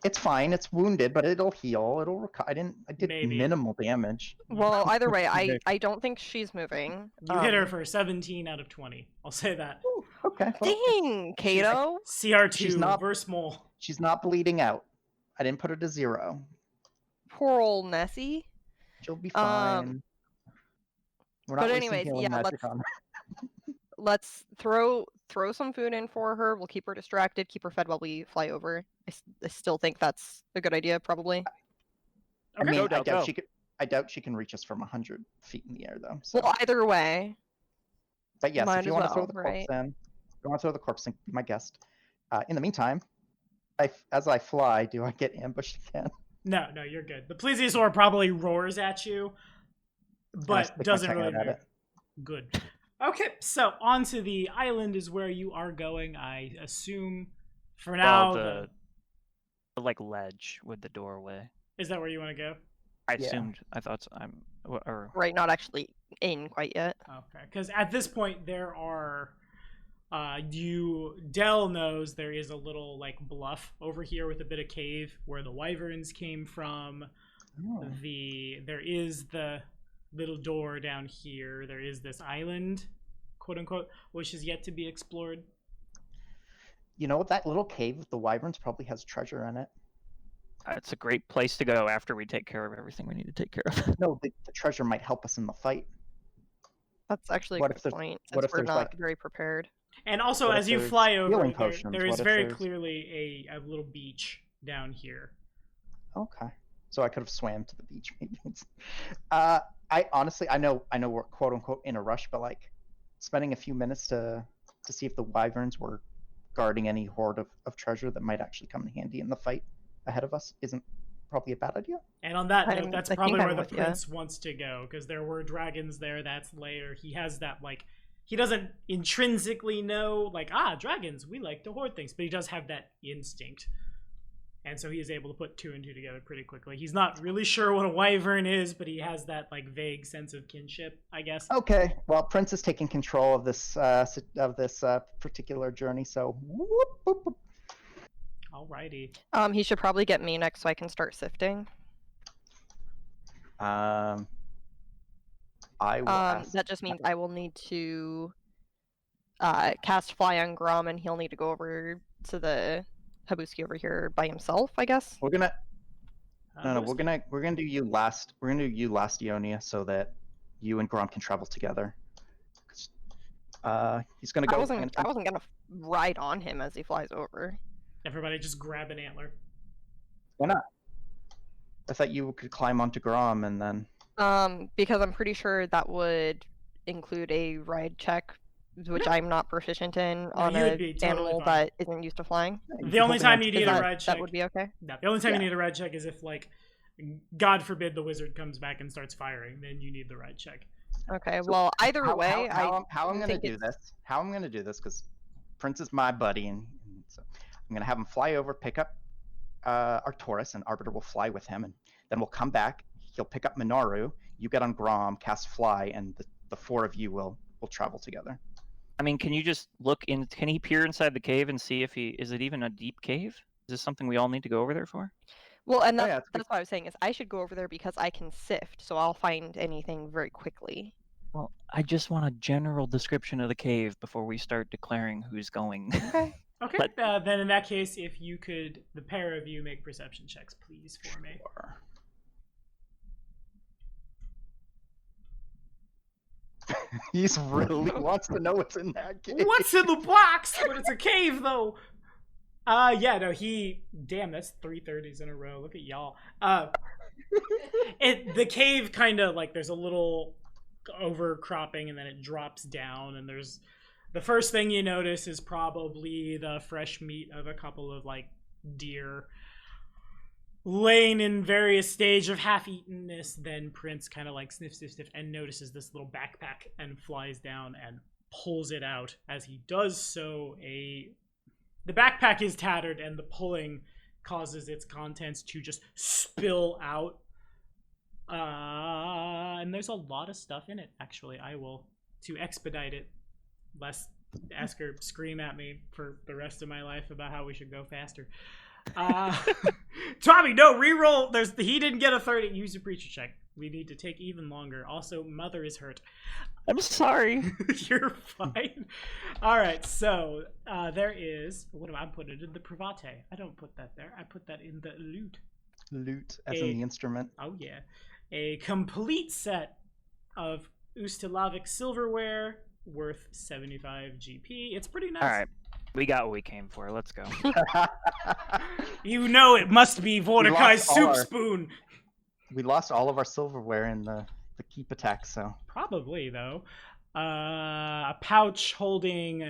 It's fine. It's wounded, but it'll heal. It'll recover. I did Maybe. minimal damage. Well, either way, I don't think she's moving. You hit her for 17 out of 20. I'll say that. Ooh, okay. Well, Dang, Kato. CR2 She's not- versus mole. she's not bleeding out. I didn't put her to 0. Poor old Nessie. She'll be fine. We're not but wasting anyways, healing yeah, magic on her. Let's throw some food in for her. We'll keep her distracted, keep her fed while we fly over. I still think that's a good idea, probably. I mean, Go, go. I doubt she can reach us from 100 feet in the air, though. So. Well, either way. But yes, might if you as want to throw well, the right? corpse in, if you want to throw the corpse in, be my guest. In the meantime, as I fly, do I get ambushed again? No, you're good. The plesiosaur probably roars at you, stick but my doesn't tongue really out at move. it. Good. Okay, so onto the island is where you are going, I assume. For now, the like ledge with the doorway. is that where you want to go? I Yeah. assumed. I thought or Right, not actually in quite yet. Okay, because at this point there are, Dell knows there is a little like bluff over here with a bit of cave where the wyverns came from. Oh. There is the little door down here. There is this island, quote unquote, which is yet to be explored. You know, that little cave with the wyverns probably has treasure in it. it's a great place to go after we take care of everything we need to take care of. No, the treasure might help us in the fight. That's actually a What if good there's- point, what since if we're there's, not like- very prepared. And also, What if as you there's fly over, healing there potions? is What if very there's- clearly a little beach down here. Okay. So I could have swam to the beach, maybe. I honestly, I know we're quote unquote in a rush, but like spending a few minutes to see if the wyverns were guarding any hoard of treasure that might actually come in handy in the fight ahead of us isn't probably a bad idea. And on that I note, that's think probably I'm where the with ya. prince wants to go, because there were dragons there. That's later. He has that, like, he doesn't intrinsically know, like, dragons, we like to hoard things, but he does have that instinct. And so he is able to put 2 and 2 together pretty quickly. He's not really sure what a wyvern is, but he has that, like, vague sense of kinship, I guess. Okay. Well, Prince is taking control of this particular journey, so whoop, whoop, whoop. Alrighty. He should probably get me next so I can start sifting. I will ask. That just means I will need to cast Fly on Grum, and he'll need to go over to the Habuski over here by himself, I guess. We're gonna Uh, we're gonna do you last. We're gonna do you last, Ionia, so that you and Grom can travel together. He's gonna go. I wasn't gonna ride on him as he flies over. Everybody just grab an antler. Why not? I thought you could climb onto Grom and then. Because I'm pretty sure that would include a ride check, which I'm not proficient in on you would an be totally animal fine. that isn't used to flying. The only time you Is need a that, ride check. that would be okay. No, the only time Yeah. you need a ride check is if, like, God forbid the wizard comes back and starts firing. Then you need the ride check. Okay, So well, either How, way, how I'm gonna think do this? How I'm gonna do this? Because Prince is my buddy, and so I'm gonna have him fly over, pick up Arcturus, and Arbiter will fly with him, and then we'll come back. He'll pick up Minoru. You get on Grom, cast Fly, and the 4 of you will travel together. I mean, can you just look in? Can he peer inside the cave and see if is it even a deep cave? Is this something we all need to go over there for? Well, and Oh, that's, yeah, it's good. that's what I was saying is I should go over there because I can sift, so I'll find anything very quickly. Well, I just want a general description of the cave before we start declaring who's going. Okay. Okay, then in that case, if you could, the pair of you, make perception checks, please, for me. Sure. He's really wants to know what's in that cave. What's in the box? But it's a cave, though. Yeah, no, damn, that's 330s in a row. Look at y'all. The cave kind of, like, there's a little overcropping, and then it drops down, and the first thing you notice is probably the fresh meat of a couple of, like, deer laying in various stage of half-eatenness. Then Prince kind of, like, sniff, and notices this little backpack and flies down and pulls it out. As he does so, the backpack is tattered, and the pulling causes its contents to just spill out. And there's a lot of stuff in it, actually. To expedite it, lest Esker scream at me for the rest of my life about how we should go faster. Tommy, no, reroll. He didn't get a 30. Use a preacher check. We need to take even longer. Also, Mother is hurt. I'm sorry. You're fine. All right, so there is. What do I put it in the private? I don't put that there. I put that in the loot. Loot, as in the instrument. Oh yeah, a complete set of Ustalavic silverware worth 75 GP. It's pretty nice. All right, we got what we came for. Let's go. You know it must be Vordakai's soup spoon. We lost all of our silverware in the keep attack, so. Probably, though. A pouch holding,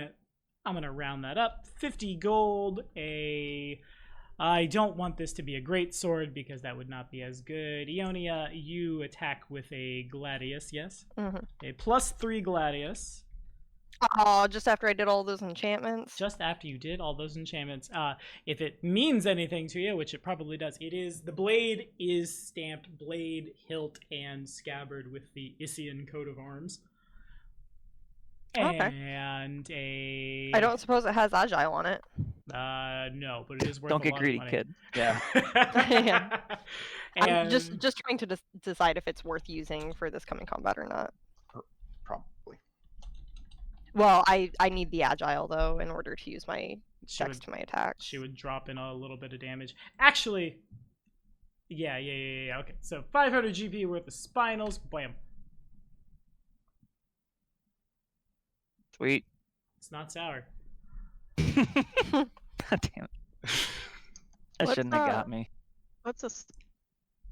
I'm going to round that up, 50 gold. I don't want this to be a great sword because that would not be as good. Ionia, you attack with a gladius, yes? Mm-hmm. A +3 gladius. Oh, just after I did all those enchantments? Just after you did all those enchantments. If it means anything to you, which it probably does, the blade is stamped blade, hilt, and scabbard with the Isian coat of arms. Okay. And I don't suppose it has agile on it. No, but it is worth Don't a get lot greedy, of money. kid. Yeah. Yeah. I'm And just trying to decide if it's worth using for this coming combat or not. Probably. Well, I need the agile, though, in order to use my checks to my attacks. she would drop in a little bit of damage. Actually, yeah. Okay, so 500 GP worth of spinals. Blam. Sweet. It's not sour. God damn it. That What's shouldn't have got me. What's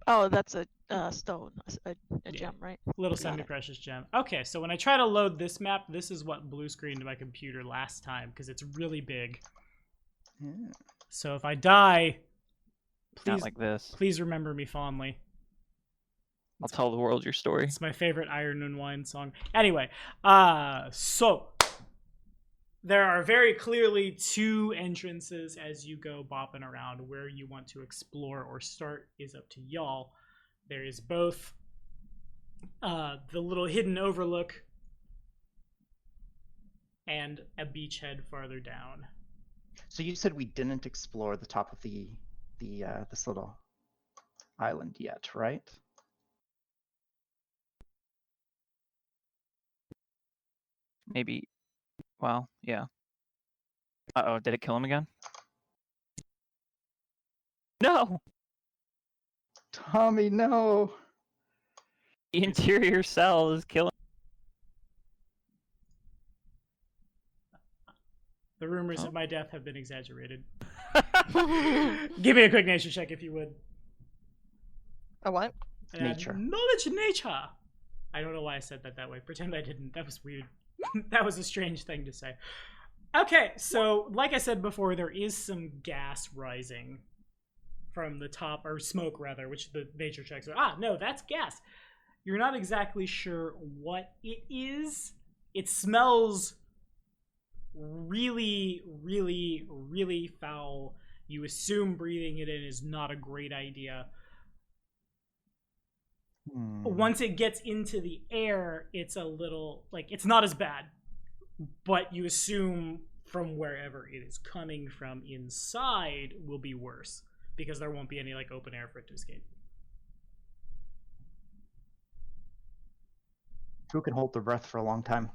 Oh, that's a stone, a Yeah. gem, right? Little Got it. semi-precious gem. Okay, so when I try to load this map, this is what blue screened my computer last time because it's really big. Yeah. So if I die, Not like this. please remember me fondly. I'll tell the world your story. It's my favorite Iron and Wine song. Anyway, so there are very clearly two entrances as you go bopping around. Where you want to explore or start is up to y'all. There is both the little hidden overlook and a beachhead farther down. So you said we didn't explore the top of this little island yet, right? Maybe. Well, yeah. Uh-oh, did it kill him again? No! Tommy, no. The interior cell is killing. The rumors Oh. of my death have been exaggerated. Give me a quick nature check if you would. A what? Nature. Knowledge nature. I don't know why I said that way. Pretend I didn't. That was weird. That was a strange thing to say. Okay, so like I said before, there is some gas rising from the top, or smoke rather, which the nature checks are. No, that's gas. You're not exactly sure what it is. It smells really, really, really foul. You assume breathing it in is not a great idea. Once it gets into the air, it's a little, like, it's not as bad. But you assume from wherever it is coming from inside will be worse. because there won't be any like open air for it to escape. Who can hold their breath for a long time?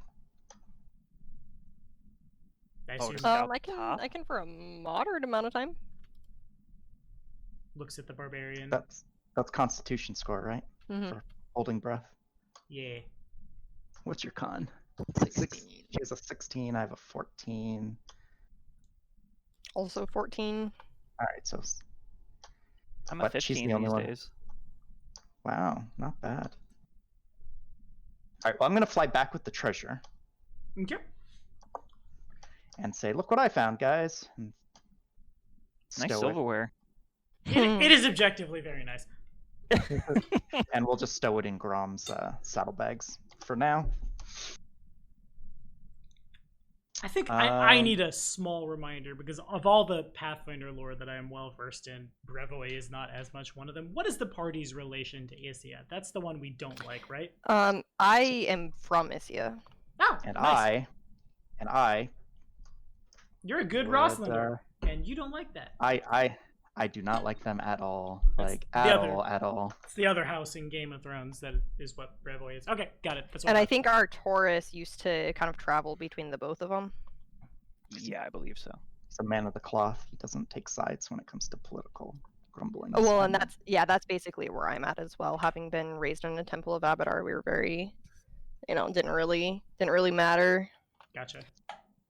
I Oh, assume just out I the top? can for a moderate amount of time. looks at the barbarian. That's Constitution score, right? Mhm. For holding breath. Yeah. What's your con? 16. She has a 16. I have a 14. Also 14. All right, so I'm a But she's 15 the only these one. days. wow, not bad. All right, well, I'm gonna fly back with the treasure Okay. and say, "Look what I found, guys!" And Nice stow it. silverware. It is objectively very nice. And we'll just stow it in Grom's saddlebags for now. I think I Um, need a small reminder because of all the Pathfinder lore that I am well versed in, Brevoy is not as much one of them. What is the party's relation to Isia? That's the one we don't like, right? I am from Isia. Oh, And nice. I You're a good would, Rosslander, and you don't like that. I do not like them at all. That's Like the at other- all, at all. It's the other house in Game of Thrones that is what Brevoy is. Okay, got it. That's what And I thought. think our Taurus used to kind of travel between the both of them. Yeah, I believe so. He's a man of the cloth. He doesn't take sides when it comes to political grumbling. Oh, well, and that's basically where I'm at as well. Having been raised in the Temple of Abadar, we were very, didn't really matter. Gotcha.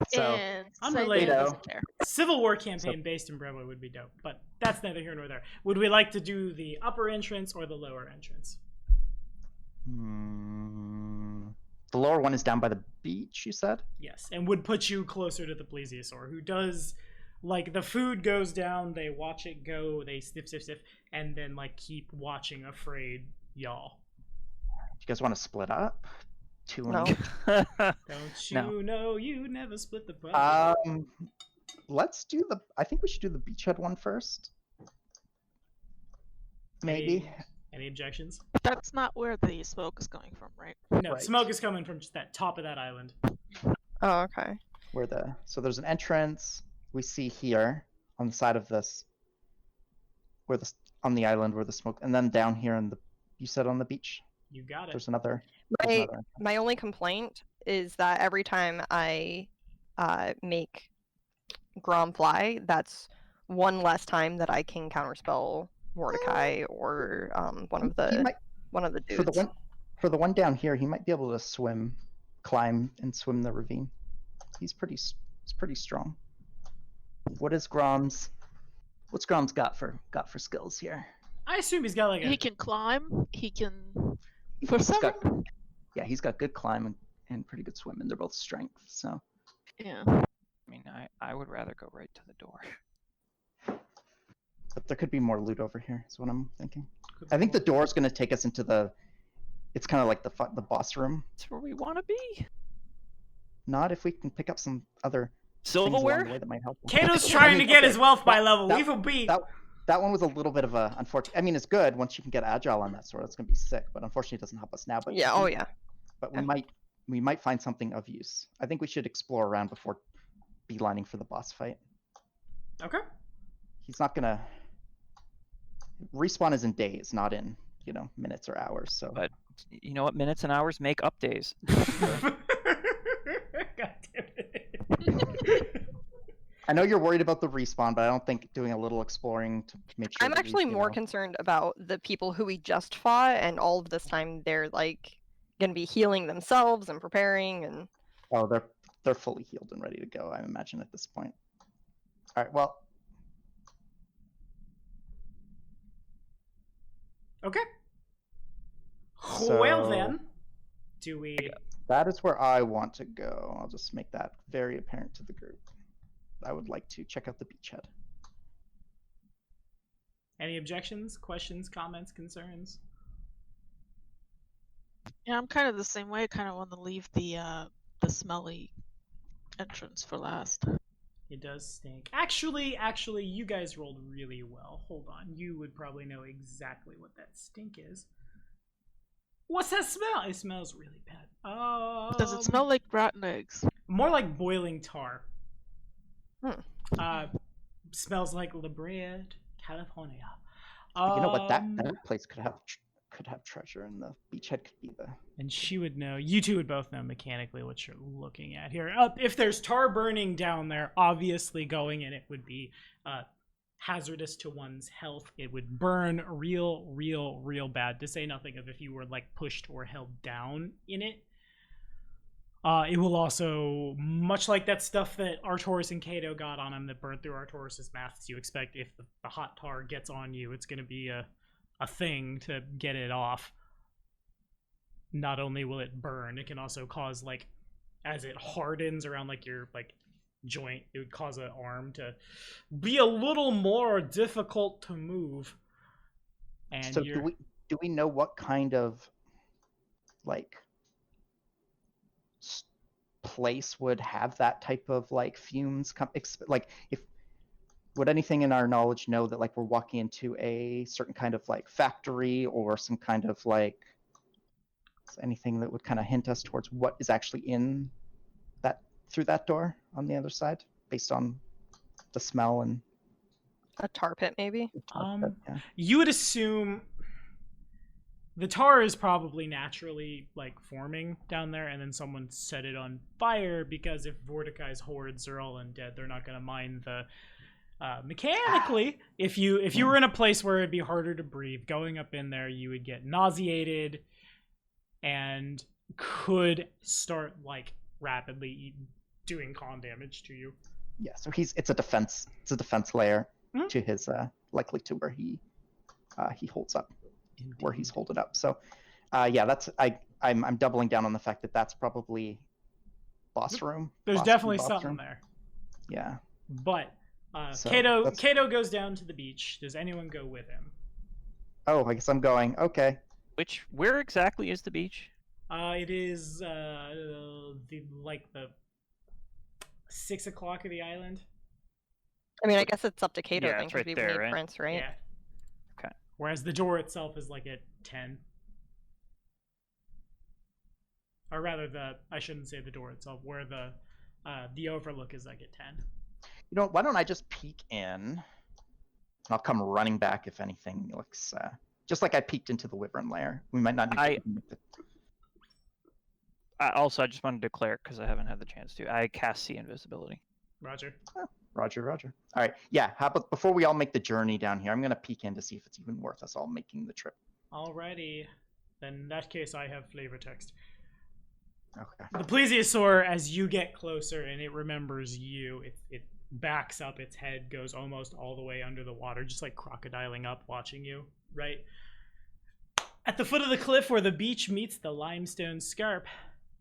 So And Unrelated. Saigon doesn't care. Civil War campaign based in Brevoy would be dope, but that's neither here nor there. Would we like to do the upper entrance or the lower entrance? the lower one is down by the beach. You said. Yes, and would put you closer to the plesiosaur, who does, like, the food goes down, they watch it go, they sniff, sniff, sniff, and then, like, keep watching afraid y'all. You guys want to split up? Two No. and Don't you No. know you never split the party? let's do the. I think we should do the beachhead one first. Maybe. Any objections? That's not where the smoke is coming from, right? No, Right. smoke is coming from just that top of that island. Oh, okay. So there's an entrance we see here on the side of this, on the island where the smoke, and then down here you said on the beach. You got it. There's another. My only complaint is that every time I make Grom fly, that's one less time that I can counterspell Vordakai or one of the dudes. For the one down here, he might be able to climb and swim the ravine. He's pretty strong. What's Grom's got for skills here? I assume he's got like a. He can climb. He can. For He's some. he's got good climb and pretty good swim, and they're both strength. So Yeah. I mean, I would rather go right to the door. but there could be more loot over here. Is what I'm thinking. I think the door is going to take us into it's kind of like the boss room. That's where we want to be. Not if we can pick up some other things along the Silverware? way that might help. Kato's trying to get his wealth by level. that- Leave him be. That one was a little bit of a unfortunate. I mean, it's good once you can get agile on that sword. That's gonna be sick, but unfortunately, it doesn't help us now. But Yeah. Oh, yeah. But Yeah. we might find something of use. I think we should explore around before beelining for the boss fight. Okay. He's not gonna respawn is in days, not in minutes or hours. So But you know what? Minutes and hours make up days. God damn it. I know you're worried about the respawn, but I don't think doing a little exploring to make sure. I'm that actually more concerned about the people who we just fought, and all of this time they're like gonna be healing themselves and preparing, and Oh, they're fully healed and ready to go. I imagine at this point. All right. Well, Okay. So- Well then, do we? that is where I want to go. I'll just make that very apparent to the group. I would like to check out the beachhead. Any objections, questions, comments, concerns? Yeah, I'm kind of the same way. I kind of want to leave the smelly entrance for last. It does stink. Actually, you guys rolled really well. Hold on. You would probably know exactly what that stink is. What's that smell? It smells really bad. Does it smell like rotten eggs? More like boiling tar. Hmm. Smells like La Bread. California. You know what? That place could have treasure, and the beachhead could be the. And she would know. You two would both know mechanically what you're looking at here. If there's tar burning down there, obviously going in it would be hazardous to one's health. It would burn real bad. To say nothing of if you were like pushed or held down in it. It will also, much like that stuff that Artoris and Kato got on him that burned through Artoris' masks, you expect if the hot tar gets on you, it's going to be a thing to get it off. Not only will it burn, it can also cause, like, as it hardens around like your like joint, it would cause an arm to be a little more difficult to move. And so do we know what kind of like place would have that type of like fumes like if would anything in our knowledge know that like we're walking into a certain kind of like factory or some kind of like anything that would kind of hint us towards what is actually in that through that door on the other side based on the smell and A tar pit, maybe? yeah. You would assume the tar is probably naturally like forming down there, and then someone set it on fire because if Vordakai's hordes are all undead, they're not going to mind the mechanically. If you were in a place where it'd be harder to breathe, going up in there, you would get nauseated and could start like rapidly doing con damage to you. Yeah, so it's a defense layer to his likely to where he holds up. Indeed. Where he's holded up. So yeah, that's I'm doubling down on the fact that that's probably boss room. There's boss definitely room, something room. there. Yeah. But So Kato goes down to the beach. Does anyone go with him? Oh, I guess I'm going. Okay. Where exactly is the beach? It is the 6 o'clock of the island. I mean, I guess it's up to Kato Yeah, then, it's right because we there, need right? Prince, right? Yeah. Okay. Whereas the door itself is like at 10. Or rather, I shouldn't say the door itself. Where the overlook is like at 10. You know, why don't I just peek in? And I'll come running back if anything looks just like I peeked into the Wyvern lair. We might not need to. Also, I just wanted to declare because I haven't had the chance to. I cast see invisibility. Roger. Oh, Roger. All right. Yeah. How about before we all make the journey down here, I'm gonna peek in to see if it's even worth us all making the trip. Alrighty. Then in that case, I have flavor text. Okay. The plesiosaur, as you get closer and it remembers you, it backs up, its head goes almost all the way under the water, just like crocodiling up, watching you, right? At the foot of the cliff where the beach meets the limestone scarp,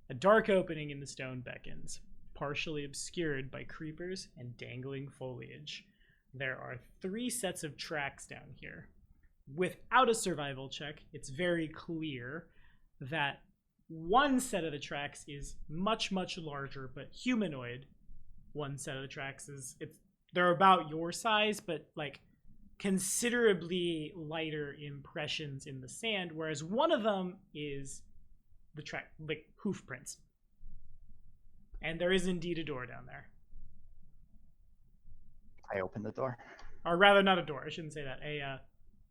a dark opening in the stone beckons, partially obscured by creepers and dangling foliage. There are 3 sets of tracks down here. Without a survival check, it's very clear that one set of the tracks is much larger but humanoid. One set of the tracks they're about your size but like considerably lighter impressions in the sand, whereas one of them is the track like hoof prints. And there is indeed a door down there. I open the door. Or rather, not a door, I shouldn't say that. A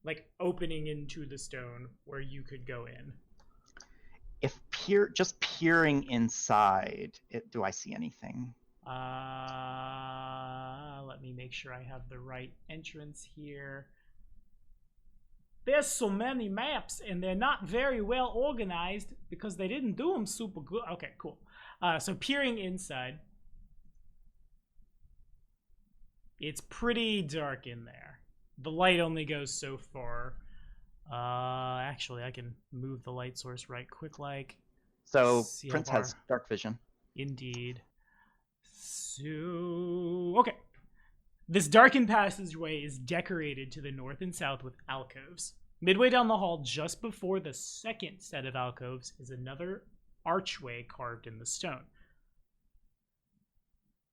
like opening into the stone where you could go in. If just peering inside, do I see anything? Let me make sure I have the right entrance here. There's so many maps and they're not very well organized because they didn't do them super good. Okay, cool. So peering inside, it's pretty dark in there. The light only goes so far. Actually, I can move the light source right quick like. So See how Prince far. has dark vision. Indeed. So, okay. This darkened passageway is decorated to the north and south with alcoves. Midway down the hall, just before the second set of alcoves, is another archway carved in the stone.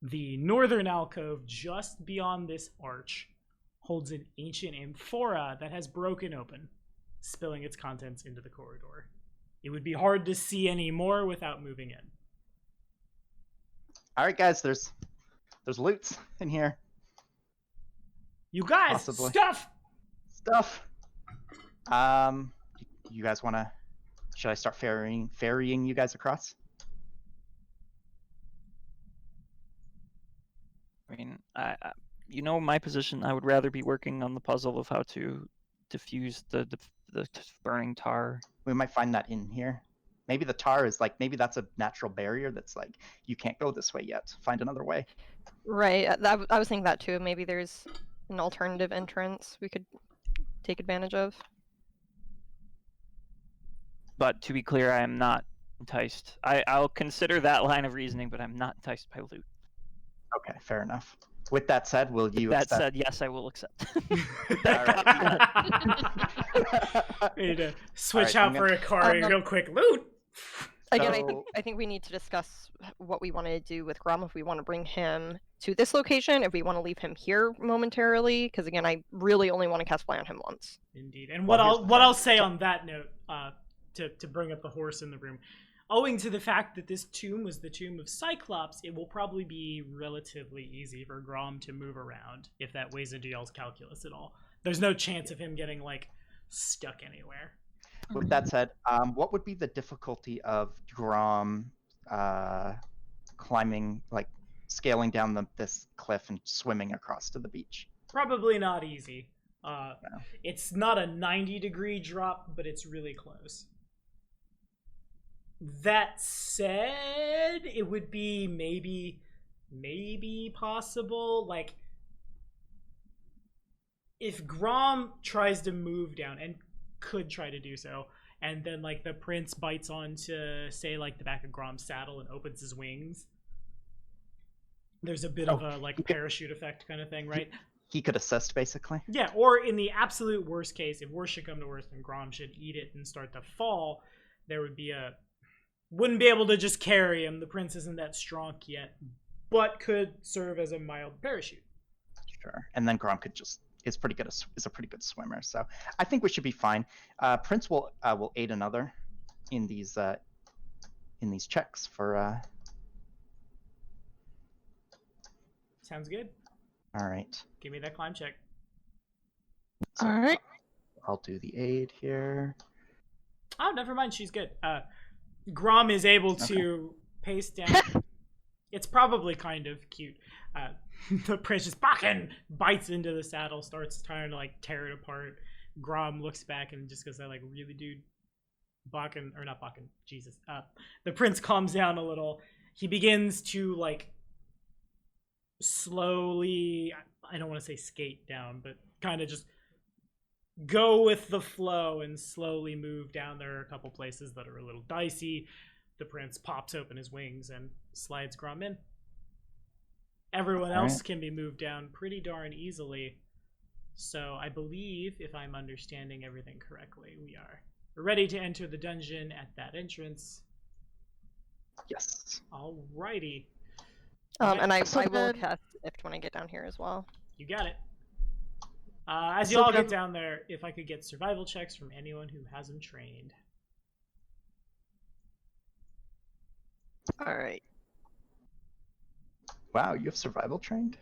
The northern alcove, just beyond this arch, holds an ancient amphora that has broken open, spilling its contents into the corridor. It would be hard to see any more without moving in. All right, guys. There's loot in here. You guys, Possibly. stuff! You guys want to... Should I start ferrying you guys across? I mean, you know my position. I would rather be working on the puzzle of how to diffuse the burning tar. We might find that in here. Maybe the tar is like, maybe that's a natural barrier that's like, you can't go this way yet. Find another way. Right. I was thinking that too. Maybe there's an alternative entrance we could take advantage of. But to be clear, I am not enticed. I'll consider that line of reasoning, but I'm not enticed by loot. Okay, fair enough. With that said, will you That accept... said, yes, I will accept. We need to switch Alright, out for a car real quick. Loot! Again, So- I think we need to discuss what we want to do with Grom. If we want to bring him to this location, if we want to leave him here momentarily, because again, I really only want to cast fly on him once. Indeed. And Well, what I'll say on that note, to bring up the horse in the room, owing to the fact that this tomb was the tomb of Cyclops, it will probably be relatively easy for Grom to move around, if that weighs into y'all's calculus at all. There's no chance of him getting, like, stuck anywhere. With that said, what would be the difficulty of Grom climbing, like, scaling down this cliff and swimming across to the beach? Probably not easy. It's not a 90-degree drop, but it's really close. That said, it would be maybe possible, like, if Grom tries to move down, and could try to do so, and then, like, the prince bites onto, say, like, the back of Grom's saddle and opens his wings, there's a bit of a, like, parachute effect kind of thing, right? He could assist, basically. Yeah, or in the absolute worst case, if worse should come to worse and Grom should eat it and start to fall, there would be wouldn't be able to just carry him. The prince isn't that strong yet, but could serve as a mild parachute. Sure. And then Grom could just is a pretty good swimmer. So I think we should be fine. Prince will aid another in these checks for. Sounds good. All right. Give me that climb check. So All right. I'll do the aid here. Oh, never mind. She's good. Grom is able to pace down. It's probably kind of cute. The prince just bites into the saddle, starts trying to, like, tear it apart. Grom looks back and just goes, like, really, dude? Bakken, or not Bakken, Jesus. The prince calms down a little. He begins to, like, slowly, I don't want to say skate down, but kind of just go with the flow and slowly move down. There are a couple places that are a little dicey. The prince pops open his wings and slides Grom in. Everyone else can be moved down pretty darn easily. So I believe, if I'm understanding everything correctly, we are ready to enter the dungeon at that entrance. Yes. Alrighty. And I So will then- cast Ift when I get down here as well. You got it. As you So all then- get down there, if I could get survival checks from anyone who hasn't trained. All right. Wow, you have survival trained?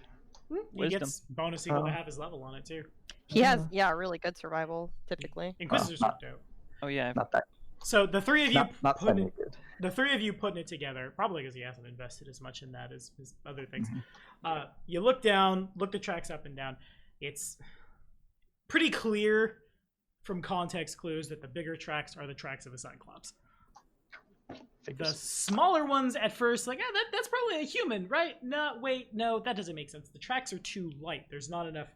He Wisdom. gets bonus equal to half his level on it, too. He has, really good survival, typically. Inquisitors Well, are dope. Oh yeah, Not that. So the three of you Not putting suddenly good. the three of you putting it together, probably because he hasn't invested as much in that as other things. You look down, look the tracks up and down. It's pretty clear from context clues that the bigger tracks are the tracks of the Cyclops. The Figures. smaller ones at first, like, that's probably a human, right? No, wait, no, that doesn't make sense. The tracks are too light. There's not enough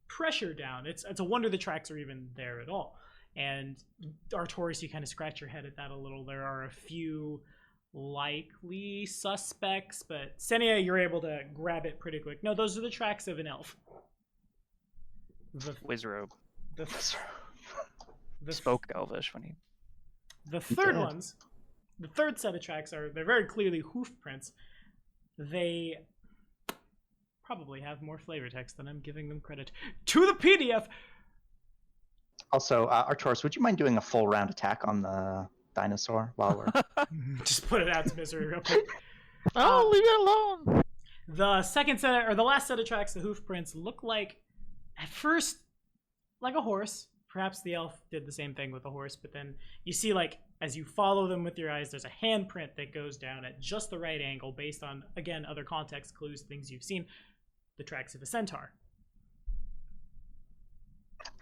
pressure down. It's a wonder the tracks are even there at all. And Artorias, you kind of scratch your head at that a little. There are a few likely suspects, but Senia, you're able to grab it pretty quick. No, those are the tracks of an elf. The Wizrobe the spoke Elvish when he. The third did. ones, the third set of tracks they're very clearly hoof prints. They probably have more flavor text than I'm giving them credit. To the PDF! Also, Artoris, would you mind doing a full round attack on the dinosaur while we're... Just put it out to misery real quick. Oh, leave it alone. The second set, or the last set of tracks, the hoof prints, look like at first like a horse. Perhaps the elf did the same thing with the horse, but then you see, like, as you follow them with your eyes, there's a handprint that goes down at just the right angle based on, again, other context clues, things you've seen. The tracks of a centaur.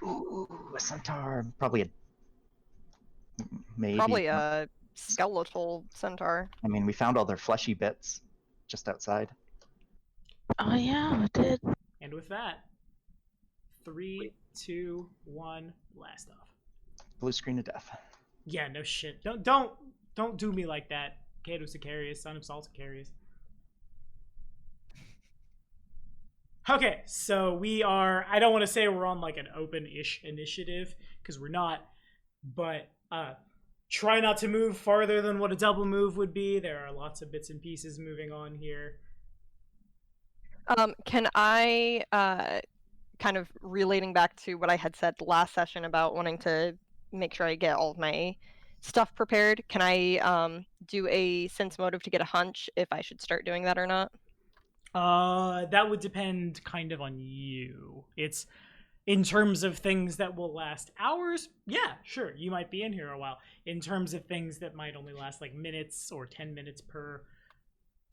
Ooh, a centaur. Probably a skeletal centaur. I mean, we found all their fleshy bits just outside. Oh yeah, I did. And with that, 3, 2, 1, blast off. Blue screen of death. Yeah, no shit. Don't do me like that. Cato Sicarius, son of Saul Sicarius. Okay, so we are, I don't want to say we're on like an open-ish initiative, because we're not, but try not to move farther than what a double move would be. There are lots of bits and pieces moving on here. Can I, kind of relating back to what I had said last session about wanting to make sure I get all of my stuff prepared, can I do a sense motive to get a hunch if I should start doing that or not? That would depend kind of on you. It's in terms of things that will last hours. Yeah, sure. You might be in here a while. In terms of things that might only last like minutes or 10 minutes per.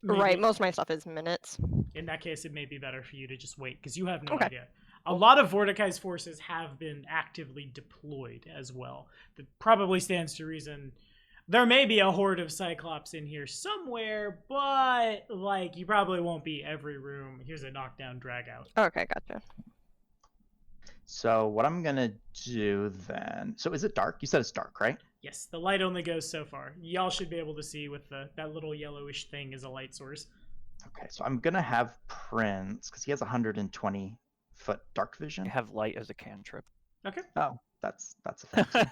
Maybe, right. Most of my stuff is minutes. In that case, it may be better for you to just wait because you have no Okay. idea. A lot of Vordakai's forces have been actively deployed as well. That probably stands to reason. There may be a horde of Cyclops in here somewhere, but, like, you probably won't be every room. Here's a knockdown drag out. Okay, gotcha. So what I'm gonna do then... So is it dark? You said it's dark, right? Yes, the light only goes so far. Y'all should be able to see with that little yellowish thing is a light source. Okay, so I'm gonna have Prince, because he has 120-foot dark vision. You have light as a cantrip. Okay. Oh, that's a thing too.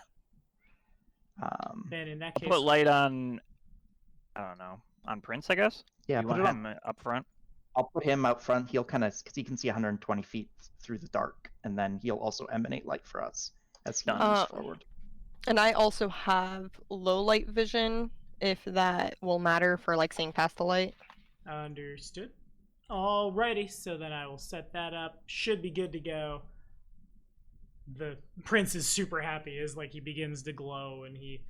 Then in that I'll case... put light on, I don't know, on Prince, I guess? Yeah, You put want it on. him up front? I'll put him out front. He'll kind of, because he can see 120 feet through the dark, and then he'll also emanate light for us as he moves forward. And I also have low light vision, if that will matter for like seeing past the light. Understood. Alrighty, so then I will set that up. Should be good to go. The prince is super happy as like he begins to glow, and he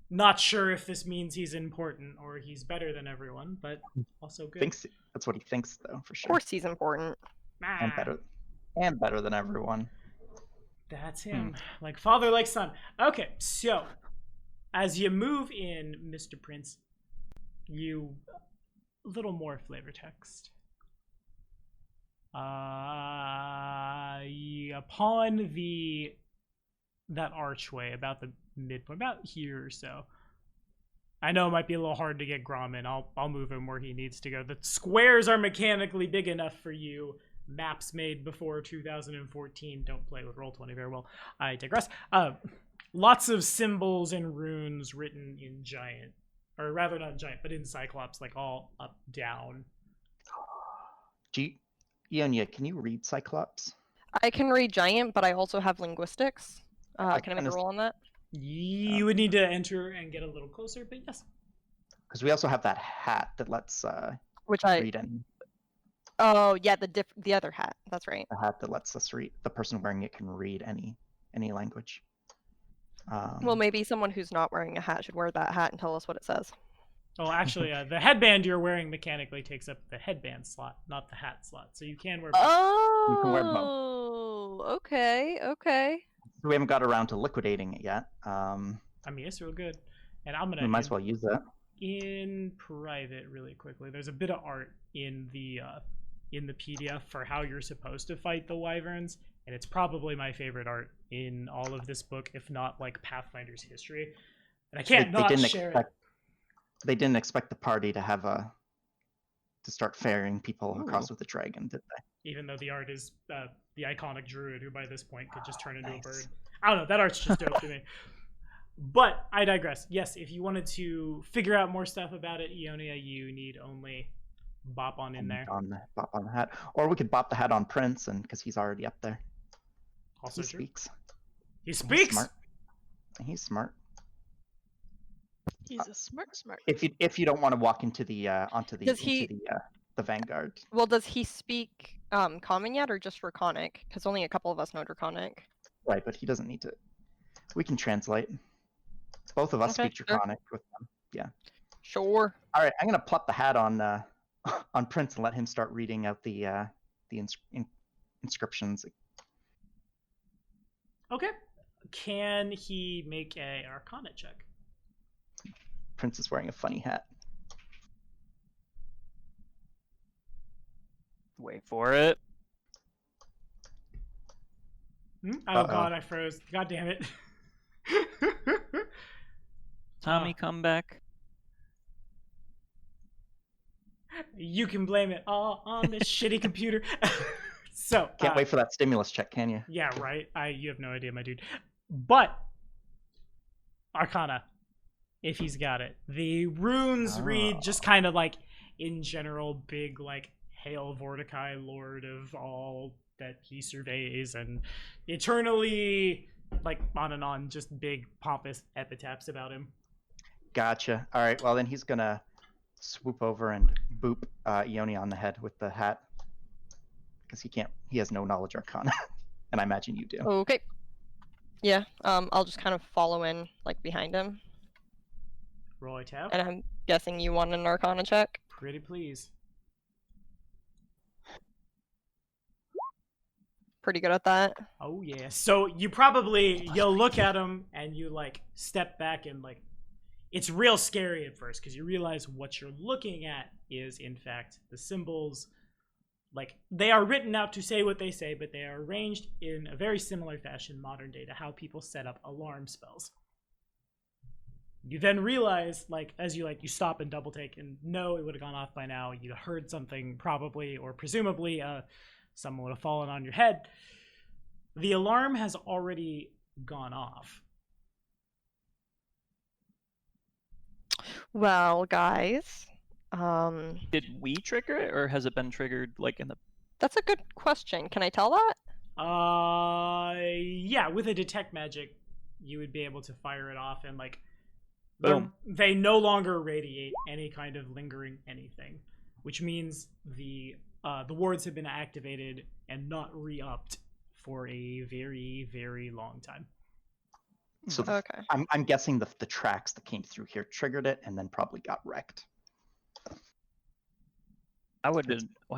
not sure if this means he's important or he's better than everyone, but also good. Thinks that's what he thinks, though, for Of sure. course he's important. And better than everyone. That's him. Like father, like son. Okay, so as you move in, Mr. Prince, you a little more flavor text. Upon that archway, about the midpoint, about here or so. I know it might be a little hard to get Grom in. I'll move him where he needs to go. The squares are mechanically big enough for you. Maps made before 2014 don't play with Roll20 very well. I digress. Lots of symbols and runes written in giant, or rather not giant, but in Cyclops, like all up, down. Ionia, can you read Cyclops? I can read giant, but I also have linguistics. Can I make a roll on that? You would need to enter and get a little closer, but yes. Because we also have that hat that lets Which I read any. Oh yeah, the other hat. That's right. The hat that lets us read. The person wearing it can read any language. Well, maybe someone who's not wearing a hat should wear that hat and tell us what it says. Oh, actually, the headband you're wearing mechanically takes up the headband slot, not the hat slot. So you can wear both. Oh, You can wear both. Okay. We haven't got around to liquidating it yet. I mean, it's real good. And I'm going We might as well use that. in private really quickly. There's a bit of art in the PDF for how you're supposed to fight the wyverns, and it's probably my favorite art in all of this book, if not like Pathfinder's history. And I can't share it. They didn't expect the party to start ferrying people across with the dragon, did they? Even though the art is the iconic druid who by this point could just turn into a bird. I don't know, that art's just dope to me. But I digress. Yes, if you wanted to figure out more stuff about it, Ionia, you need only bop on in there. Bop on the hat. Or we could bop the hat on Prince, and because he's already up there. Also he true. speaks. He speaks! He's smart. He's a smart. If you don't want to walk into the the Vanguard. Well, does he speak Common yet, or just Draconic? Because only a couple of us know Draconic. Right, but he doesn't need to. We can translate. Both of us Okay, speak sure. Draconic with them. Yeah. Sure. All right, I'm gonna plop the hat on on Prince and let him start reading out the inscriptions. Okay. Can he make a Arcana check? Prince is wearing a funny hat. Wait for it. Oh Uh-oh. God, I froze. God damn it. Tommy, come back. You can blame it all on this shitty computer. So Can't wait for that stimulus check, can you? Yeah, right. You have no idea, my dude. But Arcana, if he's got it. The runes read just kind of like in general big like Hail Vordakai, Lord of all that he surveys, and eternally like on and on, just big pompous epitaphs about him. Gotcha. All right. Well, then he's gonna swoop over and boop Ione on the head with the hat because he has no knowledge Arcana, and I imagine you do. Okay. Yeah. I'll just kind of follow in like behind him, Roll a tab. and I'm guessing you want an Arcana check. Pretty please. Pretty good at that. Oh yeah. So you'll look at him and you like step back and like it's real scary at first because you realize what you're looking at is in fact the symbols. Like they are written out to say what they say, but they are arranged in a very similar fashion modern day to how people set up alarm spells. You then realize, like, as you stop and double take and know it would have gone off by now. You heard something probably or presumably someone would have fallen on your head. The alarm has already gone off. Well, guys, Did we trigger it, or has it been triggered like in the? that's a good question. Can I tell that? Yeah, with a detect magic, you would be able to fire it off and like, Boom. they no longer radiate any kind of lingering anything, which means the wards have been activated and not re-upped for a very, very long time. So Okay. I'm guessing the tracks that came through here triggered it and then probably got wrecked. Why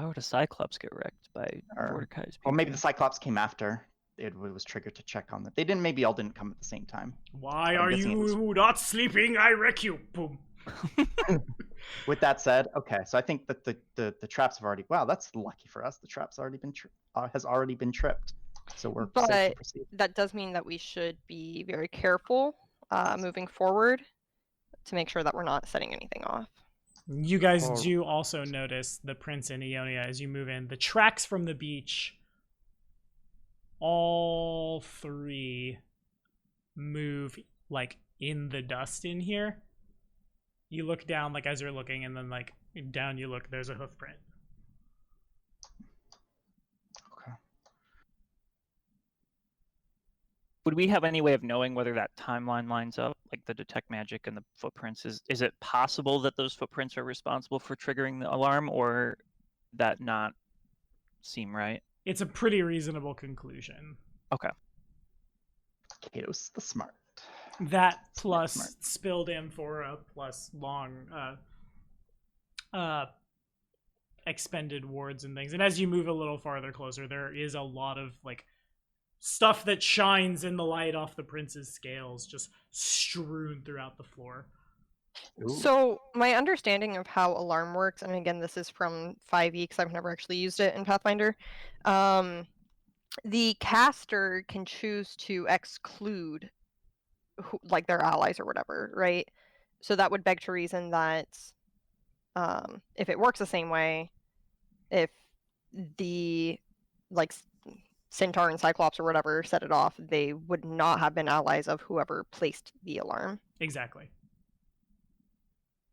would a Cyclops get wrecked by Vordakai? Or maybe the Cyclops came after it was triggered to check on that. They maybe all didn't come at the same time. Why I'm are guessing it was- you not sleeping? I wreck you. Boom. With that said, okay, so I think that the traps have already. Wow, that's lucky for us. The traps has already been tripped, so we're safe to But proceed. that does mean that we should be very careful moving forward to make sure that we're not setting anything off. You guys do also notice the Prince and Ionia as you move in. The tracks from the beach, all three move like in the dust in here. You look down like as you're looking, and then like down you look, there's a hoof print. Okay. Would we have any way of knowing whether that timeline lines up, like the detect magic and the footprints? Is it possible that those footprints are responsible for triggering the alarm, or that not seem right? It's a pretty reasonable conclusion. Okay. Kato's the smart. That plus Smart. spilled amphora plus long expended wards and things. And as you move a little farther closer, there is a lot of like stuff that shines in the light off the prince's scales just strewn throughout the floor. Ooh. So my understanding of how alarm works, and again, this is from 5e because I've never actually used it in Pathfinder. The caster can choose to exclude like their allies or whatever, right? So that would beg to reason that if it works the same way, if the like Centaur and Cyclops or whatever set it off, they would not have been allies of whoever placed the alarm. Exactly.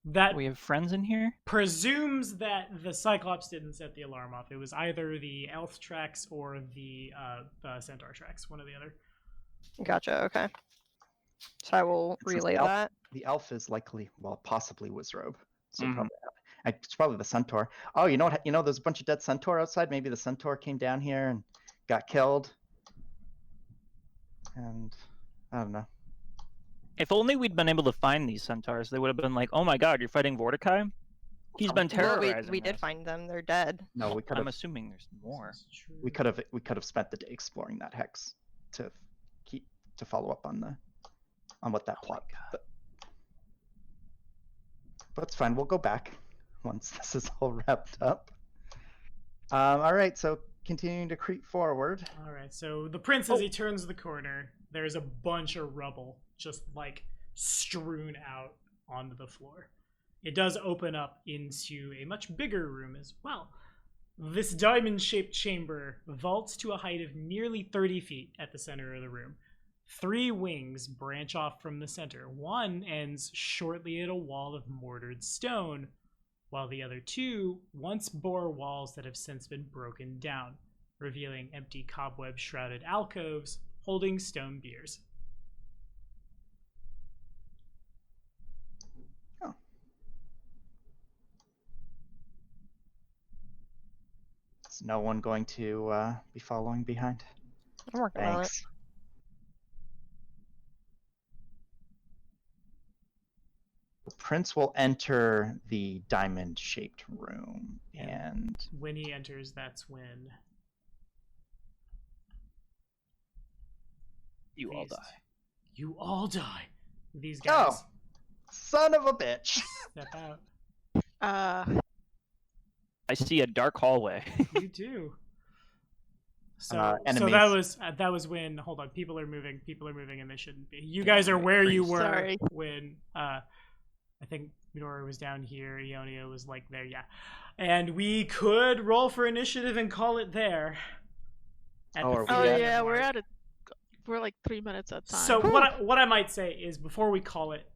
That We have friends in here? presumes that the Cyclops didn't set the alarm off. It was either the Elf tracks or the Centaur tracks, one or the other. Gotcha, okay. So I will Since relay the elf- that. The elf is likely, well, possibly Wizrobe. So Mhm. probably, It's probably the centaur. Oh, you know what? You know, there's a bunch of dead centaur outside. Maybe the centaur came down here and got killed. And I don't know. If only we'd been able to find these centaurs, they would have been like, "Oh my God, you're fighting Vordakai? He's been Well, terrorizing we did us." find them. They're dead. No, we could I'm have. assuming there's more. We could have spent the day exploring that hex to follow up on what that plot. But it's fine. We'll go back once this is all wrapped up. All right. So continuing to creep forward. All right. So the prince, as he turns the corner, there's a bunch of rubble just like strewn out onto the floor. It does open up into a much bigger room as well. This diamond-shaped chamber vaults to a height of nearly 30 feet at the center of the room. 3 wings branch off from the center. One ends shortly at a wall of mortared stone, while the other 2 once bore walls that have since been broken down, revealing empty cobweb-shrouded alcoves holding stone biers. Oh. Is no one going to be following behind? I'm working on it. Thanks. The prince will enter the diamond-shaped room, and When he enters, that's when You all these- die. You all die. These guys oh, son of a bitch! step out. I see a dark hallway. You do. So enemies. that was when, hold on, people are moving and they shouldn't be. You guys are where you were Sorry. when I think Midori was down here, Ionia was like there, yeah. And we could roll for initiative and call it there. At Oh, the are we Oh three-minute yeah, mark. we're like 3 minutes at time. So what I might say is, before we call it,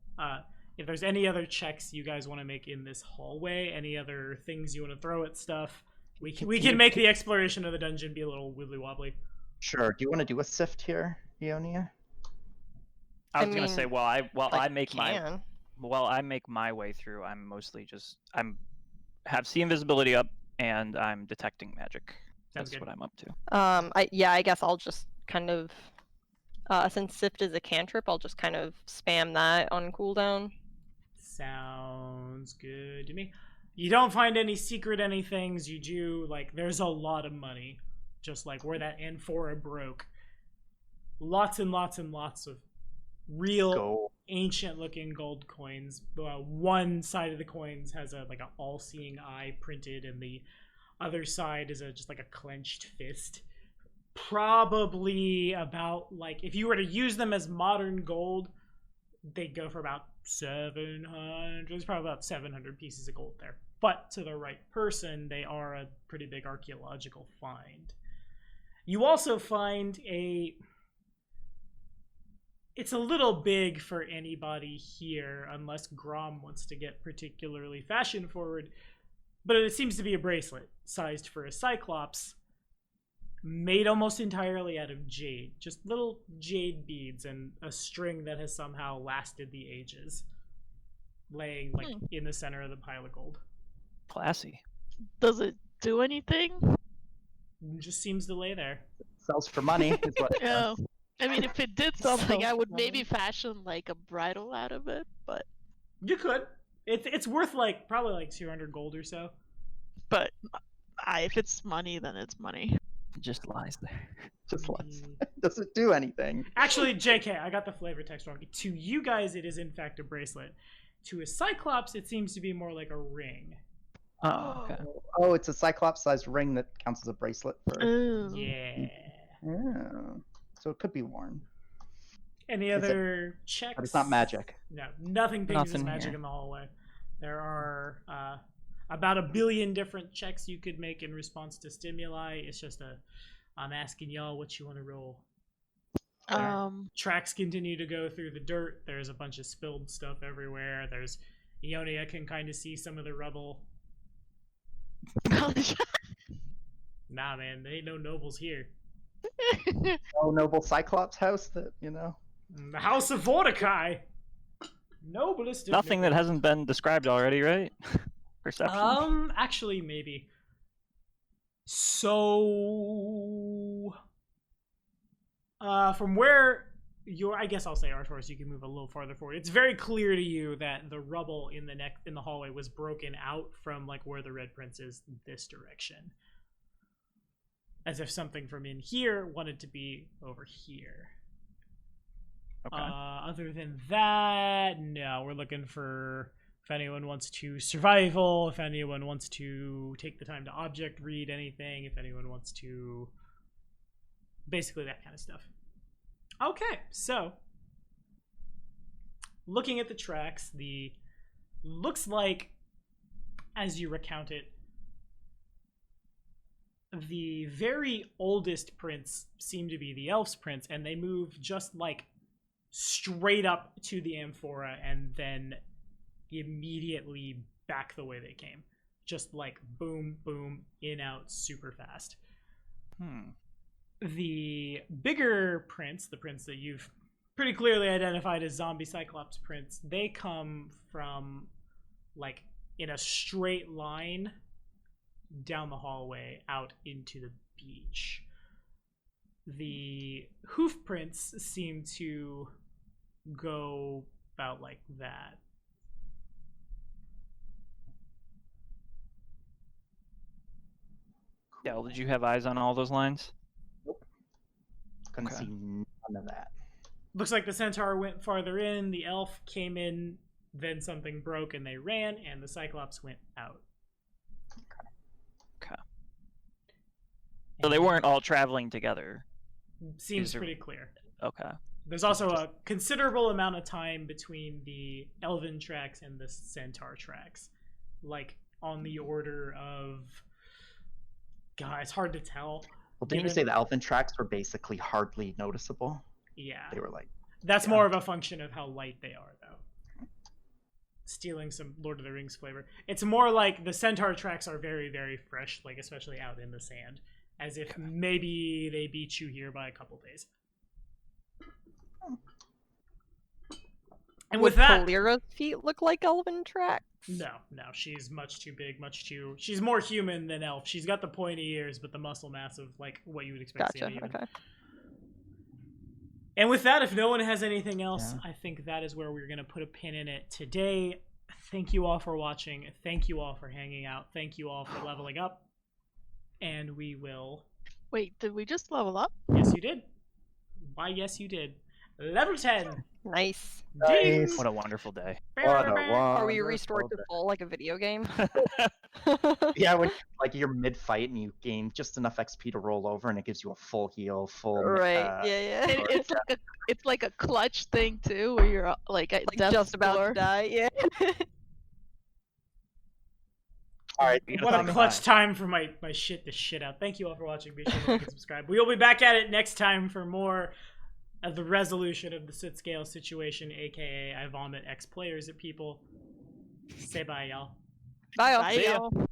if there's any other checks you guys want to make in this hallway, any other things you want to throw at stuff, we can make the exploration of the dungeon be a little wibbly wobbly. Sure. Do you want to do a sift here, Ionia? I I was gonna say, mean, I make my Can. way through, I'm mostly just have see invisibility up and I'm detecting magic. Sounds That's good. what I'm up to. I guess I'll just kind of, since Sift is a cantrip, I'll just kind of spam that on cooldown. Sounds good to me. You don't find any secret anythings. You do, like, there's a lot of money. Just like where that Amphora broke. Lots and lots and lots of real Go. ancient looking gold coins. One side of the coins has a all-seeing eye printed, and the other side is just like a clenched fist. Probably about, like, if you were to use them as modern gold, they'd go for about 700. There's probably about 700 pieces of gold there. But to the right person, they are a pretty big archaeological find. You also find it's a little big for anybody here, unless Grom wants to get particularly fashion forward, but it seems to be a bracelet sized for a cyclops, made almost entirely out of jade. Just little jade beads and a string that has somehow lasted the ages, laying like in the center of the pile of gold. Classy. Does it do anything? It just seems to lay there. Sells for money. Is what it Yeah. does. I mean, if it did something, I So would funny. maybe fashion like a bridle out of it, but You could. It's worth probably like 200 gold or so. if it's money, then it's money. It just lies there. Just lets. Does it do anything? Actually, JK, I got the flavor text wrong. To you guys, it is in fact a bracelet. To a cyclops, it seems to be more like a ring. Oh, okay. Oh, it's a cyclops-sized ring that counts as a bracelet for. Ooh. Yeah. Oh. So it could be worn, Any Is it- other checks? but it's not magic. No, nothing pings as Nothing magic here. in the hallway. There are about 1 billion different checks you could make in response to stimuli. It's just I'm asking y'all what you want to roll. Tracks continue to go through the dirt. There's a bunch of spilled stuff everywhere. There's Ionia can kind of see some of the rubble. Nah, man, there ain't no nobles here. Oh, noble cyclops house that The House of Vordakai. Noblest of Nothing that nobles. hasn't been described already, right? Perception. Actually, maybe. So, from where I guess I'll say Artor, so you can move a little farther forward. It's very clear to you that the rubble in the hallway was broken out from like where the Red Prince is, this direction, as if something from in here wanted to be over here. Okay. Other than that, no, we're looking for if anyone wants to survival, if anyone wants to take the time to object read anything, if anyone wants to basically that kind of stuff. Okay, so looking at the tracks, looks like as you recount it, the very oldest prince seemed to be the elf's prince, and they move just like straight up to the amphora and then immediately back the way they came. Just like boom, boom, in, out, super fast. The bigger prince, the prince that you've pretty clearly identified as Zombie Cyclops Prince, they come from like in a straight line down the hallway out into the beach. The Hoof Prince seem to go about like that. Del, did you have eyes on all those lines? Couldn't Okay. see none of that. Looks like the centaur went farther in, the elf came in, then something broke and they ran, and the Cyclops went out. Okay. So they weren't all traveling together. Seems These are- pretty clear. Okay. There's also a considerable amount of time between the elven tracks and the centaur tracks. Like on the order of... God, it's hard to tell. Well, didn't you Given- say the elven tracks were basically hardly noticeable? Yeah. They were like, That's Yeah. more of a function of how light they are, though. Stealing some Lord of the Rings flavor. It's more like the centaur tracks are very, very fresh, like especially out in the sand, as if maybe they beat you here by a couple days. And with Would that, Kalira's feet look like elven tracks? no, she's much too big, she's more human than elf. She's got the pointy ears, but the muscle mass of like what you would expect to see Gotcha. in a human. Okay. And with that, if no one has anything else, Yeah. I think that is where we're going to put a pin in it today. Thank you all for watching. Thank you all for hanging out. Thank you all for leveling up. And we will... Wait, did we just level up? Yes, you did. Why, yes, you did. Level 10. Nice. Ding! Nice. What a wonderful day. Are we restored to full like a video game? yeah, when like you're mid-fight and you gain just enough XP to roll over, and it gives you a full heal, full. Right. Yeah. It's like a clutch thing too, where you're like at Like death's just about door. to die. Yeah. All right. What a clutch time for my shit to shit out. Thank you all for watching. Be sure to like and subscribe. We will be back at it next time for more of the resolution of the Soot Scale situation, aka I vomit X players at people. Say bye, y'all. Bye. All. Bye, See ya. y'all.